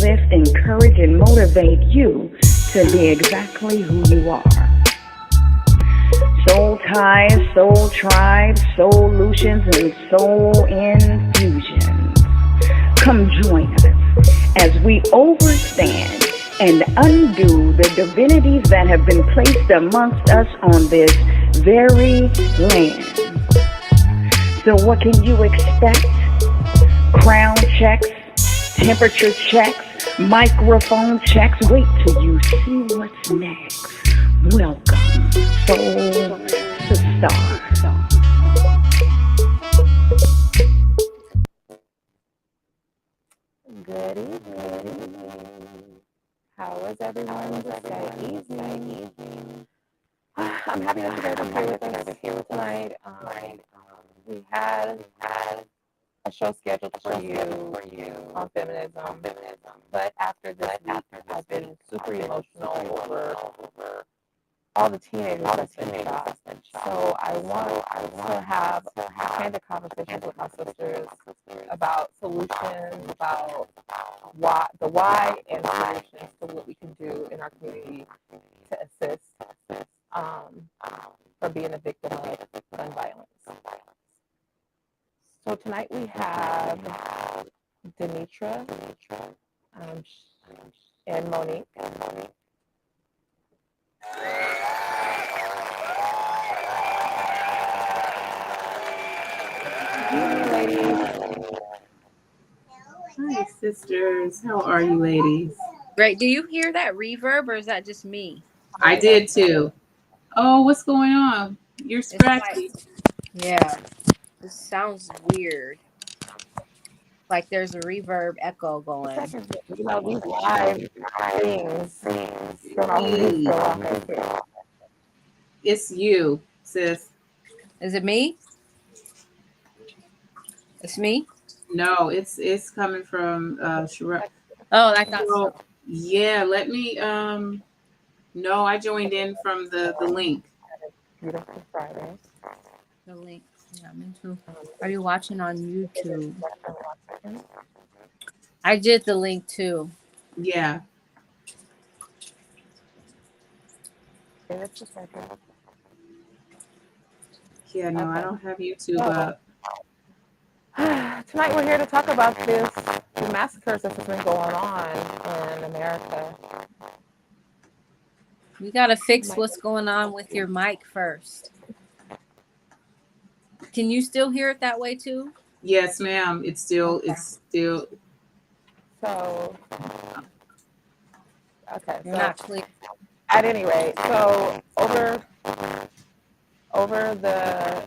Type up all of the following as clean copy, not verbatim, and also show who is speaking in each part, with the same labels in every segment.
Speaker 1: uplift, encourage, and motivate you to be exactly who you are. Soul ties, soul tribes, solutions, and soul infusions. Come join us as we overstand and undo the divinities that have been placed amongst us on this very land. So, what can you expect? Crown checks, temperature checks, microphone checks. Wait till you see what's next. Welcome, Soul Sister.
Speaker 2: Good evening. How is everyone this evening? I'm happy that you guys are here with us tonight. We had a show scheduled for you on feminism, but after this week, I've been super emotional over all the teenagers that's been shot. So I want to have candid conversations with my sisters about solutions, about why and solutions to what we can do in our community to assist for being a victim of gun violence. So tonight we have Denitra and Monique.
Speaker 3: Hi, sisters. How are you, ladies?
Speaker 4: Great. Do you hear that reverb, or is that just me?
Speaker 3: I did too. Oh, what's going on? You're scratchy.
Speaker 4: Yeah, this sounds weird. Like there's a reverb echo going.
Speaker 2: These live things don't always feel like
Speaker 3: It's you, sis.
Speaker 4: Is it me? It's me?
Speaker 3: No, it's coming from Sherrell.
Speaker 4: Oh, I thought so.
Speaker 3: Yeah, let me no, I joined in from the link.
Speaker 2: Beautiful Friday.
Speaker 4: The link. Yeah, me too. Are you watching on YouTube? I did the link too.
Speaker 3: Yeah. Yeah, no, I don't have YouTube up.
Speaker 2: Tonight we're here to talk about the massacres that's been going on in America.
Speaker 4: You gotta fix what's going on with your mic first. Can you still hear it that way too?
Speaker 3: Yes, ma'am. It's still
Speaker 2: So okay.
Speaker 4: You're not clear.
Speaker 2: At any rate, so over the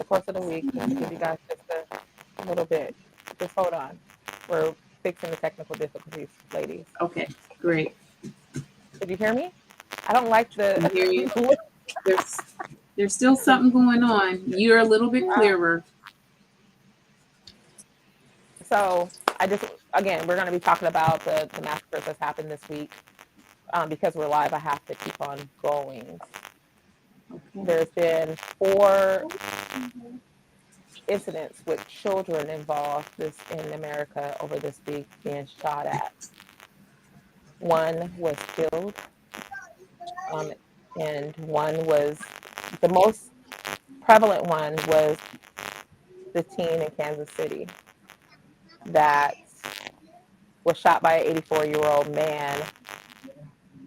Speaker 2: course of the week, just give you guys just a little bit. Just hold on. We're fixing the technical difficulties, ladies.
Speaker 3: okay, great.
Speaker 2: Did you hear me? I don't like
Speaker 3: I hear you. There's still something going on. You're a little bit clearer.
Speaker 2: So again, we're going to be talking about the massacres that's happened this week. Because we're live, I have to keep on going. Okay. There's been 4 incidents with children involved in America over this week being shot at. One was killed, and one was, the most prevalent one was the teen in Kansas City that was shot by an 84-year-old man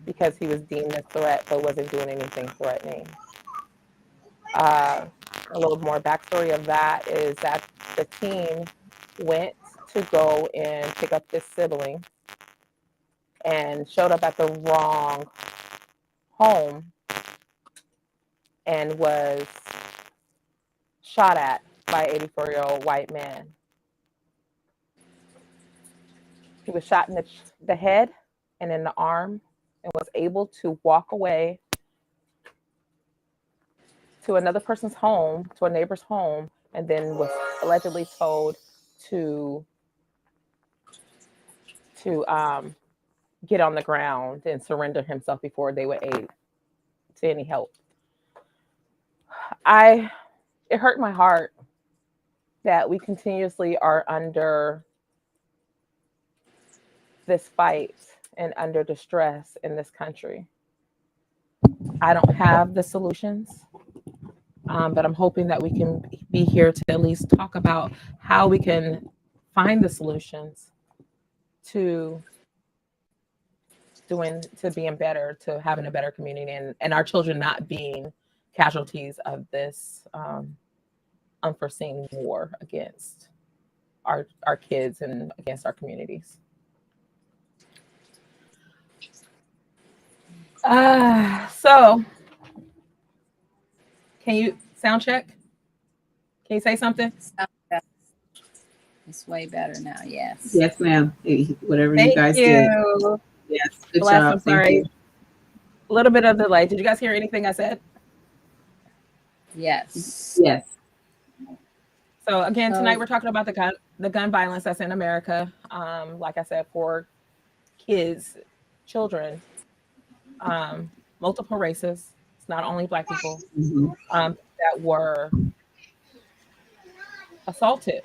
Speaker 2: because he was deemed a threat but wasn't doing anything threatening. A little more backstory of that is that the teen went to go and pick up his sibling and showed up at the wrong home and was shot at by an 84-year-old white man. He was shot in the head and in the arm and was able to walk away to another person's home, to a neighbor's home, and then was allegedly told to get on the ground and surrender himself before they would aid to any help. It hurt my heart that we continuously are under this fight and under distress in this country. I don't have the solutions, but I'm hoping that we can be here to at least talk about how we can find the solutions to being better, to having a better community, and our children not being casualties of this unforeseen war against our kids and against our communities. So can you sound check? Can you say something?
Speaker 4: It's way better now. Yes.
Speaker 3: Yes, ma'am. Whatever you
Speaker 2: Thank
Speaker 3: guys did.
Speaker 2: you.
Speaker 3: Yes. Good
Speaker 2: Bless.
Speaker 3: job.
Speaker 2: I'm
Speaker 3: Thank
Speaker 2: sorry.
Speaker 3: you.
Speaker 2: A little bit of delay. Did you guys hear anything I said?
Speaker 4: Yes.
Speaker 3: Yes.
Speaker 2: So again, tonight
Speaker 4: So
Speaker 2: we're talking about the gun violence that's in America. Like I said, for kids, children, multiple races. It's not only Black people
Speaker 3: Mhm.
Speaker 2: that were assaulted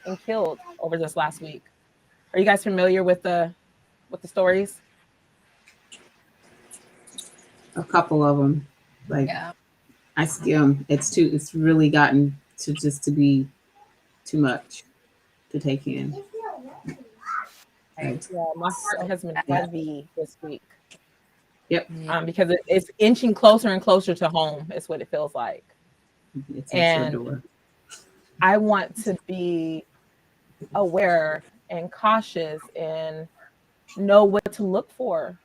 Speaker 2: and killed over this last week. Are you guys familiar with the stories?
Speaker 3: A couple of them. Like
Speaker 4: yeah.
Speaker 3: I skim. It's really gotten to be too much to take in. Like,
Speaker 2: Yeah, my heart
Speaker 4: So
Speaker 2: has been
Speaker 3: yeah.
Speaker 2: heavy this week
Speaker 3: Yep.
Speaker 4: yeah.
Speaker 2: because it's inching closer and closer to home. Is what it feels like,
Speaker 3: It's at your
Speaker 2: and
Speaker 3: door.
Speaker 2: I want to be aware and cautious and know what to look for.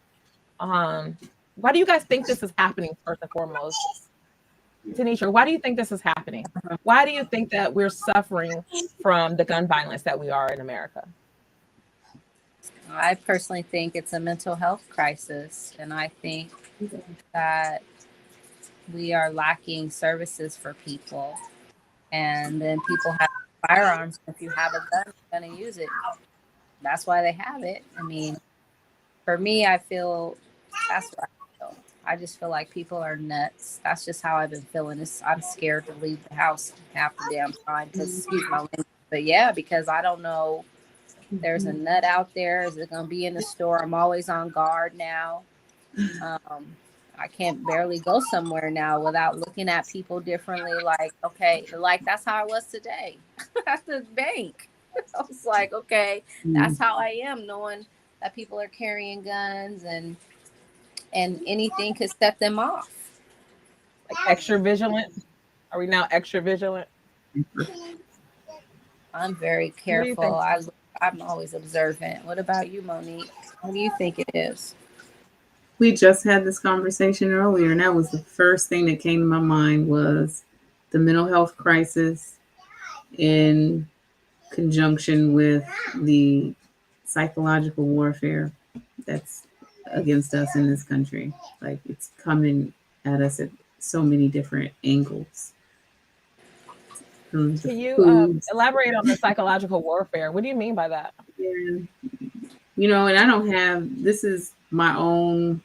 Speaker 2: Um, why do you guys think this is happening first and foremost? Tanisha, why do you think this is happening? Why do you think that we're suffering from the gun violence that we are in America?
Speaker 4: I personally think it's a mental health crisis, and I think that we are lacking services for people. And then people have firearms. If you have a gun, you're going to use it. That's why they have it. I mean, for me, I feel that's what I feel. I just feel like people are nuts. That's just how I've been feeling. I'm scared to leave the house half the damn time because, excuse my language. But yeah, because I don't know. There's a nut out there. Is it going to be in the store? I'm always on guard now. I can't barely go somewhere now without looking at people differently. Like, okay, like that's how I was today at the bank. I was like, okay, that's how I am, knowing that people are carrying guns and anything could set them off.
Speaker 2: Like extra vigilant? Are we now extra vigilant?
Speaker 4: I'm very
Speaker 2: What do you
Speaker 4: careful.
Speaker 2: think?
Speaker 4: I'm always observant. What about you, Monique? What do you think it is?
Speaker 3: We just had this conversation earlier, and that was the first thing that came to my mind was the mental health crisis in conjunction with the psychological warfare that's against us in this country. Like it's coming at us at so many different angles. From the
Speaker 2: Can you
Speaker 3: foods,
Speaker 2: elaborate on the psychological warfare? What do you mean by that?
Speaker 3: and and I don't have this is my own,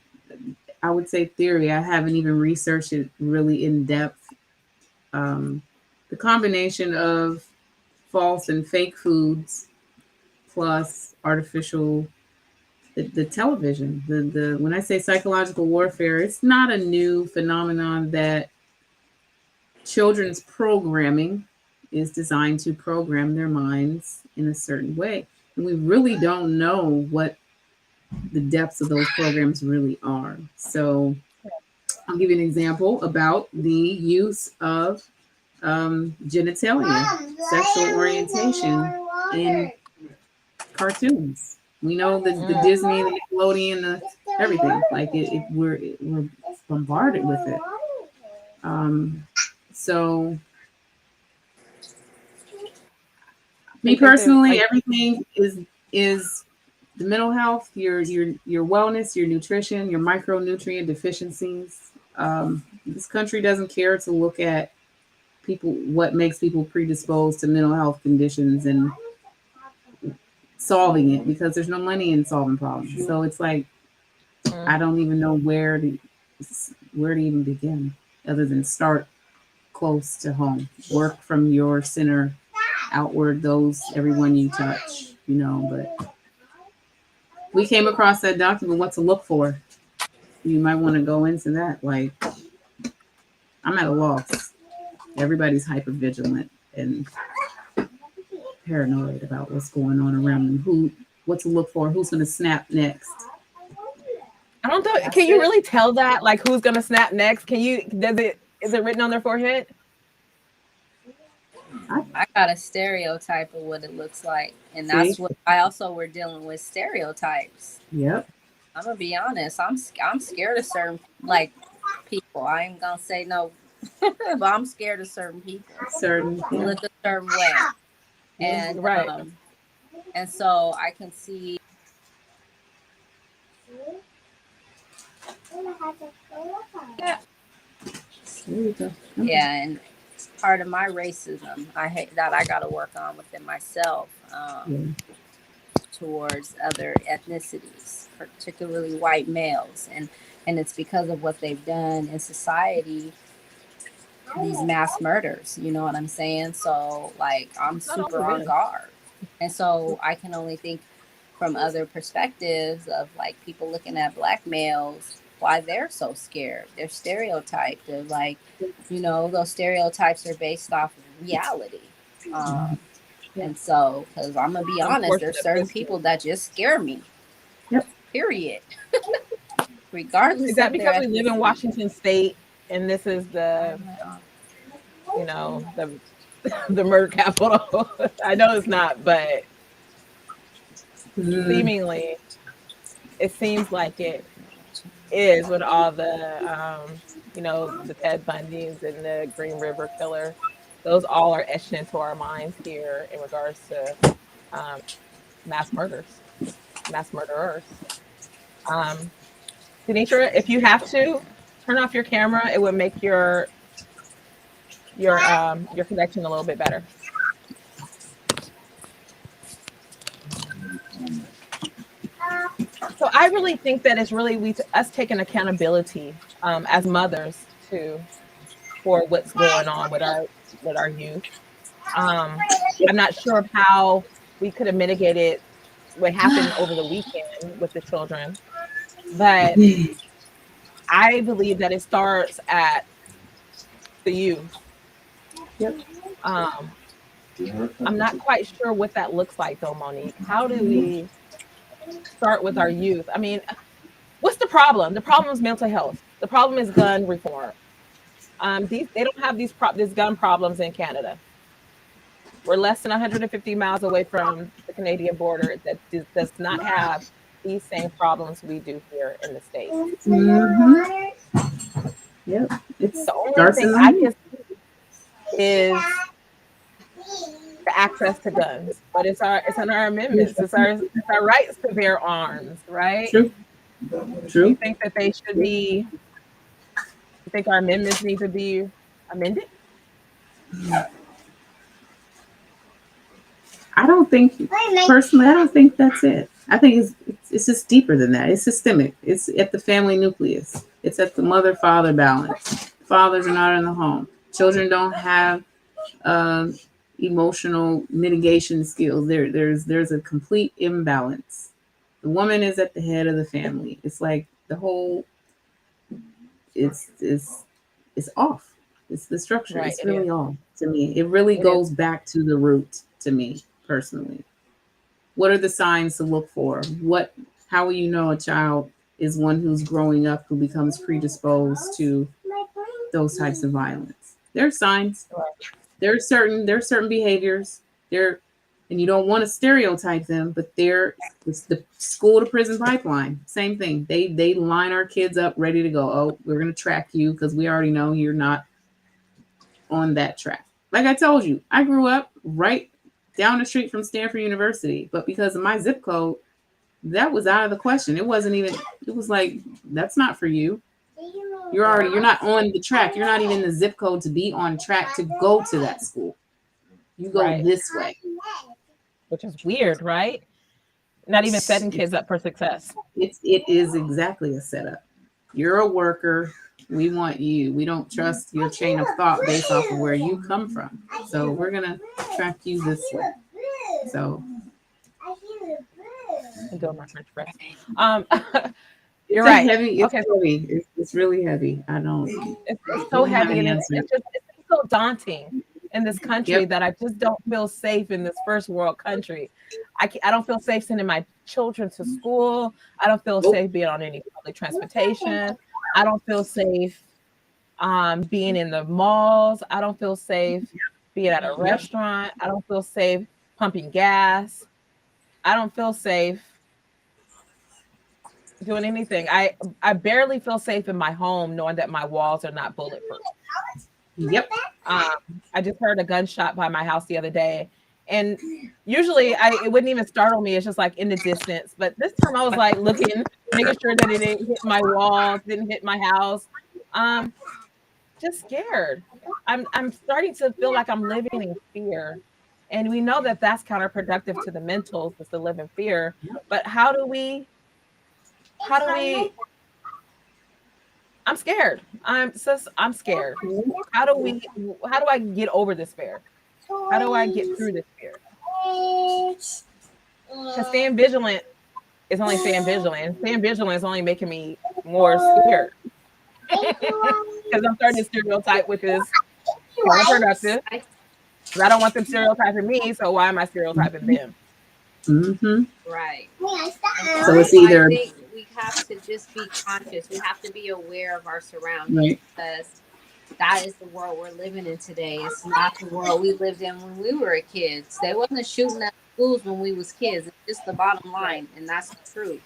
Speaker 3: I would say, theory. I haven't even researched it really in depth. The combination of false and fake foods plus artificial the television the when I say psychological warfare, it's not a new phenomenon that children's programming is designed to program their minds in a certain way, and we really don't know what the depths of those programs really are. So I'll give you an example about the use of genitalia, sexual orientation in cartoons. We know that the Disney, the Nickelodeon, everything. Like we're bombarded with it. So me
Speaker 2: Think there's
Speaker 3: personally,
Speaker 2: like
Speaker 3: everything is the mental health, your wellness, your nutrition, your micronutrient deficiencies. This country doesn't care to look at people what makes people predisposed to mental health conditions and solving it because there's no money in solving problems. So it's like I don't even know where to even begin other than start close to home. Work from your center outward, those everyone you touch, but We came across that document, what to look for. You might want to go into that. Like, I'm at a loss. Everybody's hyper vigilant and paranoid about what's going on around them. What to look for, who's going to snap next.
Speaker 2: I don't know. Can you really tell that? Like, who's gonna snap next? Is it written on their forehead?
Speaker 4: I got a stereotype of what it looks like, and that's what I also we're dealing with stereotypes.
Speaker 3: Yep.
Speaker 4: I'm gonna be honest. I'm scared of certain people. I ain't gonna say no, but I'm scared of certain people. Look a certain way, and and so I can see. Yeah, and part of my racism I got to work on within myself towards other ethnicities, particularly white males, and it's because of what they've done in society, these mass murders, you know what I'm saying? So like I'm super on guard, and so I can only think from other perspectives of like people looking at black males, why they're so scared. They're stereotyped. They're like, you know, those stereotypes are based off of reality. And so, because I'm going to be honest, there's certain people that just scare me.
Speaker 3: Yep.
Speaker 4: Period. Regardless
Speaker 2: is that because we live in Washington State and this is the, you know, the murder capital? I know it's not, but seemingly it seems like it is with all the you know, the Ted Bundys and the Green River Killer. Those all are etched into our minds here in regards to mass murderers. Denitra, if you have to turn off your camera, it would make your connection a little bit better. So I really think that it's really us taking accountability as mothers for what's going on with our youth. I'm not sure of how we could have mitigated what happened over the weekend with the children, but I believe that it starts at the youth.
Speaker 3: Yep.
Speaker 2: I'm not quite sure what that looks like though, Monique. How do we start with our youth? I mean, what's the problem? The problem is mental health. The problem is gun reform. They don't have these gun problems in Canada. We're less than 150 miles away from the Canadian border that does not have these same problems we do here in the States.
Speaker 3: Mm-hmm. Yep. It's
Speaker 2: the only thing I can see is the access to guns, but it's in our amendments. It's our rights to bear arms, right?
Speaker 3: True.
Speaker 2: Do you think that they should be? You think our amendments need to be amended?
Speaker 3: I don't think, personally, I don't think that's it. I think it's just deeper than that. It's systemic. It's at the family nucleus. It's at the mother-father balance. Fathers are not in the home. Children don't have emotional mitigation skills. There's a complete imbalance. The woman is at the head of the family. It's like the whole. It's off. It's the structure. Right, it's really off to me. It really goes back to the root to me personally. What are the signs to look for? How will you know a child is one who's growing up who becomes predisposed to those types of violence? There are signs. There are certain behaviors. And you don't want to stereotype them, but it's the school to prison pipeline. Same thing. They line our kids up ready to go. Oh, we're going to track you because we already know you're not on that track. Like I told you, I grew up right down the street from Stanford University, but because of my zip code, that was out of the question. It was like, that's not for you. You're not on the track. You're not even in the zip code to be on track to go to that school. You go this way.
Speaker 2: Which is weird, right? Not even setting kids up for success.
Speaker 3: It is exactly a setup. You're a worker. We want you. We don't trust your chain of thought based off of where you come from. So we're going to track you this way. So
Speaker 2: I'm doing my French press. Um,
Speaker 3: It's
Speaker 2: you're
Speaker 3: a
Speaker 2: right.
Speaker 3: heavy. It's
Speaker 2: Okay, so
Speaker 3: heavy. It's really heavy. I don't
Speaker 2: it's so
Speaker 3: don't have
Speaker 2: heavy,
Speaker 3: an
Speaker 2: and
Speaker 3: answer.
Speaker 2: it's so daunting in this country
Speaker 3: Yep.
Speaker 2: that I just don't feel safe in this first world country. I don't feel safe sending my children to school. I don't feel
Speaker 3: Nope.
Speaker 2: safe being on any public transportation. I don't feel safe being in the malls. I don't feel safe being at a
Speaker 3: Yep.
Speaker 2: restaurant. I don't feel safe pumping gas. I don't feel safe doing anything. I barely feel safe in my home knowing that my walls are not bulletproof.
Speaker 3: Yep.
Speaker 2: I just heard a gunshot by my house the other day, and usually it wouldn't even startle me. It's just like in the distance. But this time I was like looking, making sure that it didn't hit my walls, didn't hit my house. Um, just scared. I'm starting to feel like I'm living in fear, and we know that that's counterproductive to the mentals, is to live in fear. But how do we? How do we? I'm scared. I'm scared. How do we? How do I get over this fear? How do I get through this fear? Because staying vigilant is only staying vigilant. And staying vigilant is only making me more scared. Because I'm starting to stereotype, which is counterproductive.
Speaker 4: I,
Speaker 2: I don't want them stereotyping me, so why am I stereotyping them?
Speaker 3: Mm-hmm.
Speaker 4: right. And
Speaker 3: So
Speaker 4: also,
Speaker 3: it's
Speaker 4: I
Speaker 3: either
Speaker 4: think we have to just be conscious. We have to be aware of our surroundings
Speaker 3: right.
Speaker 4: because that is the world we're living in today. It's not the world we lived in when we were kids. They wasn't shooting at schools when we was kids. It's just the bottom
Speaker 2: Right,
Speaker 4: line, and that's the truth.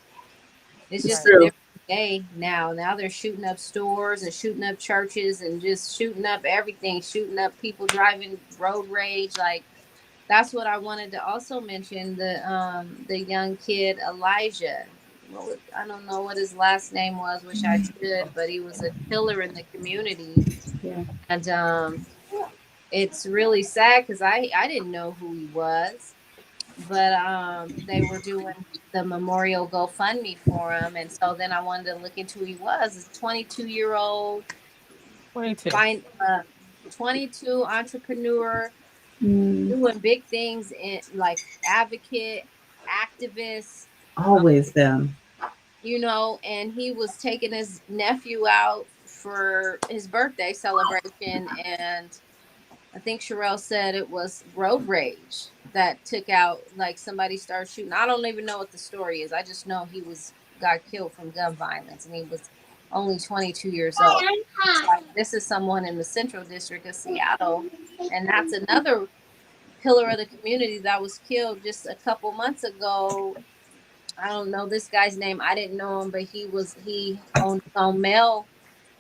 Speaker 4: It's
Speaker 3: It's
Speaker 4: just
Speaker 2: right,
Speaker 4: a
Speaker 3: true.
Speaker 4: different day now. Now they're shooting up stores and shooting up churches and just shooting up everything, shooting up people driving road rage. Like that's what I wanted to also mention. The young kid Elijah. I don't know what his last name was. Wish I could, but he was a killer in the community,
Speaker 3: Yeah.
Speaker 4: and it's really sad because I didn't know who he was, but they were doing the memorial GoFundMe for him, and so then I wanted to look into who he was. It's a 22-year-old
Speaker 2: 22.
Speaker 4: fine 22 entrepreneur
Speaker 3: Mm,
Speaker 4: doing big things in like advocate activist,
Speaker 3: always them.
Speaker 4: and he was taking his nephew out for his birthday celebration, and I think Sherrell said it was road rage that took out, like somebody started shooting. I don't even know what the story is. I just know he got killed from gun violence, and he was only 22 years old. It's like this is someone in the Central District of Seattle, and that's another pillar of the community that was killed just a couple months ago. I don't know this guy's name. I didn't know him, but he owned his own mail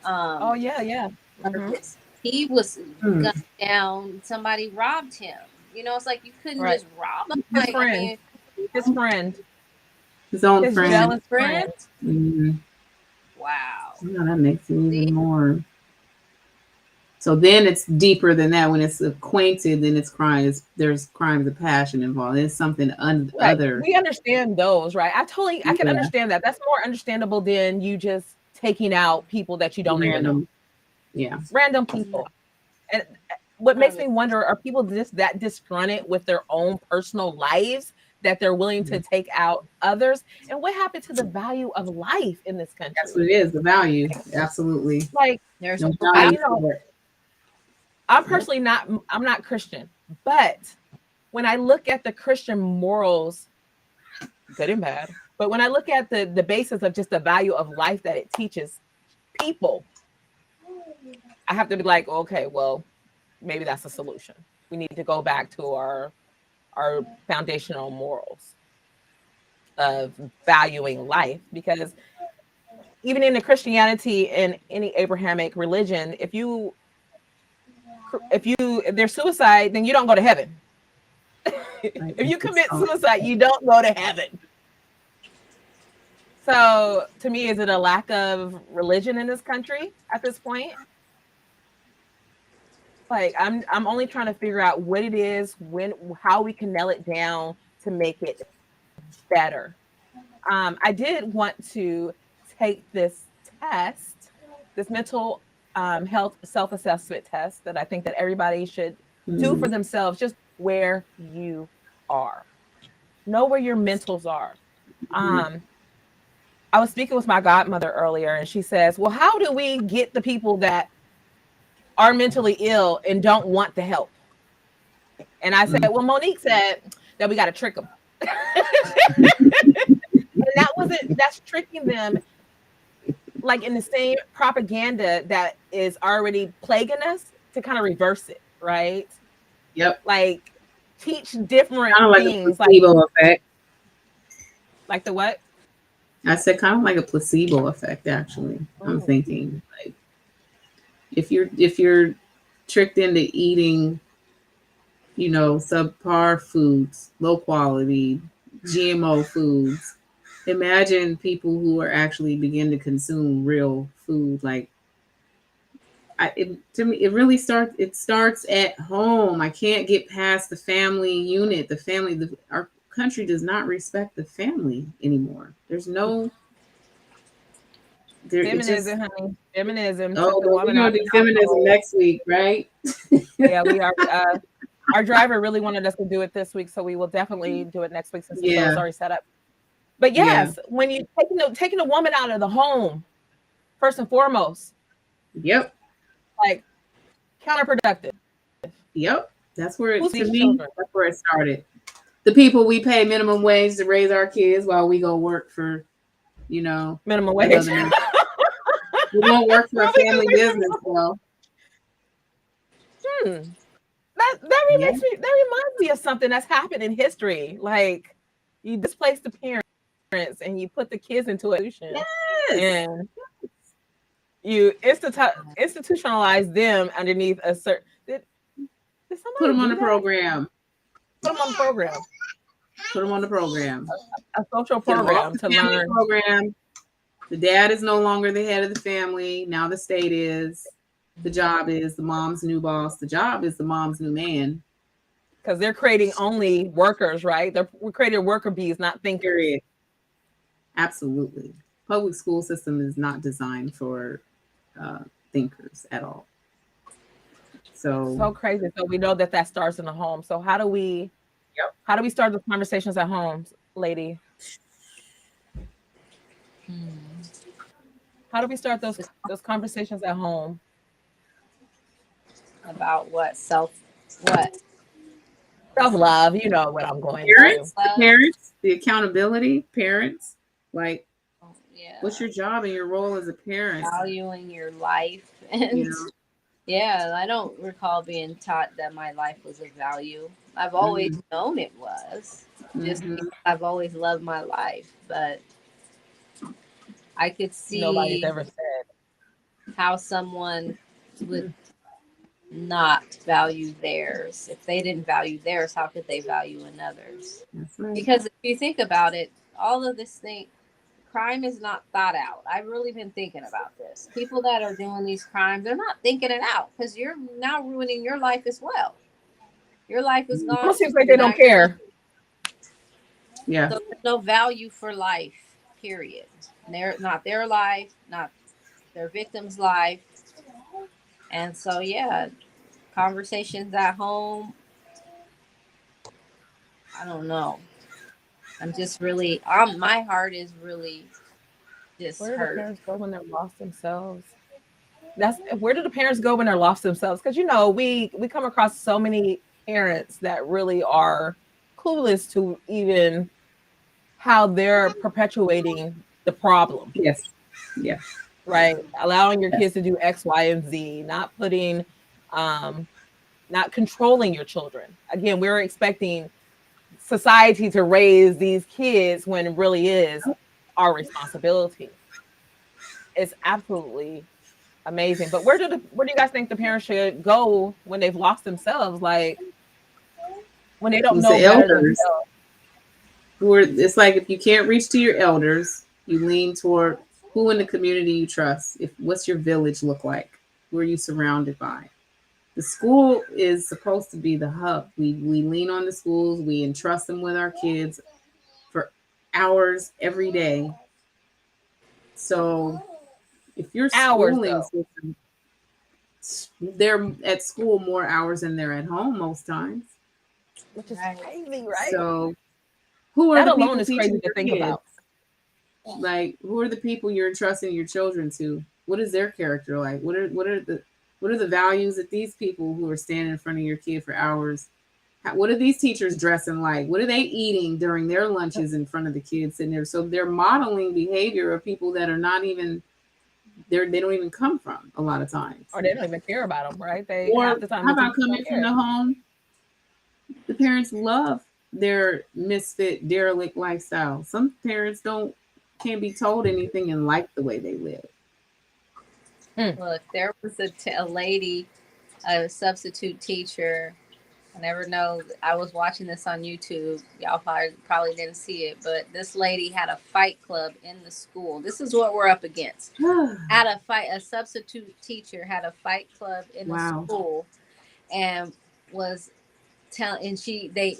Speaker 2: Oh
Speaker 4: um
Speaker 2: yeah, yeah. Hmm.
Speaker 4: service. He was
Speaker 3: Hmm.
Speaker 4: gunned down. Somebody robbed him. It's like you couldn't
Speaker 2: Right.
Speaker 4: just rob him.
Speaker 2: His
Speaker 4: Like I
Speaker 2: friend,
Speaker 4: mean,
Speaker 2: his friend,
Speaker 3: His own
Speaker 2: his
Speaker 4: his
Speaker 3: friend.
Speaker 2: jealous
Speaker 4: friend.
Speaker 2: friend.
Speaker 3: Mm-hmm.
Speaker 4: Wow.
Speaker 3: Yeah, that makes it
Speaker 4: See,
Speaker 3: even more. So then it's deeper than that. When it's acquainted, then it's crimes. There's crimes of passion involved. It's something
Speaker 2: Right.
Speaker 3: other.
Speaker 2: We understand those, right? I can
Speaker 3: Yeah.
Speaker 2: understand that. That's more understandable than you just taking out people that you don't even know.
Speaker 3: Random. Yeah.
Speaker 2: Random people. And what makes me
Speaker 4: 100%.
Speaker 2: wonder, are people just that disgruntled with their own personal lives that they're willing to take out others? And what happened to the value of life in this
Speaker 3: That's
Speaker 2: country?
Speaker 3: what it is. The value. Absolutely.
Speaker 2: Like,
Speaker 4: There's
Speaker 3: No
Speaker 4: no
Speaker 2: I,
Speaker 3: value
Speaker 4: value.
Speaker 2: you know,
Speaker 3: for it.
Speaker 2: I'm
Speaker 3: Yep.
Speaker 2: personally not, I'm not Christian, but when I look at the Christian morals, good and bad, but when I look at the basis of just the value of life that it teaches people, I have to be like, okay, well, maybe that's a solution. We need to go back to our foundational morals of valuing life, because even in the Christianity and any Abrahamic religion, if there's suicide, then you don't go to heaven.
Speaker 3: Right.
Speaker 2: If you commit
Speaker 3: So,
Speaker 2: suicide, you don't go to heaven. So to me, is it a lack of religion in this country at this point? Like I'm only trying to figure out what it is, how we can nail it down to make it better. I did want to take this test, this mental health self-assessment test that I think that everybody should do for
Speaker 3: mm,
Speaker 2: themselves, just where you are. Know where your mentals are. I was speaking with my godmother earlier, and she says, "Well, how do we get the people that are mentally ill and don't want the help?" And I said,
Speaker 3: Mm.
Speaker 2: "Well, Monique said that we got to trick them." And that's tricking them, like in the same propaganda that is already plaguing us, to kind of reverse it, right?
Speaker 3: Yep.
Speaker 2: Like teach different
Speaker 3: Kind of like a
Speaker 2: things,
Speaker 3: placebo effect.
Speaker 2: like the what?
Speaker 3: I said kind of like a placebo effect, actually. I'm
Speaker 2: Mm.
Speaker 3: thinking like if you're tricked into eating, subpar foods, low quality, GMO foods, imagine people who are actually begin to consume real food. Like to me, it starts at home. I can't get past the family unit, our country does not respect the family anymore. There's no there it just
Speaker 2: Feminism, honey. Feminism took
Speaker 3: Oh,
Speaker 2: the
Speaker 3: but we're
Speaker 2: woman out
Speaker 3: gonna
Speaker 2: of
Speaker 3: do
Speaker 2: the
Speaker 3: feminism
Speaker 2: household.
Speaker 3: next week, right?
Speaker 2: Yeah, we are. Our driver really wanted us to do it this week, so we will definitely do it next week since the show is
Speaker 3: Yeah,
Speaker 2: already set up. But
Speaker 3: yeah,
Speaker 2: yes, when you taking the woman out of the home, first and foremost,
Speaker 3: yep,
Speaker 2: like counterproductive.
Speaker 3: yep. That's where
Speaker 2: Who's
Speaker 3: to
Speaker 2: these
Speaker 3: me,
Speaker 2: children?
Speaker 3: that's where it started. The people we pay minimum wage to raise our kids while we go work for, you know,
Speaker 2: Minimum wage.
Speaker 3: another man. We won't work for a
Speaker 2: Girl, we can
Speaker 3: family
Speaker 2: wait
Speaker 3: business, though.
Speaker 2: for that
Speaker 3: Yeah.
Speaker 2: reminds me of something that's happened in history. Like you displace the parents and you put the kids into a institution,
Speaker 3: Yes.
Speaker 2: and you institutionalize them underneath a certain. Did
Speaker 3: Put
Speaker 2: somebody
Speaker 3: them on
Speaker 2: do
Speaker 3: the
Speaker 2: that?
Speaker 3: program.
Speaker 2: Put them on the program,
Speaker 3: Put them on the program.
Speaker 2: a social
Speaker 3: Get them off
Speaker 2: program
Speaker 3: the
Speaker 2: to
Speaker 3: family
Speaker 2: learn.
Speaker 3: program. The dad is no longer the head of the family. Now the state is. The job is the mom's new boss. The job is the mom's new man.
Speaker 2: Because they're creating only workers, right? We're creating worker bees, not thinkers.
Speaker 3: Period. Absolutely. Public school system is not designed for thinkers at all. So,
Speaker 2: So crazy. So we know that starts in the home. So
Speaker 3: yep.
Speaker 2: how do we start the conversations at home, lady? How do we start those conversations at home?
Speaker 4: About what
Speaker 2: Self love, you know what I'm going through.
Speaker 3: Parents, the
Speaker 4: self-love.
Speaker 3: parents, the accountability, parents, like, what's
Speaker 4: Yeah,
Speaker 3: your job and your role as a parent?
Speaker 4: valuing your life.
Speaker 3: You
Speaker 4: And
Speaker 3: know,
Speaker 4: yeah, I don't recall being taught that my life was of value. I've always
Speaker 3: mm-hmm,
Speaker 4: known it was, just
Speaker 3: mm-hmm,
Speaker 4: because I've always loved my life. But I could
Speaker 2: Nobody's
Speaker 4: see
Speaker 2: ever said.
Speaker 4: how someone would not value theirs. If they didn't value theirs, how could they value another's?
Speaker 3: that's right.
Speaker 4: Because if you think about it, all of this thing, crime is not thought out. I've really been thinking about this. People that are doing these crimes, they're not thinking it out because you're now ruining your life as well. Your life is gone
Speaker 2: Almost
Speaker 4: too.
Speaker 2: seems like they
Speaker 4: Now
Speaker 2: don't care.
Speaker 3: Yeah,
Speaker 4: so there's no value for life, period. Not their life, not their victim's life. And so yeah, conversations at home, I don't know. I'm just really my heart is really just
Speaker 2: Where do the
Speaker 4: hurt.
Speaker 2: parents go when they're lost themselves? That's where do the parents go when they're lost themselves? Because we come across so many parents that really are clueless to even how they're perpetuating the problem,
Speaker 3: yes, yes,
Speaker 2: right? Allowing your
Speaker 3: yes.
Speaker 2: kids to do X, Y, and Z, um, not controlling your children. Again, we're expecting society to raise these kids when it really is our responsibility. It's absolutely amazing. But where do you guys think the parents should go when they've lost themselves? Like when they don't
Speaker 3: It's
Speaker 2: know
Speaker 3: the
Speaker 2: better
Speaker 3: elders.
Speaker 2: themselves.
Speaker 3: It's like if you can't reach to your elders, you lean toward who in the community you trust. If what's your village look like? Who are you surrounded by? The school is supposed to be the hub. We lean on the schools. We entrust them with our kids for hours every day. So if your
Speaker 2: Hours
Speaker 3: schooling
Speaker 2: though,
Speaker 3: system, they're at school more hours than they're at home most times.
Speaker 2: which is
Speaker 4: Right.
Speaker 2: crazy, right?
Speaker 3: So who are
Speaker 2: That
Speaker 3: the
Speaker 2: alone
Speaker 3: people
Speaker 2: is crazy
Speaker 3: teaching
Speaker 2: to
Speaker 3: your
Speaker 2: think
Speaker 3: kids?
Speaker 2: about.
Speaker 3: Like, who are the people you're entrusting your children to? What is their character like? What are the values that these people who are standing in front of your kid for hours? What are these teachers dressing like? What are they eating during their lunches in front of the kids sitting there? So they're modeling behavior of people that are not even there. They don't even come from a lot of times.
Speaker 5: Or they don't even care about them, right? They
Speaker 3: Or
Speaker 5: half the time
Speaker 3: how
Speaker 5: the
Speaker 3: about
Speaker 5: teachers
Speaker 3: coming
Speaker 5: don't
Speaker 3: from
Speaker 5: care.
Speaker 3: the home? The parents love their misfit, derelict lifestyle. Some parents can't be told anything and like the way they live.
Speaker 4: Look, there was a lady, a substitute teacher. I never know. I was watching this on YouTube. Y'all probably didn't see it, but this lady had a fight club in the school. This is what we're up against. A substitute teacher had a fight club in the
Speaker 3: Wow.
Speaker 4: school, and was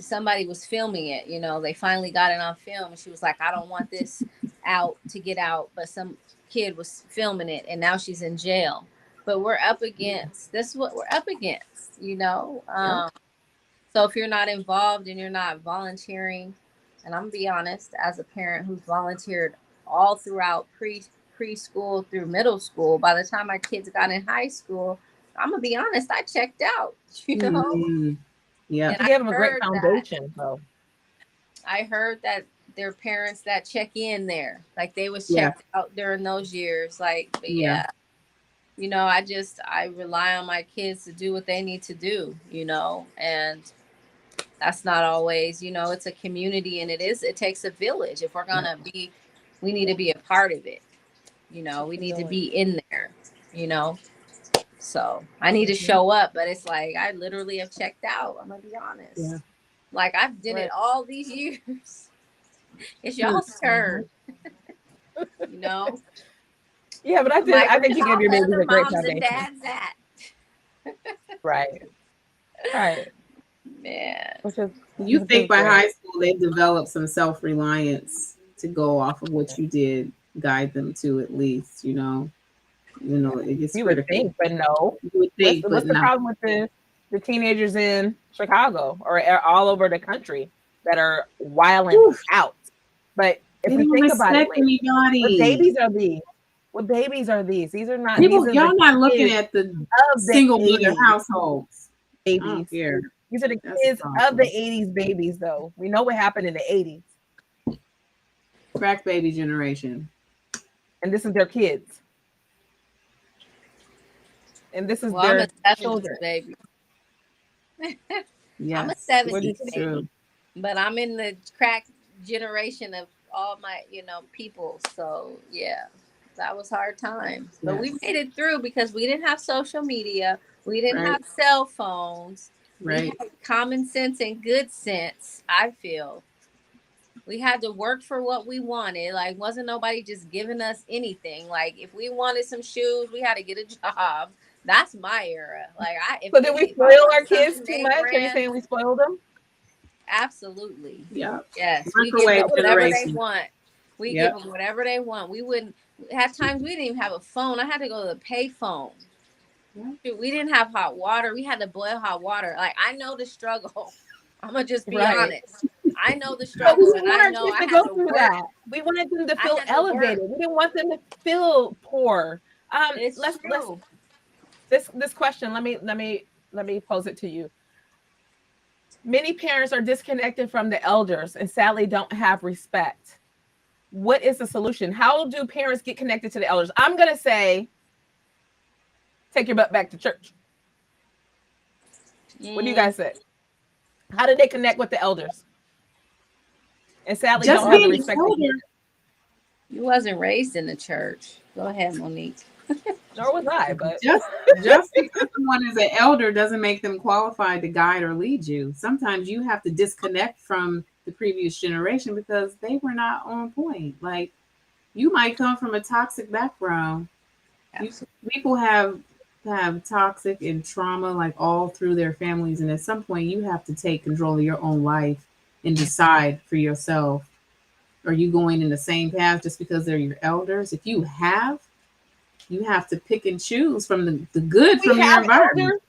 Speaker 4: somebody was filming it. They finally got it on film, and she was like, I don't want this out to get out, but some kid was filming it, and now she's in jail. But we're up against this is what we're up against. So if you're not involved and you're not volunteering, and I'm gonna be honest, as a parent who's volunteered all throughout preschool through middle school, by the time my kids got in high school, I'm gonna be honest, I checked out.
Speaker 3: Yeah.
Speaker 5: To give them a great foundation, though.
Speaker 4: I heard that there are parents that check in there, like they was checked out during those years. But I rely on my kids to do what they need to do, and that's not always, it's a community, and it takes a village. If we're gonna we need to be a part of it. We need to be in there, so I need to show up, but it's like I literally have checked out. I'm gonna be honest.
Speaker 3: Yeah.
Speaker 4: Like I've done it all these years. It's y'all's turn.
Speaker 5: Yeah, but I think you give your babies a great foundation.
Speaker 4: Dads at.
Speaker 5: Right.
Speaker 4: Man.
Speaker 3: You think by high school they develop some self-reliance to go off of what you did guide them to, at least, it gets
Speaker 5: you would think, but no.
Speaker 3: You would think,
Speaker 5: what's the problem with the teenagers in Chicago or all over the country that are wilding out? But if you think about it, what babies are these? What babies are these? These are not
Speaker 3: people. Y'all not looking at the single mother households.
Speaker 5: Babies. These are the kids of the 80s babies, though. We know what happened in the 80s.
Speaker 3: Crack baby generation.
Speaker 5: And this is their kids. And this is their children.
Speaker 4: Baby.
Speaker 3: Yes.
Speaker 4: I'm a 70s baby. But I'm in the crack generation of all my, people. So, yeah, that was hard times. But we made it through because we didn't have social media. We didn't have cell phones.
Speaker 3: Right.
Speaker 4: We had common sense and good sense, I feel. We had to work for what we wanted. Like, wasn't nobody just giving us anything. Like, if we wanted some shoes, we had to get a job. That's my era. Like,
Speaker 5: so did we spoil our kids too much? Are you saying we spoiled them?
Speaker 4: Absolutely.
Speaker 3: Yeah.
Speaker 4: Yes. We give them whatever they want. We give them whatever they want. We wouldn't have times we didn't even have a phone. I had to go to the pay phone. We didn't have hot water. We had to boil hot water. Like, I know the struggle. I'm gonna just be honest. I know the struggle, and I know I had to go through that.
Speaker 5: We wanted them to feel elevated. We didn't want them to feel poor. Let's this question. Let me pose it to you. Many parents are disconnected from the elders and sadly don't have respect. What is the solution? How do parents get connected to the elders? I'm gonna say, take your butt back to church. What do you guys say? How did they connect with the elders? And sadly, don't have the respect.
Speaker 4: You wasn't raised in the church. Go ahead, Monique.
Speaker 5: Nor was I, but
Speaker 3: just because someone is an elder doesn't make them qualified to guide or lead you. Sometimes you have to disconnect from the previous generation because they were not on point. Like, you might come from a toxic background. People have toxic and trauma like all through their families, and at some point you have to take control of your own life and decide for yourself, are you going in the same path just because they're your elders? If you have to pick and choose from the good from your environment.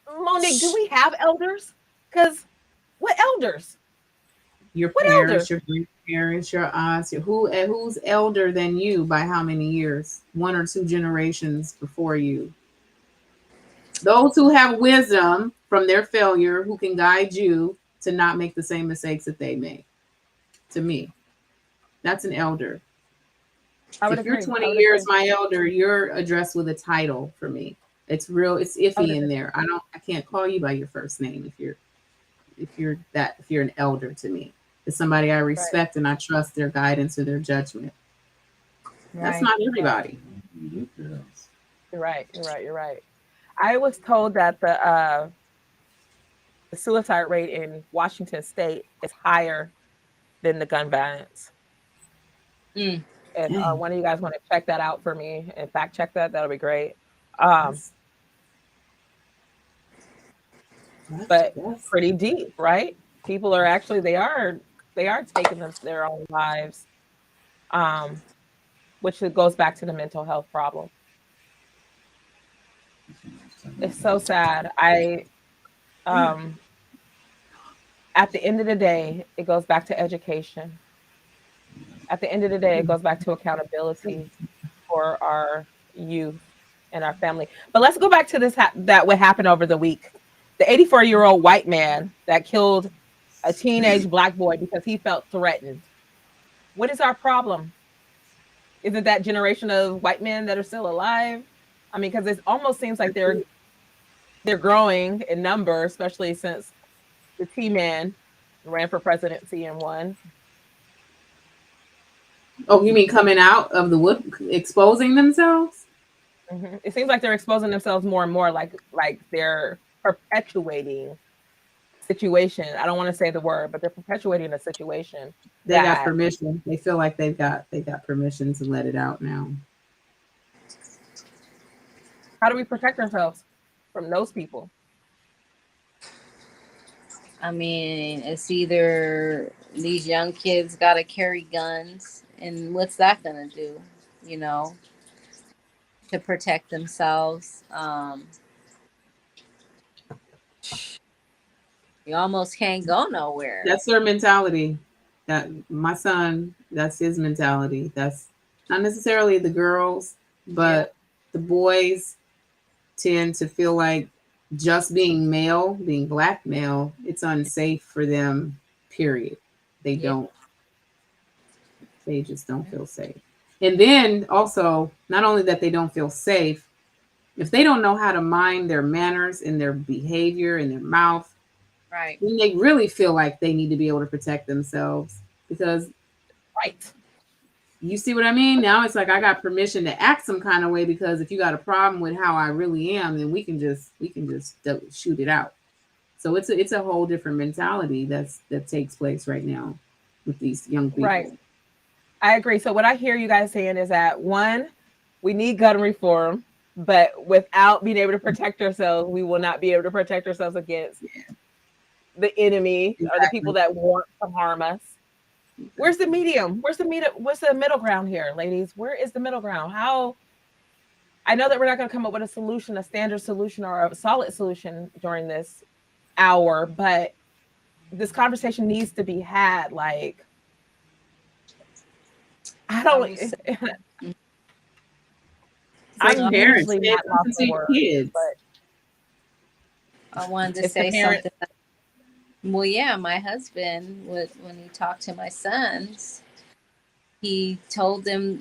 Speaker 5: Monique, do we have elders? Because what elders?
Speaker 3: Your
Speaker 5: What
Speaker 3: parents,
Speaker 5: elder?
Speaker 3: your grandparents, your aunts, who's elder than you by how many years? One or two generations before you. Those who have wisdom from their failure, who can guide you to not make the same mistakes that they make. To me, that's an elder.
Speaker 5: I would
Speaker 3: If you're
Speaker 5: agree. I
Speaker 3: 20
Speaker 5: would
Speaker 3: years
Speaker 5: agree.
Speaker 3: my elder, you're addressed with a title for me. It's real. It's
Speaker 5: I would
Speaker 3: iffy in
Speaker 5: agree.
Speaker 3: there. I can't call you by your first name if you're an elder to me. It's somebody I
Speaker 5: Right.
Speaker 3: respect and I trust their guidance or their judgment. That's
Speaker 4: Right.
Speaker 3: not
Speaker 5: Right.
Speaker 3: everybody.
Speaker 5: You're right. You're right. You're right. I was told that the suicide rate in Washington State is higher than the gun violence.
Speaker 4: Mm.
Speaker 5: If
Speaker 3: Dang,
Speaker 5: one of you guys want to check that out for me and fact check that, that'll be great. Um,
Speaker 3: that's that's
Speaker 5: but
Speaker 3: that's
Speaker 5: pretty deep, right? People are actually they are taking their own lives, um, which goes back to the mental health problem. It's so sad. I um, at the end of the day, it goes back to education. At the end of the day, it goes back to accountability for our youth and our family. But let's go back to that what happened over the week. The 84-year-old white man that killed a teenage black boy because he felt threatened. What is our problem? Is it that generation of white men that are still alive? I mean, because it almost seems like they're growing in number, especially since the T man ran for presidency and won.
Speaker 3: Oh, you mean coming out of the wood, exposing themselves?
Speaker 5: It seems like they're exposing themselves more and more, like they're perpetuating situation. I don't want to say the word, but they're perpetuating a situation
Speaker 3: They got
Speaker 5: that,
Speaker 3: permission. They feel like they got permission to let it out now.
Speaker 5: how do we protect ourselves from those people?
Speaker 4: I mean, it's either these young kids got to carry guns, and what's that going to do, you know, to protect themselves? You almost can't go nowhere.
Speaker 3: That's their mentality. That my son, that's his mentality. That's not necessarily the girls,
Speaker 4: Yeah,
Speaker 3: but the boys tend to feel like just being male, being black male, it's unsafe for them, period. They
Speaker 4: yeah,
Speaker 3: don't, they just don't feel safe. And then also, not only that they don't feel safe, if they don't know how to mind their manners and their behavior and their mouth,
Speaker 4: right.
Speaker 3: then they really feel like they need to be able to protect themselves because
Speaker 5: Right.
Speaker 3: you see what I mean? Now it's like I got permission to act some kind of way because if you got a problem with how I really am, then we can just shoot it out. So it's a whole different mentality that takes place right now with these young
Speaker 5: Right.
Speaker 3: people.
Speaker 5: I agree. So what I hear you guys saying is that one, we need gun reform, but without being able to protect ourselves, we will not be able to protect ourselves against the enemy or the people
Speaker 3: Exactly.
Speaker 5: that want to harm us. Where's the medium? What's the middle ground here, ladies? Where is the middle ground? How I know that we're not going to come up with a solution, a standard solution or a solid solution during this hour, but this conversation needs to be had. Like, I
Speaker 4: I
Speaker 5: don't,
Speaker 4: will say,
Speaker 3: For
Speaker 5: I'm
Speaker 3: parents,
Speaker 5: usually
Speaker 3: pay
Speaker 5: not lost
Speaker 3: attention
Speaker 5: for
Speaker 3: to your
Speaker 5: words,
Speaker 3: kids.
Speaker 5: but
Speaker 4: I wanted to
Speaker 5: it's the
Speaker 4: say
Speaker 5: parents.
Speaker 4: something. Well, yeah, my husband, when he talked to my sons, he told them,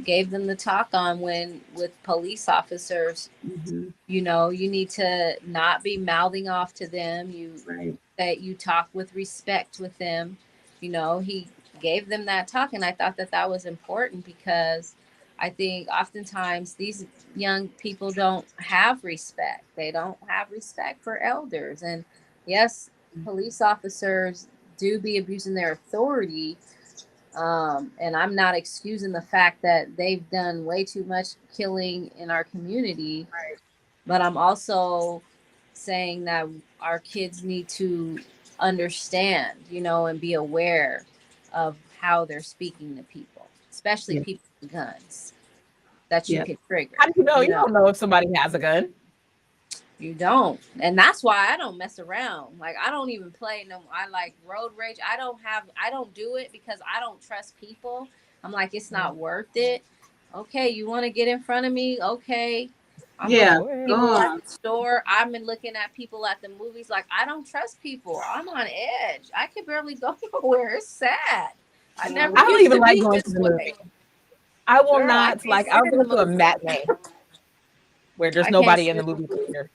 Speaker 4: gave them the talk on when with police officers,
Speaker 3: Hmm.
Speaker 4: you need to not be mouthing off to them.
Speaker 3: Right.
Speaker 4: That you talk with respect with them. He gave them that talk, and I thought that that was important because I think oftentimes these young people don't have respect. They don't have respect for elders, and yes, police officers do be abusing their authority. And I'm not excusing the fact that they've done way too much killing in our community, but I'm also saying that our kids need to understand, and be aware of how they're speaking to people, especially
Speaker 3: Yep.
Speaker 4: people with guns that you
Speaker 3: Yep.
Speaker 4: could trigger,
Speaker 5: How do you know? You don't know if somebody has a gun.
Speaker 4: You don't. And that's why I don't mess around. Like, I don't even play no. I like road rage. I don't do it because I don't trust people. I'm like, it's not worth it. Okay, you want to get in front of me? Okay. I'm
Speaker 3: Yeah.
Speaker 4: looking at people at the store. I've been looking at people at the movies. Like, I don't trust people. I'm on edge. I can barely go nowhere. It's sad. I never
Speaker 5: I don't
Speaker 4: used
Speaker 5: even
Speaker 4: to
Speaker 5: like
Speaker 4: be
Speaker 5: going to
Speaker 4: this
Speaker 5: the
Speaker 4: way.
Speaker 5: movie. I will
Speaker 4: Girl, I
Speaker 5: not,
Speaker 4: can't
Speaker 5: like,
Speaker 4: sit
Speaker 5: I'll
Speaker 4: in
Speaker 5: go
Speaker 4: the
Speaker 5: to a
Speaker 4: movie.
Speaker 5: matinee where there's
Speaker 4: I can't
Speaker 5: nobody
Speaker 4: sit
Speaker 5: in the
Speaker 4: in the
Speaker 5: movie
Speaker 4: movie
Speaker 5: theater.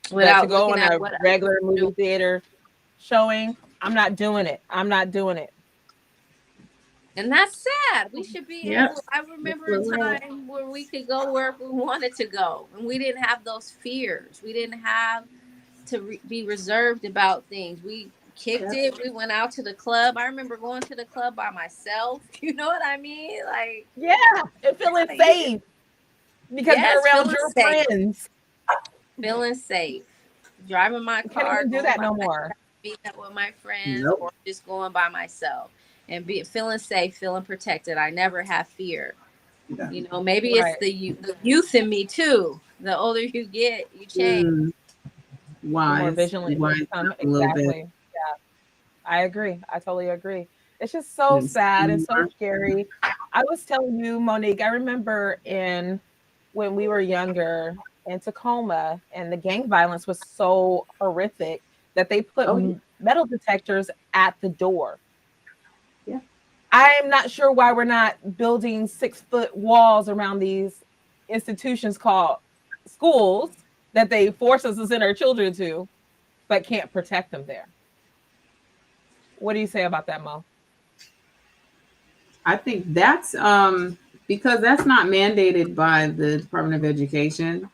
Speaker 5: But to
Speaker 4: without
Speaker 5: go
Speaker 4: looking
Speaker 5: on
Speaker 4: at
Speaker 5: a
Speaker 4: what
Speaker 5: regular
Speaker 4: I'm doing.
Speaker 5: movie theater showing, I'm not doing it. I'm not doing it.
Speaker 4: And that's sad. We should be
Speaker 3: Yep.
Speaker 4: able. I remember a time where we could go wherever we wanted to go, and we didn't have those fears. We didn't have to be reserved about things. We kicked it. We went out to the club. I remember going to the club by myself. You know what I mean? Like,
Speaker 5: Yeah, and feeling
Speaker 4: like,
Speaker 5: safe because you're
Speaker 4: yes,
Speaker 5: around
Speaker 4: feeling
Speaker 5: your
Speaker 4: safe.
Speaker 5: friends.
Speaker 4: Feeling safe. Driving my
Speaker 5: You can't
Speaker 4: car,
Speaker 5: even do
Speaker 4: going
Speaker 5: that
Speaker 4: by
Speaker 5: no
Speaker 4: myself,
Speaker 5: more.
Speaker 4: being up with my friends,
Speaker 3: Nope.
Speaker 4: or just going by myself and be feeling safe, feeling protected. I never have fear. You know, maybe it's
Speaker 5: Right.
Speaker 4: the youth in me too. The older you get, you change.
Speaker 5: The more
Speaker 3: Wise.
Speaker 5: vigilant you
Speaker 3: Wise
Speaker 5: become.
Speaker 3: a little bit.
Speaker 5: Exactly. Yeah, I agree. I totally agree. It's just so
Speaker 3: Yes.
Speaker 5: sad and so scary. I was telling you, Monique, I remember when we were younger in Tacoma, and the gang violence was so horrific that they put
Speaker 3: Oh, yeah.
Speaker 5: metal detectors at the door.
Speaker 3: Yeah.
Speaker 5: I'm not sure why we're not building 6-foot walls around these institutions called schools that they force us to send our children to, but can't protect them there. What do you say about that, Mo?
Speaker 3: I think that's because that's not mandated by the Department of Education.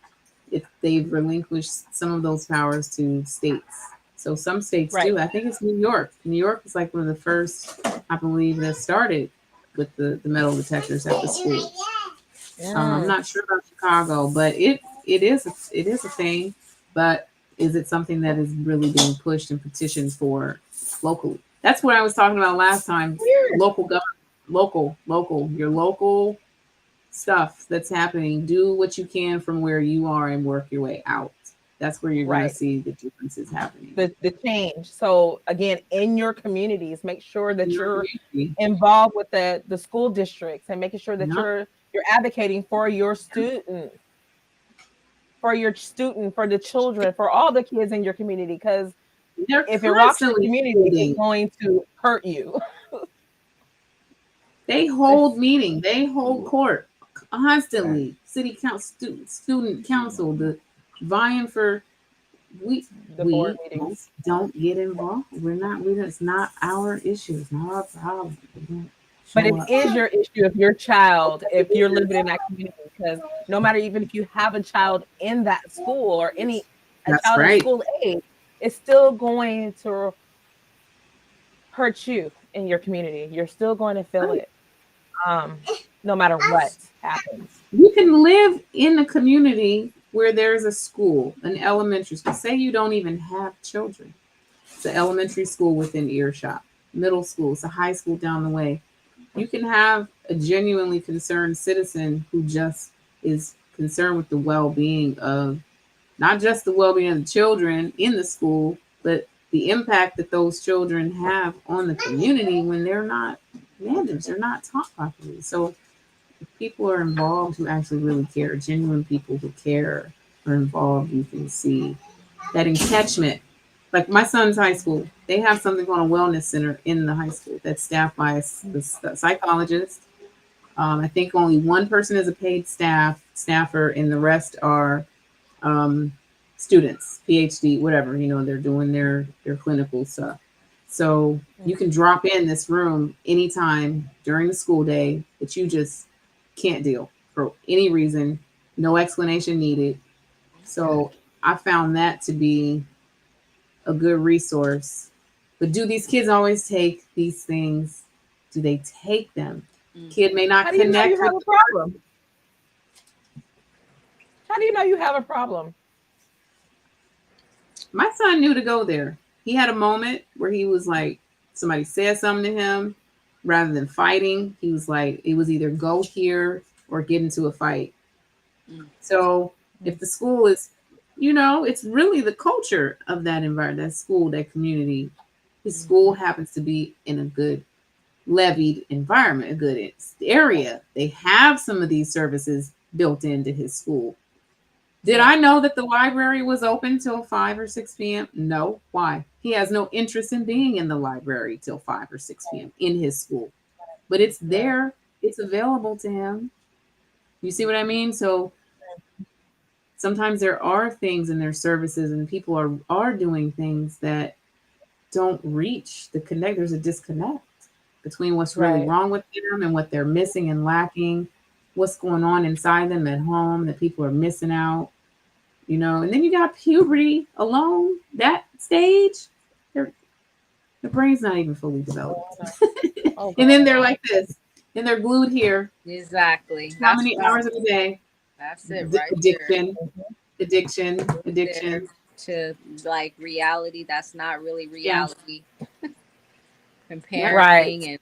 Speaker 3: If they've relinquished some of those powers to states. So some states
Speaker 5: Right.
Speaker 3: do. I think it's New York. New York was like one of the first, I believe, that started with the metal detectors at the school. I'm
Speaker 5: Mm.
Speaker 3: not sure about Chicago, but it is a thing. But is it something that is really being pushed and petitioned for locally? That's what I was talking about last time.
Speaker 5: Weird.
Speaker 3: Local government, local, your local stuff that's happening. Do what you can from where you are and work your way out. That's where you're going to
Speaker 5: Right.
Speaker 3: see the differences happening
Speaker 5: The change. So again, in your communities, make sure
Speaker 3: in
Speaker 5: that
Speaker 3: your
Speaker 5: you're
Speaker 3: community.
Speaker 5: involved with the school districts and making sure that
Speaker 3: Yep.
Speaker 5: you're advocating for your student, for the children, for all the kids in your community. Because
Speaker 3: They're
Speaker 5: if it rocks your
Speaker 3: constantly
Speaker 5: community, it's
Speaker 3: fielding.
Speaker 5: going to hurt you.
Speaker 3: They hold meeting. They hold court constantly. City council, student council, the vying for we
Speaker 5: The board
Speaker 3: we
Speaker 5: meetings.
Speaker 3: don't get involved. We're not. It's not our issue. It's not our problem. We don't
Speaker 5: But
Speaker 3: show
Speaker 5: it
Speaker 3: up.
Speaker 5: is your issue if your child, if you're living in that community, because no matter even if you have a child in that school or a
Speaker 3: That's
Speaker 5: child in
Speaker 3: right.
Speaker 5: school age, it's still going to hurt you in your community. You're still going to feel
Speaker 3: Right.
Speaker 5: it, no matter what happens.
Speaker 3: You can live in a community where there's a school, an elementary school. Say you don't even have children. It's an elementary school within earshot, middle school, it's a high school down the way. You can have a genuinely concerned citizen who just is concerned with the well being of not just the well being of the children in the school, but the impact that those children have on the community when they're not managed, they're not taught properly. So people are involved who actually really care, genuine people who care are involved, you can see that attachment. Like my son's high school, they have something called a wellness center in the high school that's staffed by the psychologist. I think only one person is a paid staffer, and the rest are um, students, PhD, whatever. They're doing their clinical stuff. So you can drop in this room anytime during the school day that you just can't deal for any reason, no explanation needed. So I found that to be a good resource. But do these kids always take these things? Do they take them? Kid may not
Speaker 5: How do you know
Speaker 3: connect
Speaker 5: you
Speaker 3: with
Speaker 5: have a problem? How do you know you have a problem?
Speaker 3: my son knew to go there. He had a moment where he was like, somebody said something to him. Rather than fighting, he was like, it was either go here or get into a fight. So if the school is you know, it's really the culture of that environment, that school, that community. His school happens to be in a good levied environment, a good area. They have some of these services built into his school. Did I know that the library was open till 5 or 6 p.m.? No. Why? He has no interest in being in the library till 5 or 6 p.m. in his school. But it's there, it's available to him. You see what I mean? So sometimes there are things in their services and people are doing things that don't reach the connect. There's a disconnect between what's really wrong with them and what they're missing and lacking, what's going on inside them at home that people are missing out, you know. And then you got puberty alone, that stage, the brain's not even fully developed. And then they're like this, and they're glued here.
Speaker 4: Exactly.
Speaker 3: How many hours of the day?
Speaker 4: That's it, right
Speaker 3: Addiction,
Speaker 4: there.
Speaker 3: addiction.
Speaker 4: To like reality that's not really reality. Comparing and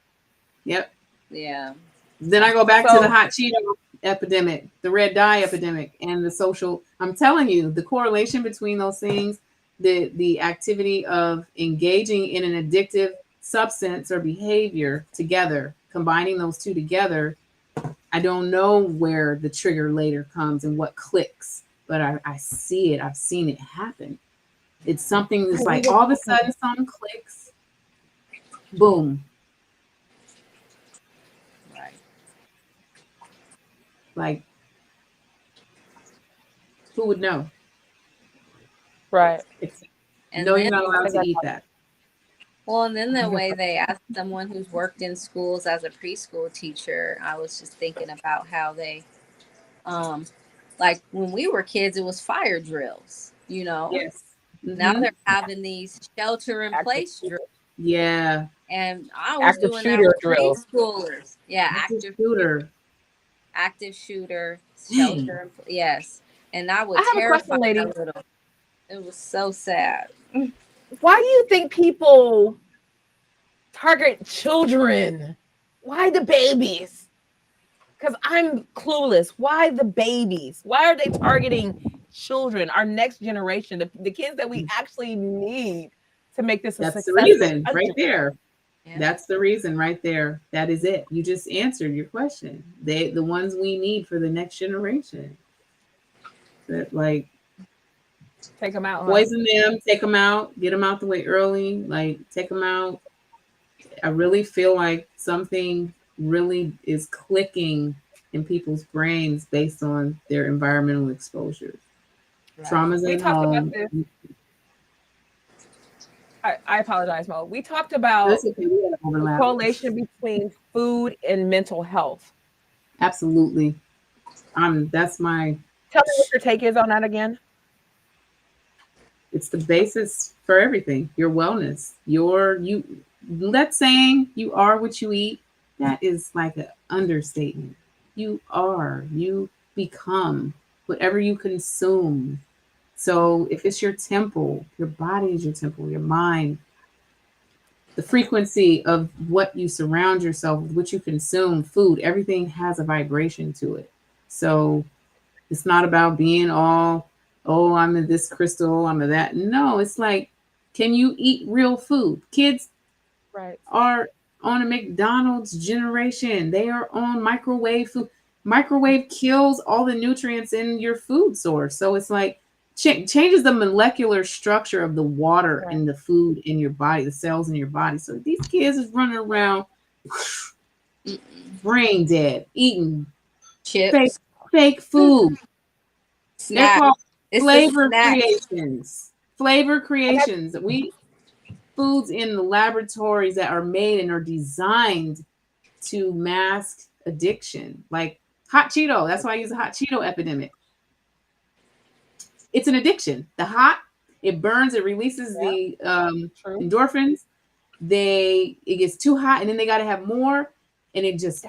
Speaker 4: yeah.
Speaker 3: Then I go back to the hot Cheeto epidemic, the red dye epidemic, and the social. I'm telling you, the correlation between those things, the activity of engaging in an addictive substance or behavior together, combining those two together. I don't know where the trigger later comes and what clicks, but I see it. I've seen it happen. It's something that's like all of a sudden something clicks. Boom.
Speaker 4: Right.
Speaker 3: Like, who would know?
Speaker 5: Right.
Speaker 4: And
Speaker 3: no, you're not allowed to eat that.
Speaker 4: Well, and then the way they ask someone who's worked in schools as a preschool teacher, I was just thinking about how they, like when we were kids, it was fire drills, you know.
Speaker 3: Yes. Mm-hmm.
Speaker 4: Now they're having these shelter in place drills.
Speaker 3: Yeah.
Speaker 4: And I was doing that with preschoolers. Yeah, active shooter, shelter. Yes, and I would terrify that little. It was so sad.
Speaker 5: Why do you think people target children? Why the babies? Because I'm clueless. Why the babies? Why are they targeting children, our next generation, the kids that we actually need to make this a success?
Speaker 3: That's the reason right there. Yeah. That's the reason right there. That is it. You just answered your question. The ones we need for the next generation. That like
Speaker 5: take them out,
Speaker 3: poison them, take them out, get them out the way early, like take them out. I really feel like something really is clicking in people's brains based on their environmental exposures. Right. Traumas at home.
Speaker 5: I apologize, Mo. We talked about the correlation between food and mental health.
Speaker 3: Absolutely. That's my.
Speaker 5: Tell me what your take is on that again.
Speaker 3: It's the basis for everything. Your wellness. Let's saying you are what you eat. That is like an understatement. You become whatever you consume. So if it's your temple, your body is your temple, your mind, the frequency of what you surround yourself with, what you consume, food, everything has a vibration to it. So it's not about being all, oh, I'm in this crystal, I'm in that. No, it's like, can you eat real food? Kids are on a McDonald's generation. They are on microwave food. Microwave kills all the nutrients in your food source. So it's like, changes the molecular structure of the water and the food in your body, the cells in your body. So these kids is running around brain dead, eating
Speaker 4: chips,
Speaker 3: fake food.
Speaker 4: Snacks.
Speaker 3: They're called flavor creations. Flavor creations. Foods in the laboratories that are made and are designed to mask addiction, like hot Cheeto. That's why I use a hot Cheeto epidemic. It's an addiction. The hot, it burns, it releases the endorphins. It gets too hot, and then they got to have more, and it just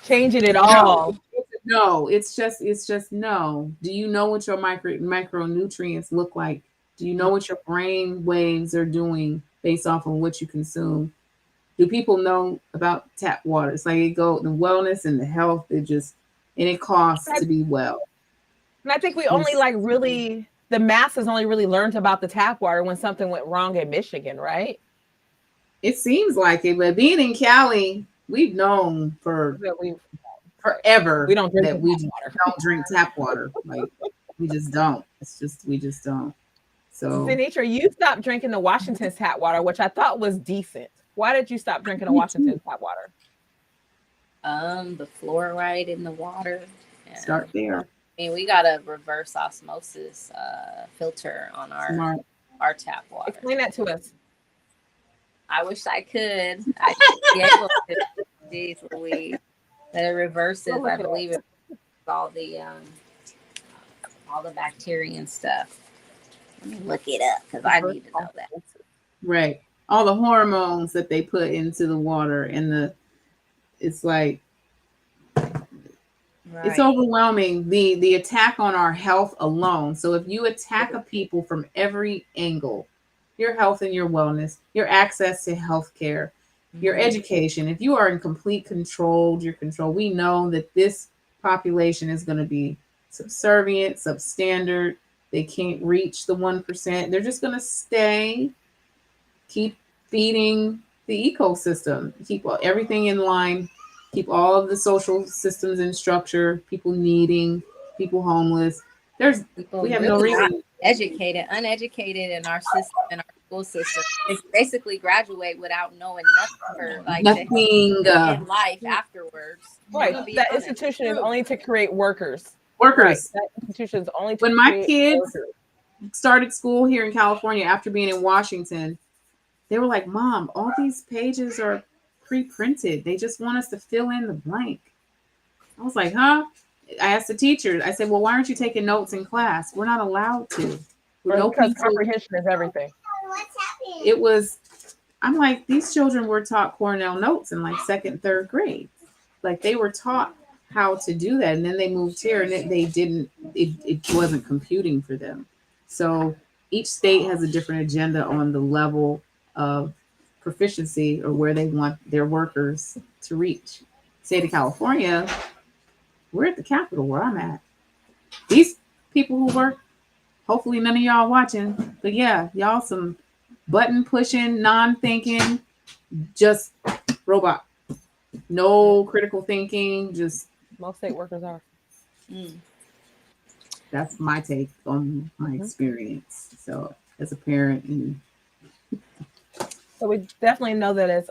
Speaker 5: changing it all.
Speaker 3: No, it's just no. Do you know what your micronutrients look like? Do you know what your brain waves are doing based off of what you consume? Do people know about tap water? It's like the wellness and the health. It just and it costs to be well.
Speaker 5: And I think we only like really, the masses only really learned about the tap water when something went wrong in Michigan, right?
Speaker 3: It seems like it, but being in Cali, we've known for forever
Speaker 5: we don't drink
Speaker 3: that we don't drink tap water. Like we just don't. It's just we just don't. So
Speaker 5: Denitra, you stopped drinking the Washington's tap water, which I thought was decent. Why did you stop drinking the Washington's tap water?
Speaker 4: The fluoride in the water.
Speaker 3: Start there.
Speaker 4: I mean, we got a reverse osmosis filter on our tap water.
Speaker 5: Explain that to us.
Speaker 4: I wish I could. I should be able to. Jeez Louise. That it reverses, I believe, it all the bacteria and stuff. Let me look it up because I need to know that.
Speaker 3: Right. All the hormones that they put into the water and it's like it's overwhelming, the attack on our health alone. So if you attack a people from every angle, your health and your wellness, your access to health care, your education, if you are in complete control, we know that this population is going to be subservient, substandard. They can't reach the 1%. They're just going to keep feeding the ecosystem, keep everything in line, keep all of the social systems in structure, people needing, people homeless. We have no reason.
Speaker 4: Uneducated in our system, in our school system. They basically graduate without knowing nothing,
Speaker 3: nothing
Speaker 4: in life afterwards.
Speaker 5: Right. That institution is only to create workers.
Speaker 3: Right.
Speaker 5: That institution is only to
Speaker 3: when my kids started school here in California after being in Washington, they were like, Mom, all these pages are pre-printed. They just want us to fill in the blank. I was like, huh? I asked the teacher, I said, well, why aren't you taking notes in class? We're not allowed to.
Speaker 5: Because comprehension is everything.
Speaker 3: I'm like, these children were taught Cornell notes in like 2nd, 3rd grade. Like they were taught how to do that. And then they moved here and it wasn't computing for them. So each state has a different agenda on the level of proficiency or where they want their workers to reach. State of California, we're at the capital where I'm at. These people who work, hopefully none of y'all watching, but yeah, y'all some button pushing, non-thinking, just robot. No critical thinking, just
Speaker 5: most state workers are.
Speaker 3: That's my take on my experience. So as a parent and
Speaker 5: so we definitely know that it's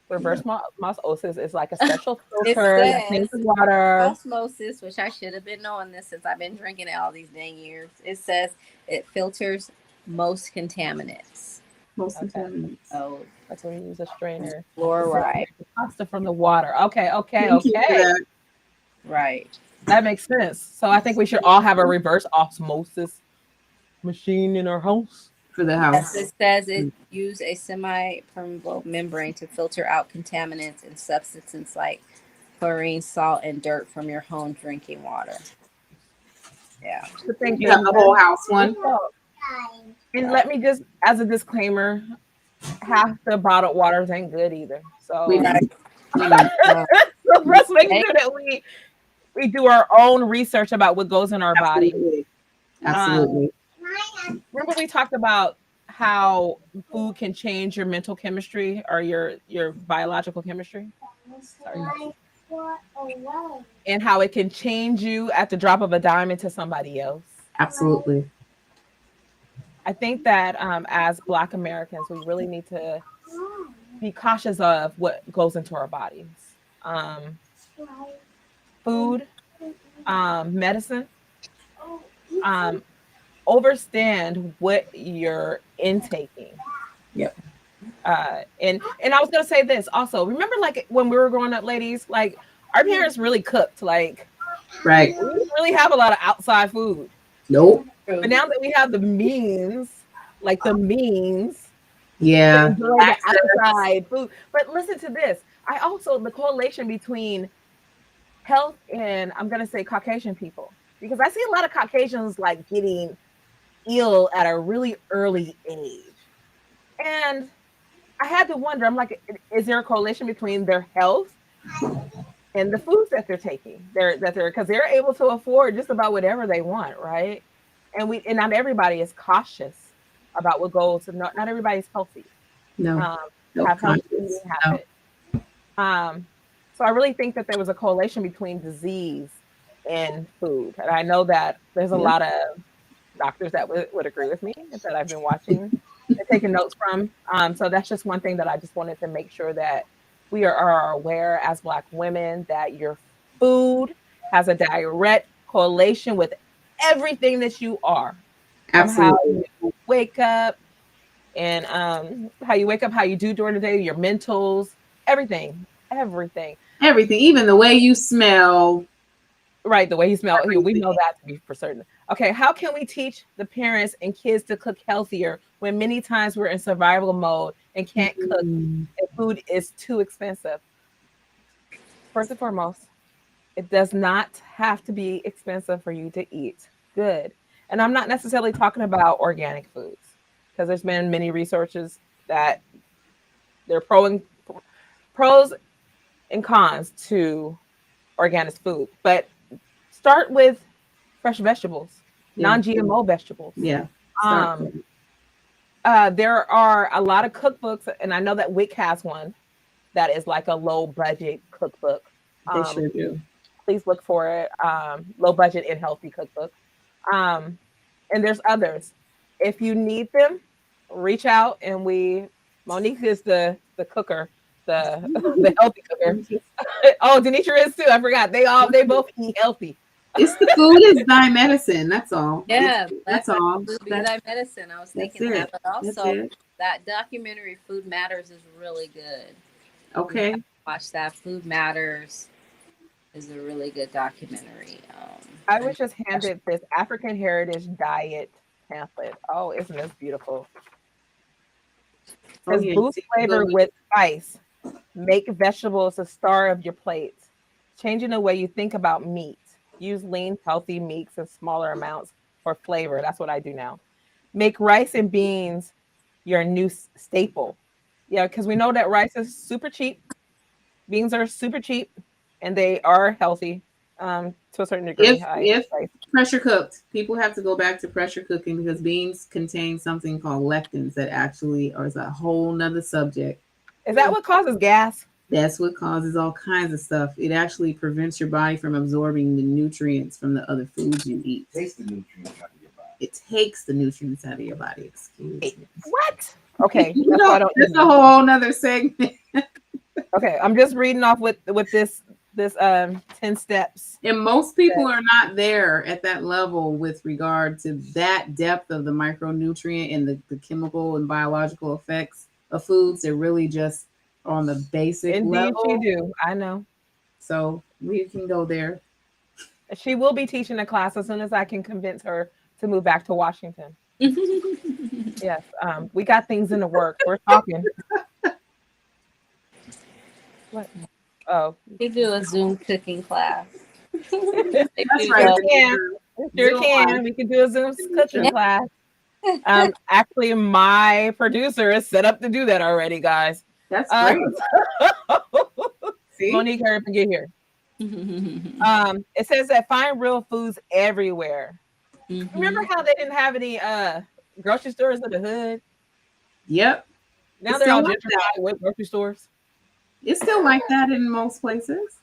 Speaker 5: reverse osmosis is like a special filter that cleans the water.
Speaker 4: Osmosis, which I should have been knowing this since I've been drinking it all these dang years. It says it filters most contaminants.
Speaker 3: Contaminants.
Speaker 5: Oh, that's when you use a strainer.
Speaker 4: Fluoride.
Speaker 5: Pasta from the water. Okay.
Speaker 4: Right.
Speaker 5: That makes sense. So I think we should all have a reverse osmosis machine in our house.
Speaker 3: For the house.
Speaker 4: It says it use a semi-permeable membrane to filter out contaminants and substances like chlorine, salt, and dirt from your home drinking water. Yeah.
Speaker 3: You have the whole house one.
Speaker 5: And let me just, as a disclaimer, half the bottled waters ain't good either. So let's make sure that we do our own research about what goes in our body.
Speaker 3: Absolutely.
Speaker 5: Remember we talked about how food can change your mental chemistry or your biological chemistry? Sorry. And how it can change you at the drop of a dime into somebody else.
Speaker 3: Absolutely.
Speaker 5: I think that as Black Americans, we really need to be cautious of what goes into our bodies. Food, medicine, understand what you're intaking.
Speaker 3: Yep.
Speaker 5: And I was gonna say this also. Remember, like when we were growing up, ladies, like our parents really cooked. Like,
Speaker 3: right.
Speaker 5: We didn't really have a lot of outside food.
Speaker 3: Nope.
Speaker 5: But now that we have the means,
Speaker 3: yeah,
Speaker 5: to enjoy the outside food. But listen to this. The correlation between health and I'm gonna say Caucasian people, because I see a lot of Caucasians like getting ill at a really early age. And I had to wonder, I'm like, is there a correlation between their health and the foods that they're taking. Because they're able to afford just about whatever they want, right? And not everybody is cautious about what goes. Not everybody's healthy.
Speaker 3: No,
Speaker 5: Um,
Speaker 3: health
Speaker 5: have healthy
Speaker 3: conscious.
Speaker 5: eating
Speaker 3: No.
Speaker 5: habits. So I really think that there was a correlation between disease and food, and I know that there's a
Speaker 3: Yeah,
Speaker 5: lot of doctors that would agree with me that I've been watching and taking notes from. So that's just one thing that I just wanted to make sure that we are aware as Black women that your food has a direct correlation with everything that you are, from how
Speaker 3: absolutely.
Speaker 5: you wake up and how you wake up, how you do during the day, your mentals, everything, everything.
Speaker 3: Everything, even the way you smell,
Speaker 5: Right, the way he smelled. We know
Speaker 3: everything.
Speaker 5: that to be for certain. Okay, how can we teach the parents and kids to cook healthier when many times we're in survival mode and can't cook
Speaker 3: Mm,
Speaker 5: and food is too expensive? First and foremost, it does not have to be expensive for you to eat good. And I'm not necessarily talking about organic foods because there's been many researches that there are pros and cons to organic food. But start with fresh vegetables,
Speaker 3: yeah,
Speaker 5: non-GMO vegetables.
Speaker 3: yeah. Start
Speaker 5: Um,
Speaker 3: there.
Speaker 5: there are a lot of cookbooks, and I know that WIC has one that is like a low budget cookbook.
Speaker 3: They
Speaker 5: Um,
Speaker 3: sure do.
Speaker 5: please look for it. Low budget and healthy cookbook. Um, and there's others. If you need them, reach out, and Monique is the cooker, the the healthy cooker. Oh, Denitra is too. I forgot. They both eat healthy.
Speaker 3: It's the food is thy medicine. That's all.
Speaker 4: Yeah,
Speaker 3: That's
Speaker 4: that's
Speaker 3: all.
Speaker 4: food be
Speaker 3: That's
Speaker 4: thy medicine. I was
Speaker 3: that's
Speaker 4: thinking that,
Speaker 3: it.
Speaker 4: but
Speaker 3: That's
Speaker 4: also
Speaker 3: it.
Speaker 4: that documentary "Food Matters" is really good. You have to
Speaker 3: Okay.
Speaker 4: watch that. "Food Matters" is a really good documentary.
Speaker 5: I
Speaker 4: And
Speaker 5: was just handed this African Heritage Diet pamphlet. Oh, isn't this beautiful?
Speaker 3: Oh
Speaker 5: It says
Speaker 3: yeah. You
Speaker 5: boost
Speaker 3: see the
Speaker 5: flavor
Speaker 3: little
Speaker 5: with spice. Make vegetables the star of your plate. Changing the way you think about meat. Use lean, healthy meats in smaller amounts for flavor. That's what I do now. Make rice and beans your new staple. Yeah, because we know that rice is super cheap. Beans are super cheap, and they are healthy to a certain degree.
Speaker 3: if pressure cooked, people have to go back to pressure cooking because beans contain something called lectins that actually is a whole nother subject.
Speaker 5: Is that what causes gas?
Speaker 3: That's what causes all kinds of stuff. It actually prevents your body from absorbing the nutrients from the other foods you eat.
Speaker 6: Takes the nutrients out of your body.
Speaker 3: It takes the nutrients out of your body. Excuse me.
Speaker 5: What? Okay,
Speaker 3: You
Speaker 5: that's why I
Speaker 3: know,
Speaker 5: don't eat
Speaker 3: that's a
Speaker 5: them.
Speaker 3: whole nother segment.
Speaker 5: Okay, I'm just reading off with this 10 steps.
Speaker 3: And most people are not there at that level with regard to that depth of the micronutrient and the chemical and biological effects of foods. They're really just on the basic
Speaker 5: Indeed, she
Speaker 3: level.
Speaker 5: do. I know.
Speaker 3: So we can go there.
Speaker 5: She will be teaching a class as soon as I can convince her to move back to Washington. Yes, we got things in the works. We're talking. What? Oh,
Speaker 4: we do a Zoom cooking class. If
Speaker 3: That's
Speaker 4: you
Speaker 3: right.
Speaker 4: go,
Speaker 5: can. Sure
Speaker 3: Zoom
Speaker 5: can.
Speaker 3: life.
Speaker 5: We can do a Zoom cooking
Speaker 4: Yeah.
Speaker 5: class. Actually, my producer is set up to do that already, guys.
Speaker 3: That's great. See?
Speaker 5: Monique, hurry up and get here. It says that find real foods everywhere. Remember how they didn't have any grocery stores in the hood?
Speaker 3: Yep.
Speaker 5: Now
Speaker 3: It's
Speaker 5: they're all
Speaker 3: still like
Speaker 5: gentrified with grocery stores.
Speaker 3: It's still like that in most places.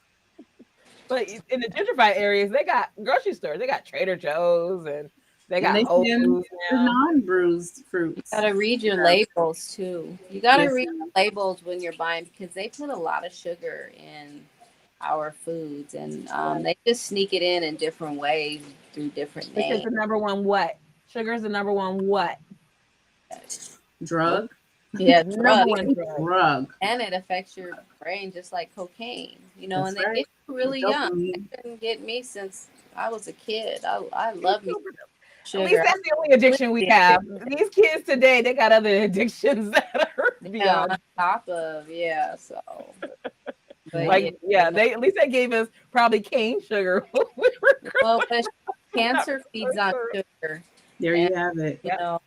Speaker 5: But in the gentrified areas, they got grocery stores. They got Trader Joe's and they
Speaker 3: And
Speaker 5: got
Speaker 3: they
Speaker 5: Whole
Speaker 3: send
Speaker 5: Foods
Speaker 3: the
Speaker 5: now.
Speaker 3: non-bruised fruits.
Speaker 4: gotta read your labels too. You gotta read the labels when you're buying because they put a lot of sugar in our foods and they just sneak it in different ways through different
Speaker 5: Which is
Speaker 4: names.
Speaker 5: the number one what? Sugar is the number one what?
Speaker 3: Drug.
Speaker 4: Yeah,
Speaker 5: Number
Speaker 4: drug.
Speaker 5: one drug.
Speaker 3: Drug.
Speaker 4: And it affects your brain just like cocaine, you know,
Speaker 3: That's
Speaker 4: and they
Speaker 3: right.
Speaker 4: get you really young. They
Speaker 3: Dopamine.
Speaker 4: couldn't get me since I was a kid. I love me
Speaker 5: At least
Speaker 4: sugar.
Speaker 5: that's the only addiction we have. These kids today, they got other addictions that are
Speaker 4: Yeah,
Speaker 5: beyond.
Speaker 4: on top of so. But
Speaker 5: Like, yeah, they at least they gave us probably cane sugar. when we were
Speaker 4: well, but cancer feeds on sugar.
Speaker 3: There
Speaker 4: And,
Speaker 3: you have it.
Speaker 4: you know,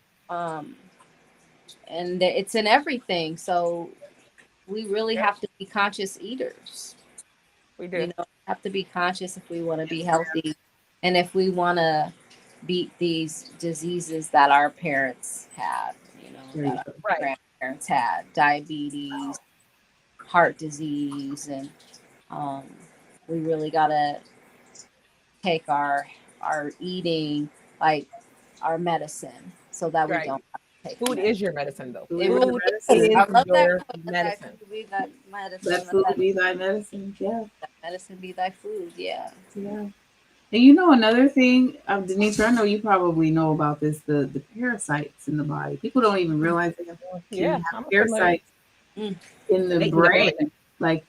Speaker 4: and it's in everything. So we really have to be conscious eaters.
Speaker 5: We do.
Speaker 4: You know, we have to be conscious if we want to be healthy, and if we want to beat these diseases that our parents had. You know,
Speaker 3: There
Speaker 4: that
Speaker 3: you
Speaker 4: our
Speaker 3: go.
Speaker 5: Right.
Speaker 4: grandparents had: diabetes, heart disease, and um, we really gotta take our eating, like our medicine, so that we
Speaker 5: Right.
Speaker 4: don't have to take
Speaker 5: Food
Speaker 4: the
Speaker 5: is your medicine, though.
Speaker 3: Food
Speaker 4: It
Speaker 3: is
Speaker 5: Food
Speaker 3: your
Speaker 4: really is.
Speaker 5: is
Speaker 3: medicine.
Speaker 4: I love that
Speaker 5: your
Speaker 4: quote. Let thy
Speaker 5: medicine.
Speaker 4: food be thy medicine.
Speaker 3: Let food be thy medicine. Yeah.
Speaker 4: Let medicine be thy food. Yeah.
Speaker 3: Yeah. And you know another thing, Denise, I know you probably know about this, the parasites in the body. People don't even realize they can
Speaker 5: Yeah,
Speaker 3: have
Speaker 5: I'm familiar.
Speaker 3: parasites
Speaker 4: Mm.
Speaker 3: in the
Speaker 5: They eat up
Speaker 3: brain.
Speaker 5: everything.
Speaker 3: Like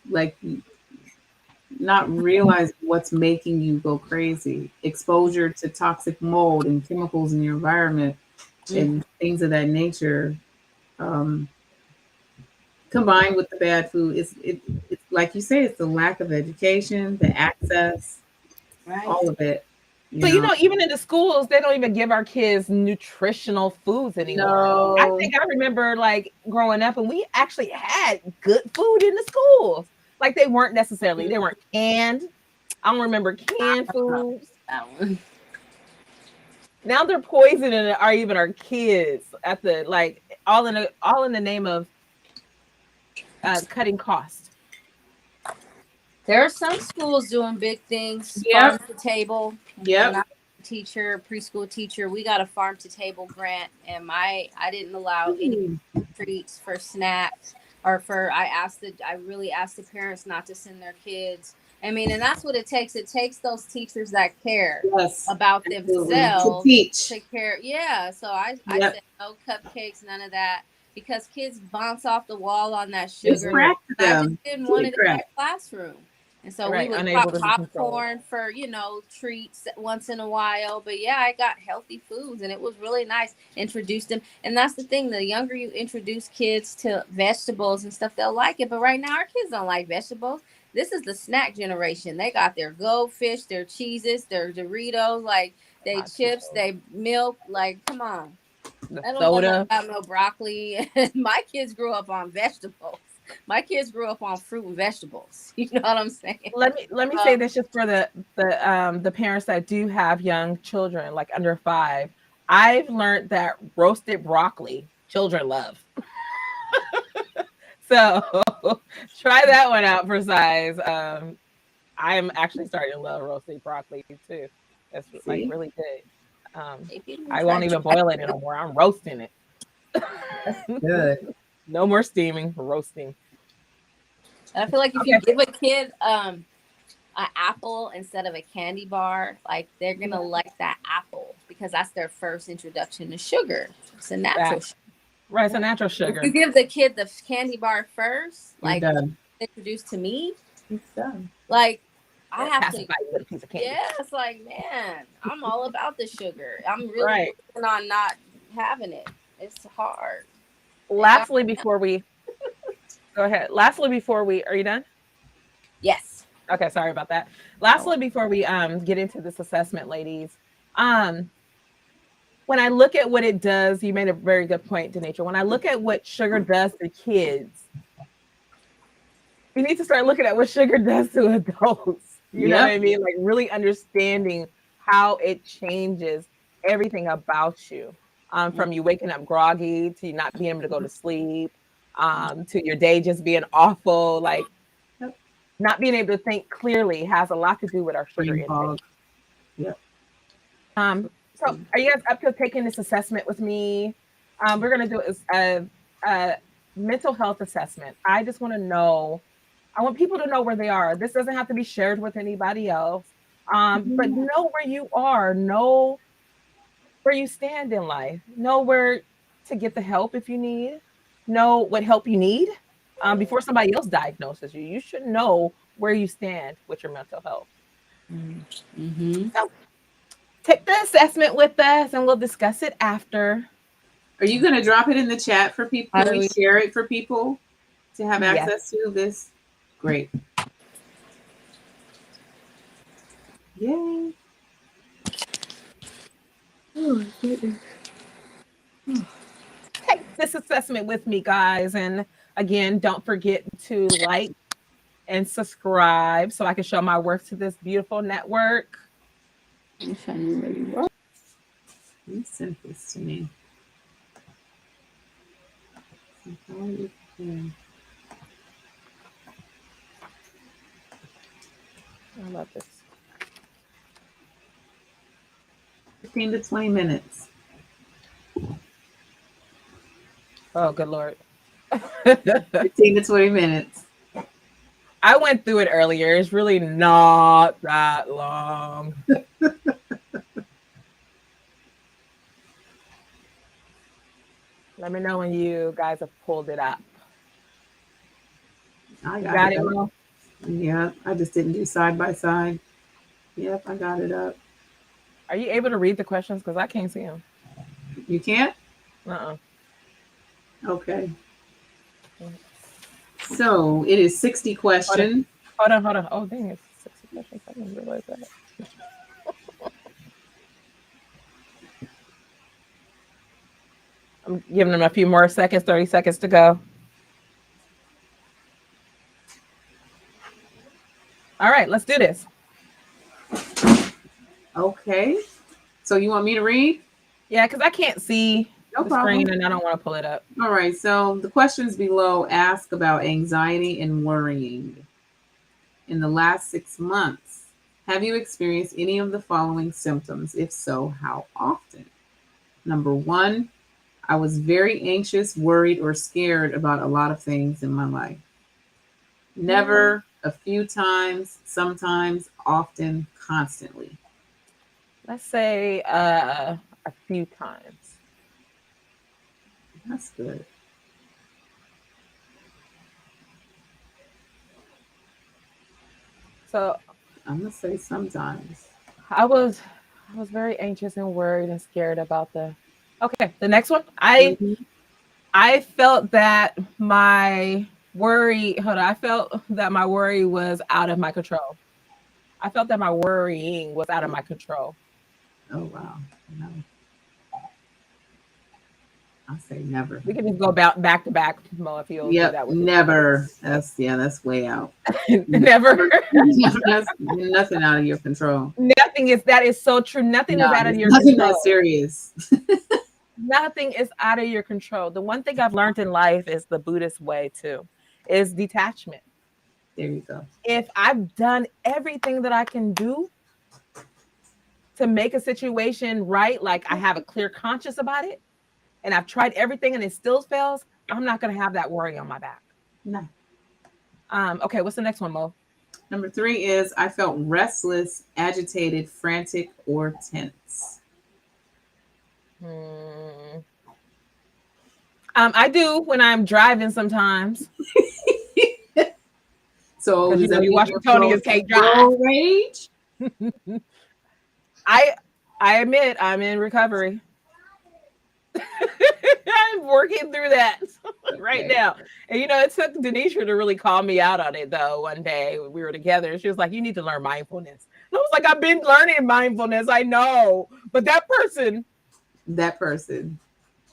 Speaker 3: not realize what's making you go crazy. Exposure to toxic mold and chemicals in your environment
Speaker 4: Mm.
Speaker 3: and things of that nature. Um, Combined with the bad food, it's like you say, it's the lack of education, the access,
Speaker 4: Right.
Speaker 3: all of it. You
Speaker 5: But you
Speaker 3: know,
Speaker 5: know, even in the schools, they don't even give our kids nutritional foods anymore. I
Speaker 3: no,
Speaker 5: think I remember like growing up and we actually had good food in the schools. Like they weren't canned. I don't remember canned foods.
Speaker 4: That one.
Speaker 5: Now they're poisoning even our kids at the like all in the name of cutting cost.
Speaker 4: There are some schools doing big things, farm
Speaker 3: yep,
Speaker 4: to table. When
Speaker 3: yep.
Speaker 4: I was a teacher, preschool teacher, we got a farm to table grant, and I didn't allow any
Speaker 3: Ooh,
Speaker 4: treats for snacks or for I really asked the parents not to send their kids. I mean, and that's what it takes. It takes those teachers that care
Speaker 3: yes,
Speaker 4: about
Speaker 3: absolutely. To
Speaker 4: themselves
Speaker 3: teach.
Speaker 4: to care. Yeah. So I
Speaker 3: Yep,
Speaker 4: said no cupcakes, none of that, because kids bounce off the wall on that
Speaker 3: it's
Speaker 4: sugar.
Speaker 3: crack to
Speaker 4: I just
Speaker 3: them.
Speaker 4: didn't want
Speaker 3: Kitty
Speaker 4: it in my
Speaker 3: crack.
Speaker 4: classroom. And so we
Speaker 5: Right,
Speaker 4: would
Speaker 5: unable
Speaker 4: pop
Speaker 5: to be controlled.
Speaker 4: popcorn for, treats once in a while. But yeah, I got healthy foods and it was really nice. Introduced them. And that's the thing. The younger you introduce kids to vegetables and stuff, they'll like it. But right now, our kids don't like vegetables. This is the snack generation. They got their goldfish, their cheeses, their Doritos, like they
Speaker 5: Hot
Speaker 4: chips,
Speaker 5: Cheetos,
Speaker 4: they milk. Like, come on.
Speaker 5: the
Speaker 4: I don't know nothing
Speaker 5: soda.
Speaker 4: about no broccoli. My kids grew up on vegetables. My kids grew up on fruit and vegetables. You know what I'm saying?
Speaker 5: Let me say this just for the parents that do have young children like under 5. I've learned that roasted broccoli children love. So try that one out for size. I'm actually starting to love roasted broccoli too. That's like
Speaker 3: See,
Speaker 5: really good.
Speaker 4: If you didn't
Speaker 5: I
Speaker 4: try,
Speaker 5: won't even boil it anymore. I'm roasting it.
Speaker 3: that's good.
Speaker 5: No more steaming, roasting.
Speaker 4: and I feel like if you
Speaker 5: Okay.
Speaker 4: give a kid an apple instead of a candy bar, like they're gonna like that apple because that's their first introduction to sugar. It's a natural
Speaker 5: That
Speaker 4: sugar.
Speaker 5: right, it's a natural
Speaker 4: If you
Speaker 5: sugar.
Speaker 4: give the kid the candy bar first,
Speaker 3: You're
Speaker 4: like
Speaker 3: done.
Speaker 4: introduced to me,
Speaker 3: It's done.
Speaker 4: like I have to.
Speaker 5: Pacify you with a piece of candy.
Speaker 4: Yeah, it's like, man, I'm all about the sugar. I'm really
Speaker 5: Right.
Speaker 4: working on not having it. It's hard. And y'all,
Speaker 5: Lastly, before we go ahead. Lastly, before we are you done?
Speaker 4: yes.
Speaker 5: Okay, sorry about that.
Speaker 4: Oh,
Speaker 5: Lastly, before we get into this assessment, ladies, um, when I look at what it does, you made a very good point, Denature. When I look at what sugar does to kids, you need to start looking at what sugar does to adults. You know what
Speaker 3: Yep.
Speaker 5: I mean? Like really understanding how it changes everything about you. From you waking up groggy to you not being able to go to sleep, to your day just being awful. Like
Speaker 3: Yep.
Speaker 5: not being able to think clearly has a lot to do with our sugar
Speaker 3: Brain
Speaker 5: intake.
Speaker 3: fog. Yep.
Speaker 5: So are you guys up to taking this assessment with me? We're going to do a mental health assessment. I just want to know, I want people to know where they are. This doesn't have to be shared with anybody else, but know where you are, know where you stand in life, know where to get the help if you need, know what help you need before somebody else diagnoses you. You should know where you stand with your mental health.
Speaker 4: Mm-hmm.
Speaker 5: So take the assessment with us and we'll discuss it after.
Speaker 3: Are you going to drop it in the chat for people?
Speaker 4: How
Speaker 3: Can
Speaker 4: do
Speaker 3: we
Speaker 4: we?
Speaker 3: share it for people to have
Speaker 5: Yes.
Speaker 3: access to this? Great. Yay. Oh, goodness.
Speaker 5: Take this assessment with me, guys. And again, don't forget to like and subscribe so I can show my work to this beautiful network.
Speaker 3: You sent this to me.
Speaker 5: I love this.
Speaker 3: 15 to 20 minutes.
Speaker 5: Oh, good Lord.
Speaker 3: 15 to 20 minutes.
Speaker 5: I went through it earlier. It's really not that long. Let me know when you guys have pulled it up.
Speaker 3: I
Speaker 5: got it, Mo?
Speaker 3: Yeah, I just didn't do side by side. Yep, I got it up.
Speaker 5: Are you able to read the questions? Because I can't see them.
Speaker 3: You can't?
Speaker 5: Uh-uh.
Speaker 3: Okay. So it is 60 questions.
Speaker 5: Hold on. Oh, dang, it's 60 questions. I didn't realize that. I'm giving them a few more seconds, 30 seconds to go. All right, let's do this.
Speaker 3: Okay. So you want me to read?
Speaker 5: Yeah, because I can't see the screen and I don't want to pull it up.
Speaker 3: All right. So the questions below ask about anxiety and worrying. In the last 6 months, have you experienced any of the following symptoms? If so, how often? Number 1, I was very anxious, worried, or scared about a lot of things in my life. Never, a few times, sometimes, often, constantly.
Speaker 5: Let's say a few times.
Speaker 3: That's good.
Speaker 5: So
Speaker 3: I'm gonna say sometimes.
Speaker 5: I was very anxious and worried and scared about the next one. I felt that my worry was out of my control. I felt that my worrying was out of my control.
Speaker 3: Oh wow. No. I'll say never.
Speaker 5: We can just go back to back, Mo, if you'll do that with
Speaker 3: never. That's way out.
Speaker 5: Never.
Speaker 3: That's nothing out of your control.
Speaker 5: That is so true. Nothing is out of your
Speaker 3: nothing
Speaker 5: control.
Speaker 3: That serious.
Speaker 5: Nothing is out of your control. The one thing I've learned in life is the Buddhist way too, is detachment.
Speaker 3: There you go.
Speaker 5: If I've done everything that I can do to make a situation right, like I have a clear conscience about it, and I've tried everything and it still fails, I'm not going to have that worry on my back.
Speaker 3: No.
Speaker 5: Okay, what's the next one, Mo?
Speaker 3: Number 3 is I felt restless, agitated, frantic, or tense.
Speaker 5: I do when I'm driving sometimes.
Speaker 3: So
Speaker 5: you watch Tony's can't drive.
Speaker 3: Rage?
Speaker 5: I admit I'm in recovery. I'm working through that right now. And it took Denisha to really call me out on it though. One day we were together and she was like, you need to learn mindfulness. And I was like, I've been learning mindfulness. I know. But that person.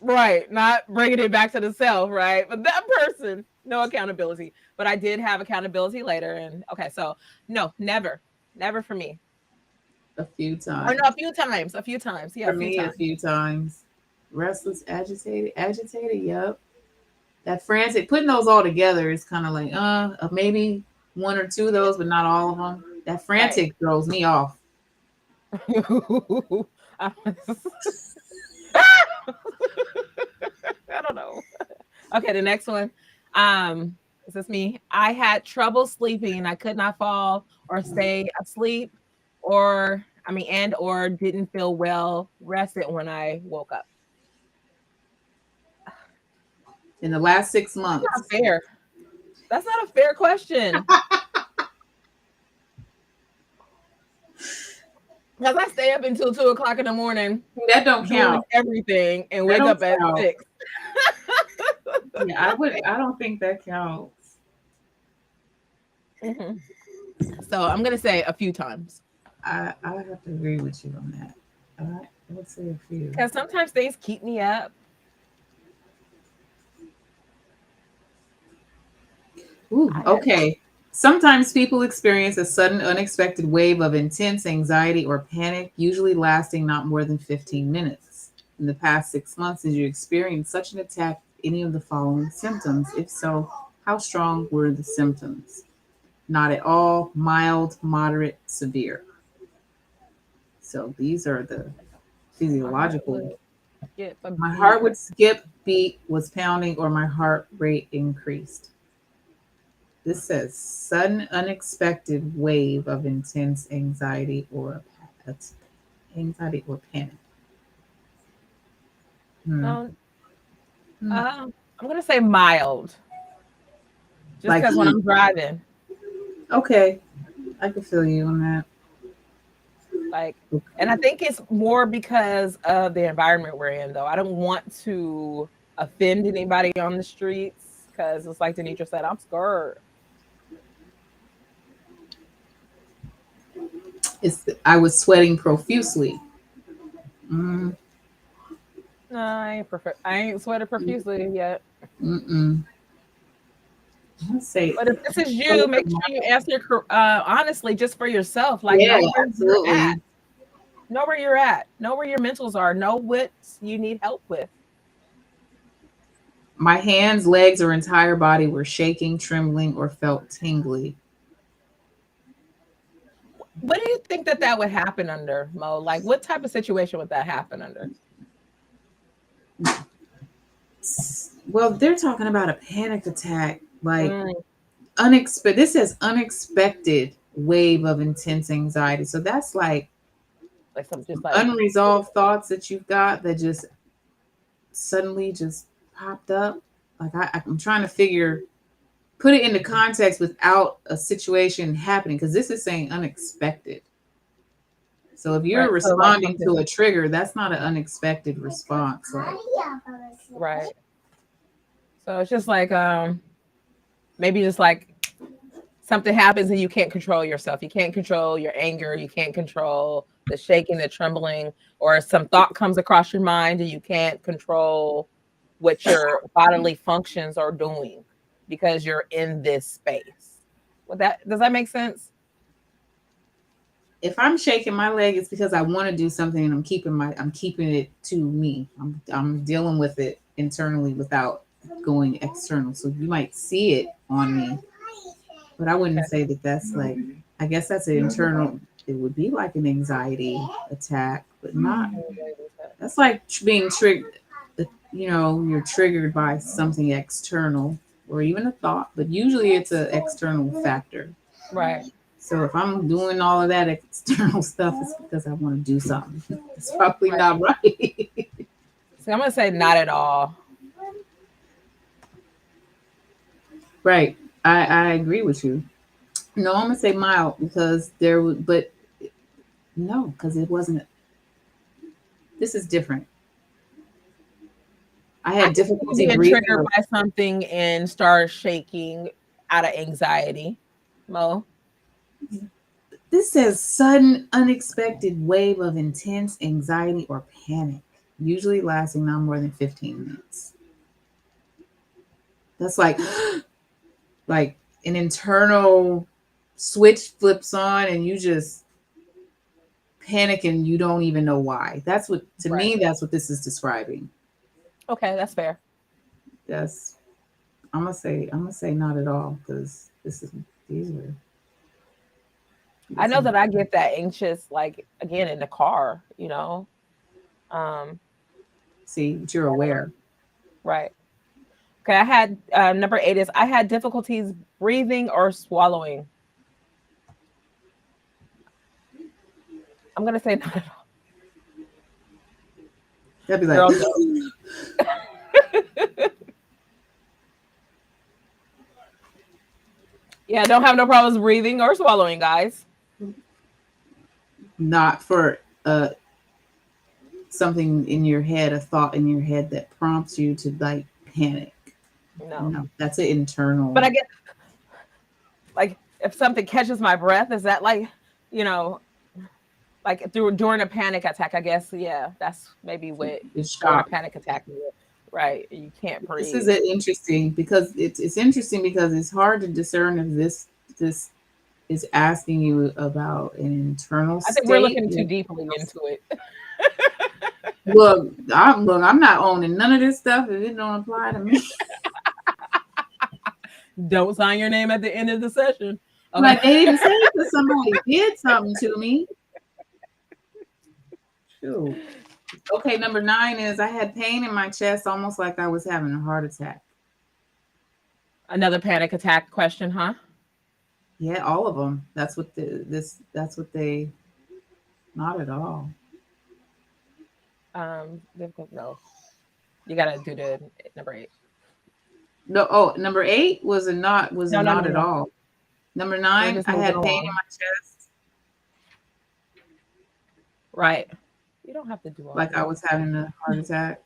Speaker 5: Right. Not bringing it back to the self. Right. But that person, no accountability. But I did have accountability later. And okay. So no, never for me.
Speaker 3: A few times.
Speaker 5: Or no, a few times. Yeah.
Speaker 3: For me, a few times. Restless, agitated. Yep. That frantic, putting those all together is kind of like, maybe 1 or 2 of those, but not all of them. That frantic throws me off.
Speaker 5: I don't know. Okay, the next one. Is this me? I had trouble sleeping. I could not fall or stay asleep, or didn't feel well rested when I woke up.
Speaker 3: In the last 6 months.
Speaker 5: That's not fair. That's not a fair question. Because I stay up until 2:00 in the morning.
Speaker 3: That don't count.
Speaker 5: Everything and wake up at 6.
Speaker 3: Yeah, I don't think that counts.
Speaker 5: Mm-hmm. So I'm gonna say a few times.
Speaker 3: I have to agree with you on that. I would say a few.
Speaker 5: Because sometimes things keep me up.
Speaker 3: Ooh, okay. Sometimes people experience a sudden, unexpected wave of intense anxiety or panic, usually lasting not more than 15 minutes. In the past 6 months, did you experience such an attack with any of the following symptoms? If so, how strong were the symptoms? Not at all, mild, moderate, severe. So these are the
Speaker 5: My heart
Speaker 3: physiological.
Speaker 5: would skip a
Speaker 3: My heart
Speaker 5: beat.
Speaker 3: would skip, beat, was pounding, or my heart rate increased. This says sudden, unexpected wave of intense anxiety or panic. Hmm.
Speaker 5: No,
Speaker 3: Hmm.
Speaker 5: I'm gonna say mild, just
Speaker 3: Like,
Speaker 5: because when I'm driving,
Speaker 3: okay, I can feel you on that.
Speaker 5: like, and I think it's more because of the environment we're in, though. I don't want to offend anybody on the streets because it's like Denitra said, I'm scared.
Speaker 3: I was sweating profusely. Mm,
Speaker 5: No, I ain't sweated profusely yet.
Speaker 3: mm-mm. Let's say,
Speaker 5: But if this is you, make sure you answer honestly, just for yourself. Like,
Speaker 3: yeah,
Speaker 5: know where you're at.
Speaker 3: absolutely.
Speaker 5: Know where you're at. Know where your mentals are. Know what you need help with.
Speaker 3: My hands, legs, or entire body were shaking, trembling, or felt tingly.
Speaker 5: What do you think that would happen under, Mo? Like, what type of situation would that happen under?
Speaker 3: Well, they're talking about a panic attack, like
Speaker 5: Mm,
Speaker 3: unexpected. This says unexpected wave of intense anxiety. So that's like
Speaker 5: like some just like
Speaker 3: unresolved thoughts that you've got that just suddenly just popped up. Like I'm trying to put it into context without a situation happening because this is saying unexpected. So if
Speaker 5: right.
Speaker 3: you're
Speaker 5: So like
Speaker 3: responding
Speaker 5: something
Speaker 3: to a trigger, that's not an unexpected response. Like,
Speaker 5: right. So it's just like maybe just like something happens and you can't control yourself. You can't control your anger. You can't control the shaking, the trembling, or some thought comes across your mind and you can't control what your bodily functions are doing because you're in this space. Well, that does that make sense?
Speaker 3: if I'm shaking my leg, it's because I want to do something and I'm keeping it to me. I'm dealing with it internally without going external. So you might see it on me, but I
Speaker 5: Okay.
Speaker 3: wouldn't say that that's like, I guess that's an internal, it would be like an anxiety attack, but not, that's like being triggered, you're triggered by something external or even a thought, but usually it's an external factor.
Speaker 5: Right.
Speaker 3: So if I'm doing all of that external stuff, it's because I want to do something. It's probably
Speaker 5: Right.
Speaker 3: not right.
Speaker 5: So I'm gonna say not at all.
Speaker 3: Right. I agree with you. No, I'm gonna say mild because there was, but no, because it wasn't. This is different. I
Speaker 5: I
Speaker 3: had
Speaker 5: can see you
Speaker 3: difficulty
Speaker 5: being
Speaker 3: breathing.
Speaker 5: triggered by something and start shaking out of anxiety. Mo.
Speaker 3: This says sudden, unexpected wave of intense anxiety or panic, usually lasting not more than 15 minutes. That's like an internal switch flips on and you just panic and you don't even know why. That's what to
Speaker 5: Right.
Speaker 3: me that's what this is describing.
Speaker 5: Okay, that's fair.
Speaker 3: That's I'm gonna say not at all because this is these are
Speaker 5: I
Speaker 3: this
Speaker 5: know
Speaker 3: is
Speaker 5: that I get that anxious, like again in the car, you know. Um,
Speaker 3: see but you're aware.
Speaker 5: right. Okay, I had number 8 is I had difficulties breathing or swallowing. I'm gonna say not at all.
Speaker 3: That'd be like
Speaker 5: Girl, no. Yeah, don't have no problems breathing or swallowing, guys.
Speaker 3: not for something in your head, a thought in your head that prompts you to like panic.
Speaker 5: No.
Speaker 3: No, that's an
Speaker 5: But
Speaker 3: internal.
Speaker 5: I get like if something catches my breath, is that like, you know, like during a panic attack, I guess, yeah, that's maybe what
Speaker 3: It's
Speaker 5: during a
Speaker 3: shock.
Speaker 5: panic attack, right? You can't
Speaker 3: This is
Speaker 5: breathe.
Speaker 3: an interesting because it's interesting because it's hard to discern if this this is asking you about an internal
Speaker 5: I
Speaker 3: state.
Speaker 5: think we're looking too deeply into it.
Speaker 3: Look, I'm not owning none of this stuff if it don't apply to me.
Speaker 5: Don't sign your name at the end of the session. Okay.
Speaker 3: Like they didn't say it because somebody did something to me. Shoot. Okay, number 9 is I had pain in my chest, almost like I was having a heart attack.
Speaker 5: Another panic attack question, huh?
Speaker 3: Yeah, all of them. That's what they. Not at all.
Speaker 5: Difficult. No, you gotta do the number 8.
Speaker 3: No. Oh, number 8 was not at
Speaker 5: No.
Speaker 3: all. Number
Speaker 5: We're
Speaker 3: 9,
Speaker 5: just
Speaker 3: I
Speaker 5: moving
Speaker 3: had pain
Speaker 5: along.
Speaker 3: in my chest,
Speaker 5: Right. You don't have to do all
Speaker 3: like I
Speaker 5: that.
Speaker 3: was having a heart attack.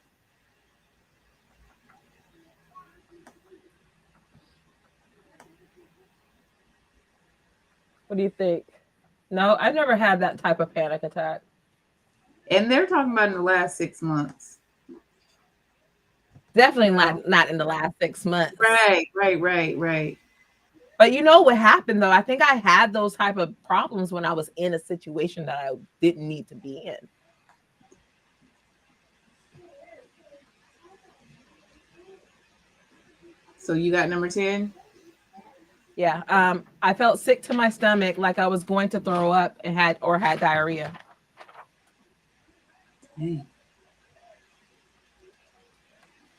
Speaker 5: What do you think? No, I've never had that type of panic attack.
Speaker 3: And they're talking about in the last 6 months.
Speaker 5: Definitely
Speaker 3: No.
Speaker 5: not in the last 6 months.
Speaker 3: Right.
Speaker 5: But you know what happened though? I think I had those type of problems when I was in a situation that I didn't need to be in.
Speaker 3: So you got number 10?
Speaker 5: Yeah. I felt sick to my stomach, like I was going to throw up and had diarrhea.
Speaker 3: Hey.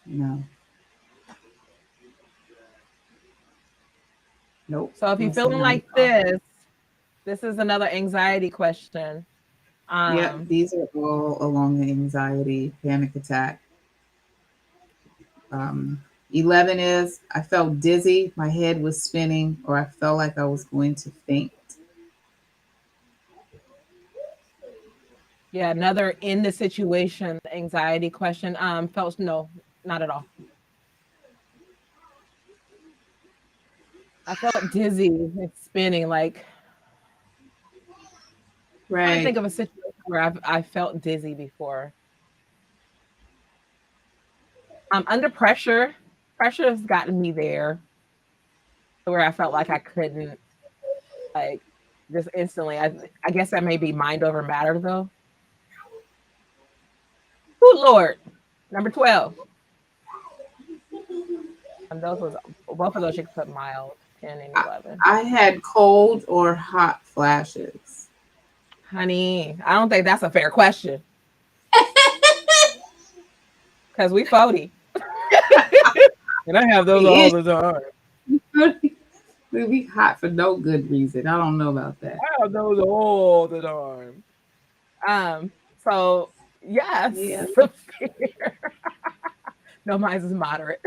Speaker 3: No. Nope.
Speaker 5: So if you're feeling like this is another anxiety question.
Speaker 3: Yep, these are all along the anxiety, panic attack. 11 is I felt dizzy, my head was spinning, or I felt like I was going to faint.
Speaker 5: Yeah, another in the situation anxiety question. Felt no, not at all. I felt dizzy and spinning. Like I
Speaker 3: Right.
Speaker 5: think of a situation where I felt dizzy before. Under pressure. Pressure has gotten me there, where I felt like I couldn't, like, just instantly. I guess that may be mind over matter though. Oh Lord, number 12. And both of those you could put mild, 10 and 11.
Speaker 3: I had cold or hot flashes.
Speaker 5: Honey, I don't think that's a fair question. Because we 40. And I have those all the time.
Speaker 3: We be hot for no good reason. I don't know about that.
Speaker 5: I have those all the time. So yes.
Speaker 3: Yeah.
Speaker 5: No, mine is moderate.